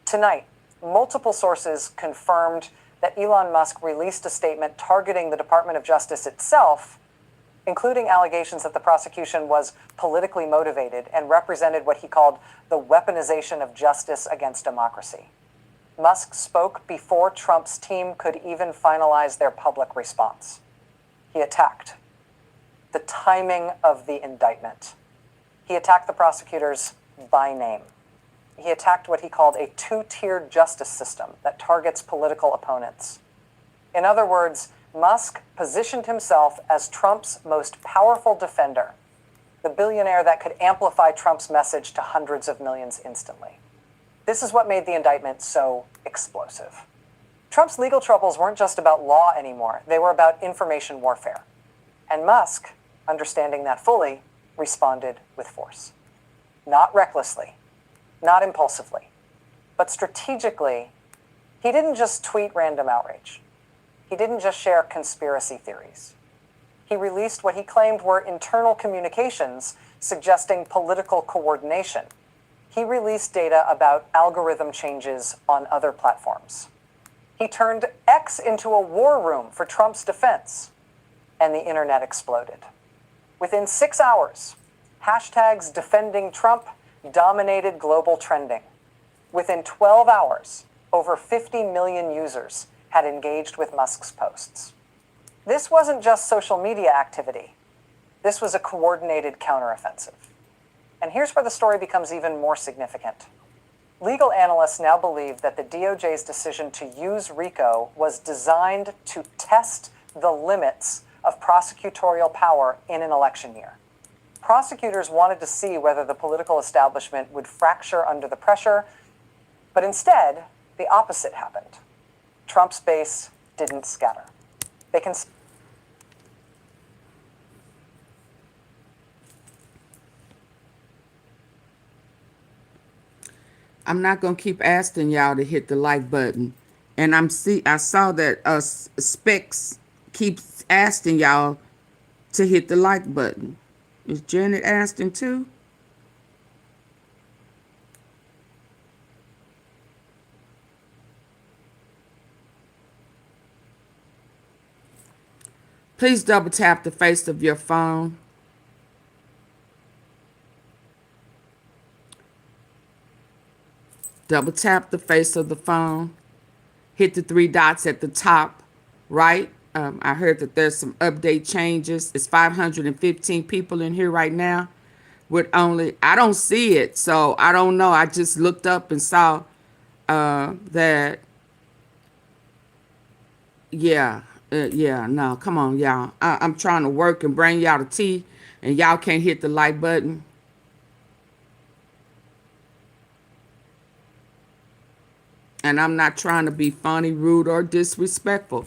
Tonight, multiple sources confirmed that Elon Musk released a statement targeting the Department of Justice itself, including allegations that the prosecution was politically motivated and represented what he called the weaponization of justice against democracy. Musk spoke before Trump's team could even finalize their public response. He attacked the timing of the indictment. He attacked the prosecutors by name. He attacked what he called a 2-tiered justice system that targets political opponents. In other words, Musk positioned himself as Trump's most powerful defender, the billionaire that could amplify Trump's message to hundreds of millions instantly. This is what made the indictment so explosive. Trump's legal troubles weren't just about law anymore. They were about information warfare. And Musk, understanding that fully, responded with force. Not recklessly, not impulsively, but strategically. He didn't just tweet random outrage. He didn't just share conspiracy theories. He released what he claimed were internal communications suggesting political coordination. He released data about algorithm changes on other platforms. He turned X into a war room for Trump's defense, and the internet exploded. Within 6 hours, hashtags defending Trump dominated global trending. Within 12 hours, over 50 million users had engaged with Musk's posts. This wasn't just social media activity. This was a coordinated counteroffensive. And here's where the story becomes even more significant. Legal analysts now believe that the DOJ's decision to use RICO was designed to test the limits of prosecutorial power in an election year. Prosecutors wanted to see whether the political establishment would fracture under the pressure, but instead, the opposite happened. Trump's base didn't scatter. They can. I'm not gonna keep asking y'all to hit the like button, and I saw that Specs keeps asking y'all to hit the like button. Is Janet asking too? Please double tap the face of your phone. Double tap the face of the phone. Hit the 3 dots at the top right. I heard that there's some update changes. It's 515 people in here right now with only, I don't see it, so I don't know. I just looked up and saw that, no, come on, y'all. I'm trying to work and bring y'all the tea, and y'all can't hit the like button. And I'm not trying to be funny, rude, or disrespectful.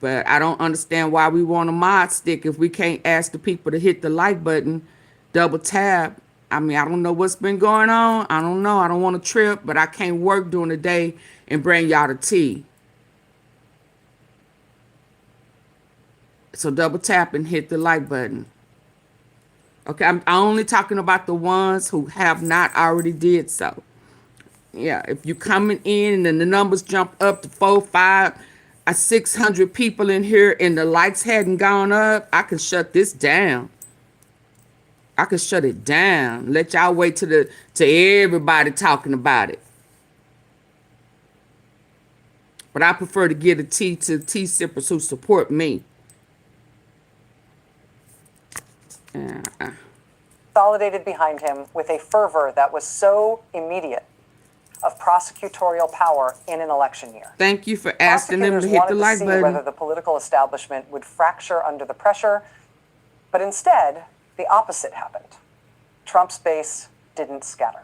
But I don't understand why we want a mod stick if we can't ask the people to hit the like button, double tap. I mean, I don't know what's been going on. I don't know. I don't want to trip, but I can't work during the day and bring y'all the tea. So double tap and hit the like button. Okay, I'm only talking about the ones who have not already did so. Yeah, if you coming in and then the numbers jump up to 4, 5, 600 people in here and the lights hadn't gone up, I can shut this down. I can shut it down. Let y'all wait to everybody talking about it. But I prefer to give a tea to tea sippers who support me. Consolidated behind him with a fervor that was so immediate. of prosecutorial power in an election year. Thank you for asking them to Prosecutors hit wanted the to like see whether button. the political establishment would fracture under the pressure, but instead, the opposite happened. Trump's base didn't scatter.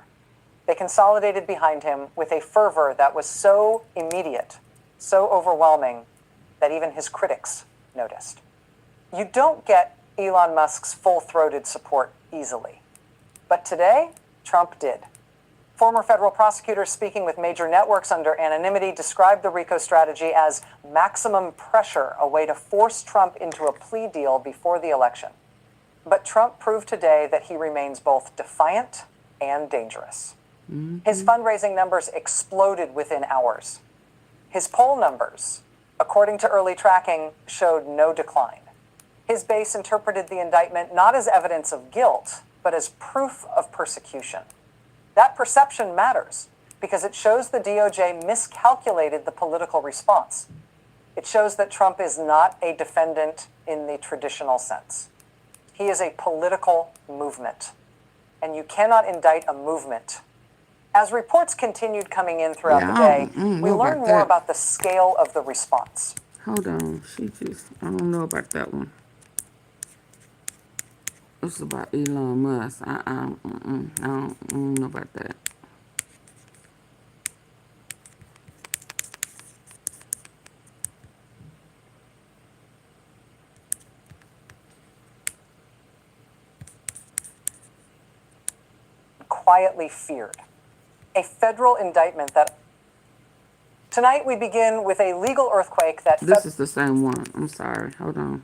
They consolidated behind him with a fervor that was so immediate, so overwhelming, that even his critics noticed. You don't get Elon Musk's full-throated support easily. But today, Trump did. Former federal prosecutors speaking with major networks under anonymity described the RICO strategy as maximum pressure, a way to force Trump into a plea deal before the election. But Trump proved today that he remains both defiant and dangerous. His fundraising numbers exploded within hours. His poll numbers, according to early tracking, showed no decline. His base interpreted the indictment not as evidence of guilt, but as proof of persecution. That perception matters because it shows the DOJ miscalculated the political response. It shows that Trump is not a defendant in the traditional sense. He is a political movement, and you cannot indict a movement. As reports continued coming in throughout the day, we learned more about the scale of the response. Hold on, I don't know about that one. It's about Elon Musk. I don't know about that. Quietly feared. A federal indictment that... Tonight we begin with a legal earthquake that... This is the same one. I'm sorry. Hold on.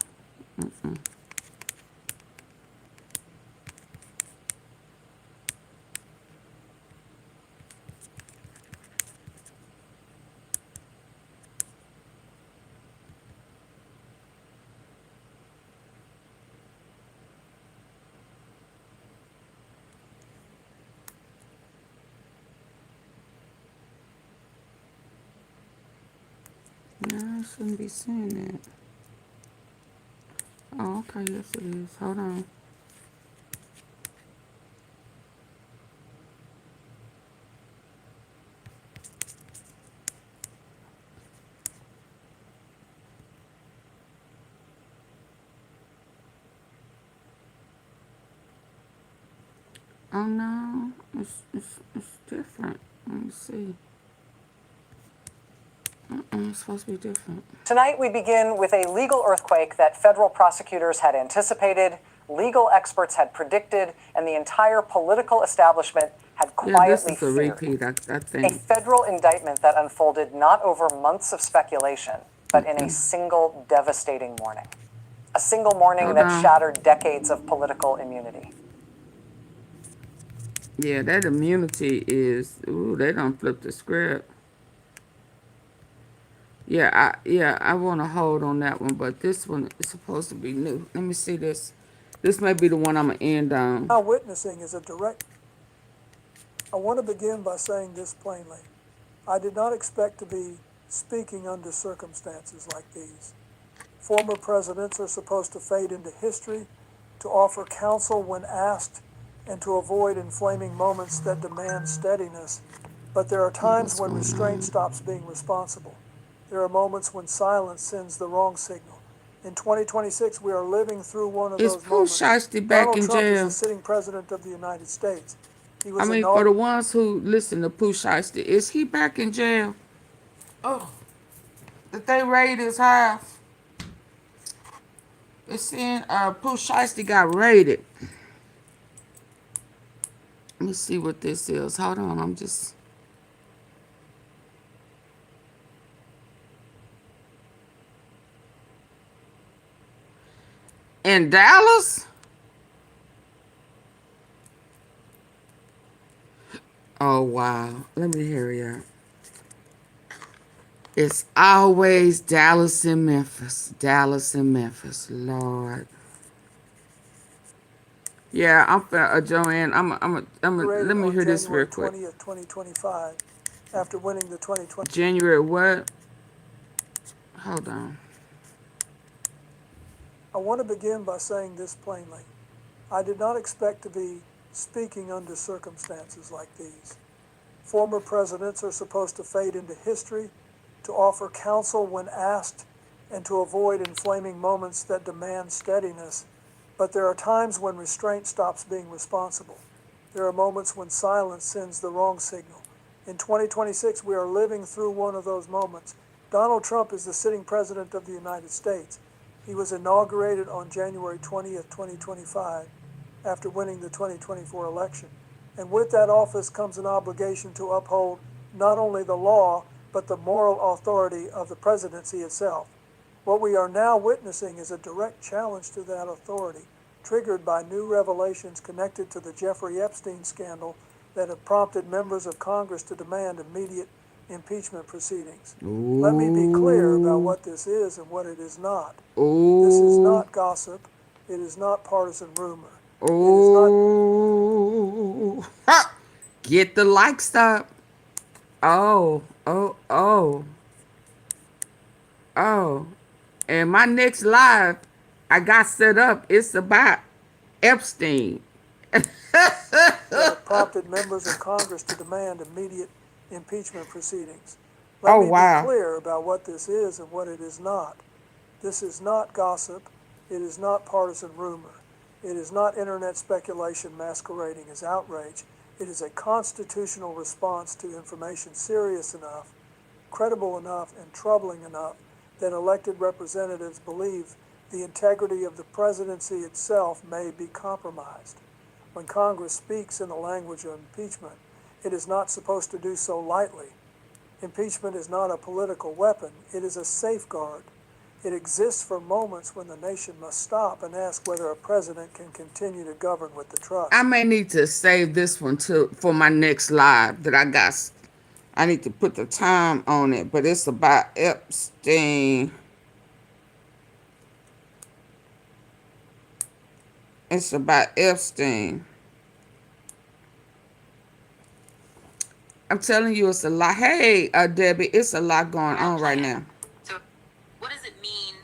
No, I shouldn't be saying that. Oh, okay, yes it is. Hold on. Oh no, it's different. Let me see. It's supposed to be different. Tonight we begin with a legal earthquake that federal prosecutors had anticipated, legal experts had predicted, and the entire political establishment had quietly feared. Repeat, I think. A federal indictment that unfolded not over months of speculation, but in a single devastating morning. A single morning that shattered decades of political immunity. Yeah, that immunity is, they don't flip the script. Yeah, I want to hold on that one, but this one is supposed to be new. Let me see this. This may be the one I'm going to end on. Now witnessing is a direct... I want to begin by saying this plainly. I did not expect to be speaking under circumstances like these. Former presidents are supposed to fade into history, to offer counsel when asked, and to avoid inflaming moments that demand steadiness. But there are times when restraint stops being responsible. There are moments when silence sends the wrong signal. In 2026, we are living through one of those moments. Is Pooh Shiesty back in Donald Trump is jail? the sitting president of the United States. He was for the ones who listen to Pooh Shiesty, is he back in jail? Oh, did they raid his house? It's saying Pooh Shiesty got raided. Let me see what this is. Hold on, I'm just... In Dallas? Oh, wow. Let me hurry up. It's always Dallas and Memphis. Dallas and Memphis. Lord. Yeah, I'm Joanne. Let me hear this real quick. January 20th, 2025, after winning the 2020. January what? Hold on. I want to begin by saying this plainly. I did not expect to be speaking under circumstances like these. Former presidents are supposed to fade into history, to offer counsel when asked, and to avoid inflaming moments that demand steadiness. But there are times when restraint stops being responsible. There are moments when silence sends the wrong signal. In 2026, we are living through one of those moments. Donald Trump is the sitting president of the United States. He was inaugurated on January 20th, 2025, after winning the 2024 election. And with that office comes an obligation to uphold not only the law, but the moral authority of the presidency itself. What we are now witnessing is a direct challenge to that authority, triggered by new revelations connected to the Jeffrey Epstein scandal that have prompted members of Congress to demand immediate impeachment proceedings. Let me be clear about what this is and what it is not. This is not gossip. It is not partisan rumor. Oh, get the likes up. Oh, oh, oh, oh. And my next live I got set up, it's about Epstein. That prompted members of Congress to demand immediate impeachment proceedings. Let me be clear about what this is and what it is not. This is not gossip. It is not partisan rumor. It is not internet speculation masquerading as outrage. It is a constitutional response to information serious enough, credible enough, and troubling enough that elected representatives believe the integrity of the presidency itself may be compromised. When Congress speaks in the language of impeachment, it is not supposed to do so lightly. Impeachment is not a political weapon. It is a safeguard. It exists for moments when the nation must stop and ask whether a president can continue to govern with the trust. I may need to save this one for my next live that I got. I need to put the time on it, but it's about Epstein. It's about Epstein. I'm telling you, it's a lot. Hey, Debbie, it's a lot going on right now. So what does it mean,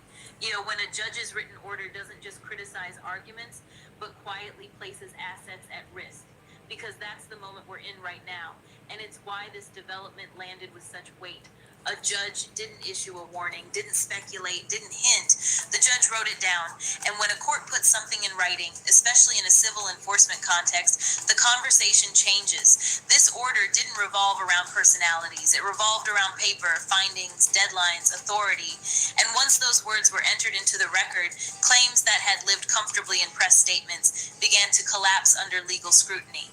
when a judge's written order doesn't just criticize arguments, but quietly places assets at risk? Because that's the moment we're in right now. And it's why this development landed with such weight. A judge didn't issue a warning, didn't speculate, didn't hint. The judge wrote it down. And when a court puts something in writing, especially in a civil enforcement context, the conversation changes. This order didn't revolve around personalities. It revolved around paper, findings, deadlines, authority. And once those words were entered into the record, claims that had lived comfortably in press statements began to collapse under legal scrutiny.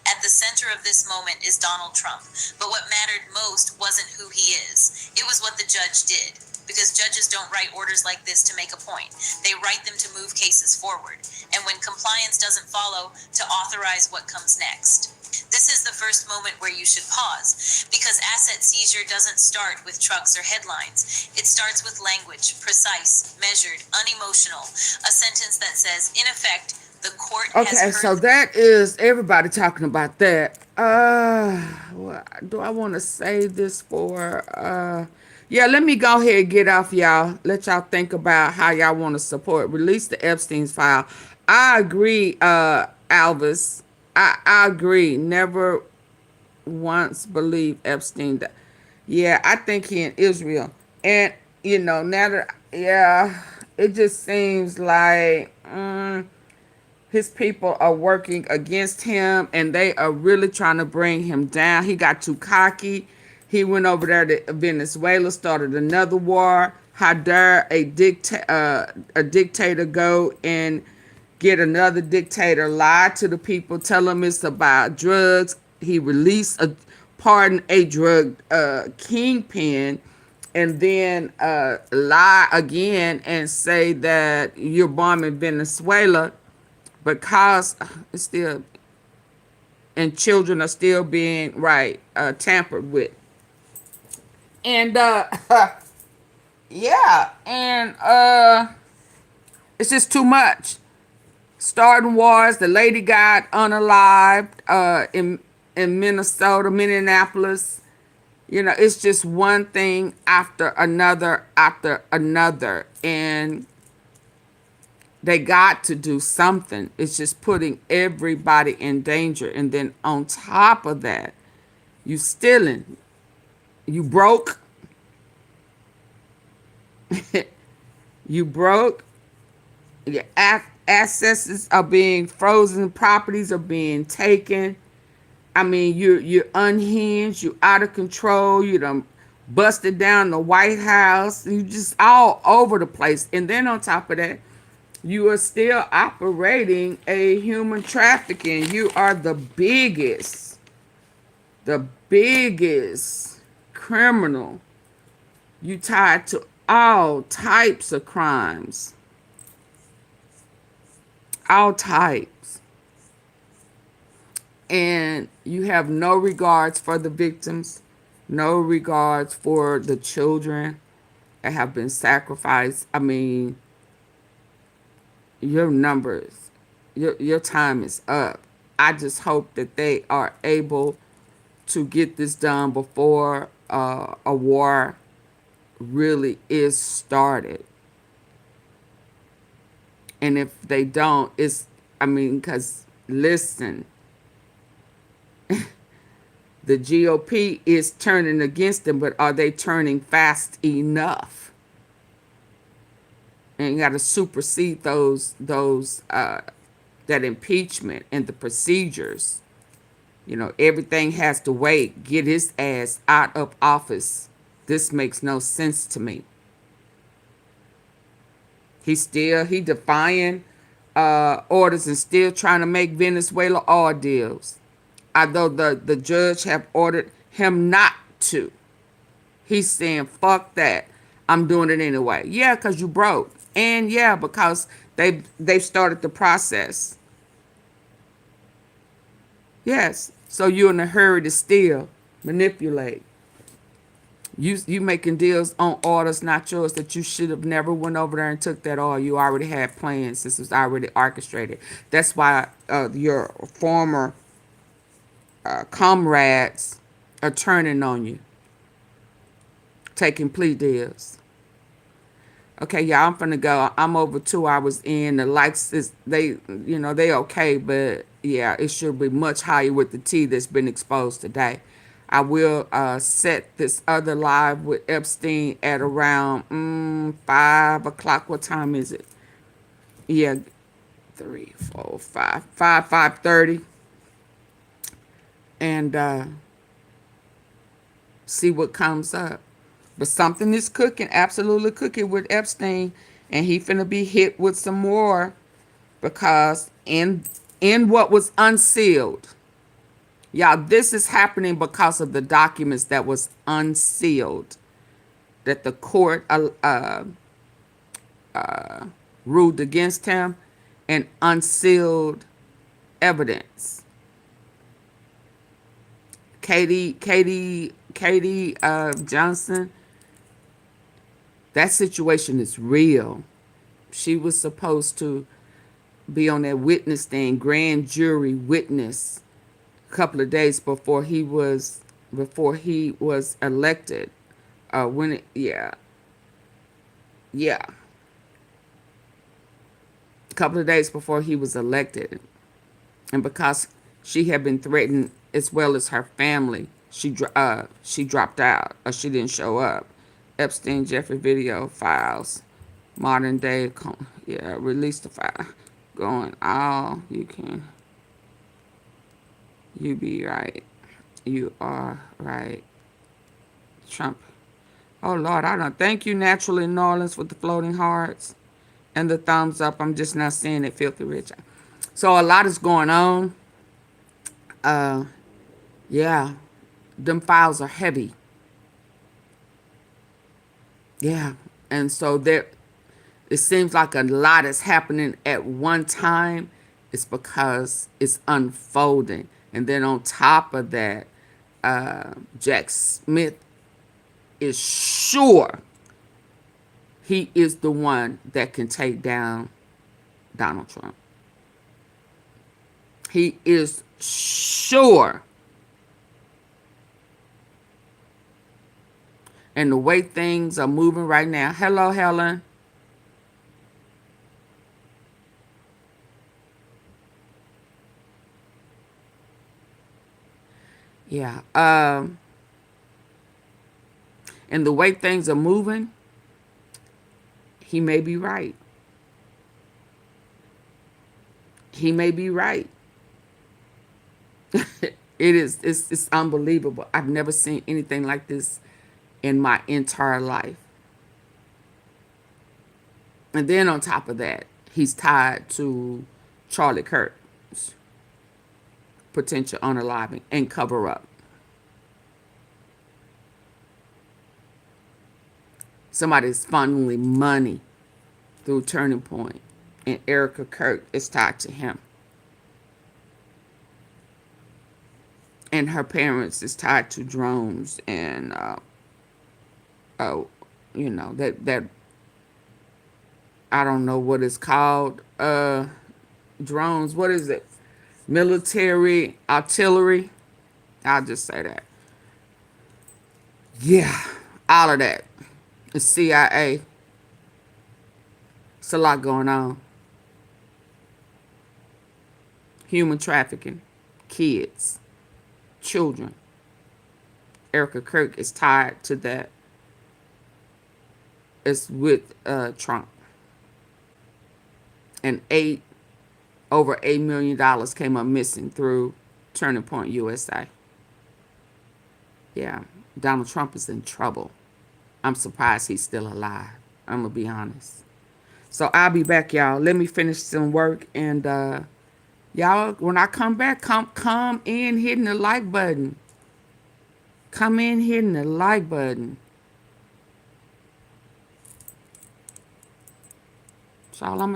At the center of this moment is Donald Trump. But what mattered most wasn't who he is. It was what the judge did. Because judges don't write orders like this to make a point. They write them to move cases forward. And when compliance doesn't follow, to authorize what comes next. This is the first moment where you should pause. Because asset seizure doesn't start with trucks or headlines. It starts with language, precise, measured, unemotional. A sentence that says, in effect, the court okay, so that is everybody talking about that. Do I want to save this for? Yeah, let me go ahead and get off, y'all. Let y'all think about how y'all want to support. Release the Epstein's file. I agree, Alvis. I agree. Never once believed Epstein. Yeah, I think he in Israel. And, now that, it just seems like... his people are working against him, and they are really trying to bring him down. He got too cocky. He went over there to Venezuela, started another war. How dare a dictator go and get another dictator, lie to the people, tell them it's about drugs. He released a drug kingpin, and then lie again and say that you're bombing Venezuela, because it's still, and children are still being tampered with. And it's just too much. Starting wars. The lady got unalived in Minnesota, Minneapolis. It's just one thing after another, and they got to do something. It's just putting everybody in danger. And then on top of that, You stealing. You broke. You broke. Your assets are being frozen. Properties are being taken. I mean, you're unhinged. You're out of control. You done busted down the White House. You just all over the place. And then on top of that, you are still operating a human trafficking. You are the biggest criminal. You tied to all types of crimes. All types. And you have no regards for the victims, no regards for the children that have been sacrificed. I mean, your numbers, your time is up. I just hope that they are able to get this done before a war really is started. And if they don't, I mean, because listen, the GOP is turning against them, but are they turning fast enough? And you got to supersede that impeachment and the procedures. You know, everything has to wait. Get his ass out of office. This makes no sense to me. He defying orders and still trying to make Venezuela oil deals. Although the judge have ordered him not to. He's saying, fuck that. I'm doing it anyway. Yeah, because you broke. And yeah, because they've started the process. Yes. So you're in a hurry to steal, manipulate. You making deals on orders not yours that you should have never went over there and took that oil. You already had plans. This was already orchestrated. That's why your former comrades are turning on you, taking plea deals. Okay, y'all, I'm finna go. I'm over 2 hours in. The likes they okay, but yeah, it should be much higher with the tea that's been exposed today. I will set this other live with Epstein at around 5 o'clock. What time is it? Yeah, 3, 4, 5, 5:30, and see what comes up. But something is cooking, absolutely cooking with Epstein, and he finna be hit with some more because in what was unsealed, y'all, this is happening because of the documents that was unsealed, that the court ruled against him, and unsealed evidence. Katie Johnson, that situation is real. She was supposed to be on that witness stand, grand jury witness, a couple of days before he was elected. A couple of days before he was elected, and because she had been threatened as well as her family, she dropped out, or she didn't show up. Epstein Jeffrey video files, modern day, release the file, going all you can. You be right. You are right. Trump. Oh Lord, I don't thank you, Naturally New Orleans, with the floating hearts and the thumbs up. I'm just not seeing it, Filthy Rich. So a lot is going on. Yeah, them files are heavy. Yeah, and so it seems like a lot is happening at one time. It's because it's unfolding. And then on top of that, Jack Smith is sure he is the one that can take down Donald Trump. He is sure. And the way things are moving right now. Hello, Helen. Yeah. And the way things are moving, he may be right. He may be right. It's unbelievable. I've never seen anything like this in my entire life. And then on top of that, he's tied to Charlie Kirk's potential unaliving and cover up. Somebody's funneling money through Turning Point, and Erica Kirk is tied to him. And her parents is tied to drones and that I don't know what it's called. Drones, what is it? Military artillery. I'll just say that. Yeah, all of that. The CIA. It's a lot going on. Human trafficking, kids, children. Erica Kirk is tied to that. It's with Trump. And over $8 million came up missing through Turning Point USA. Yeah, Donald Trump is in trouble. I'm surprised he's still alive. I'm going to be honest. So I'll be back, y'all. Let me finish some work. And y'all, when I come back, come in hitting the like button. Come in hitting the like button. That's all I'm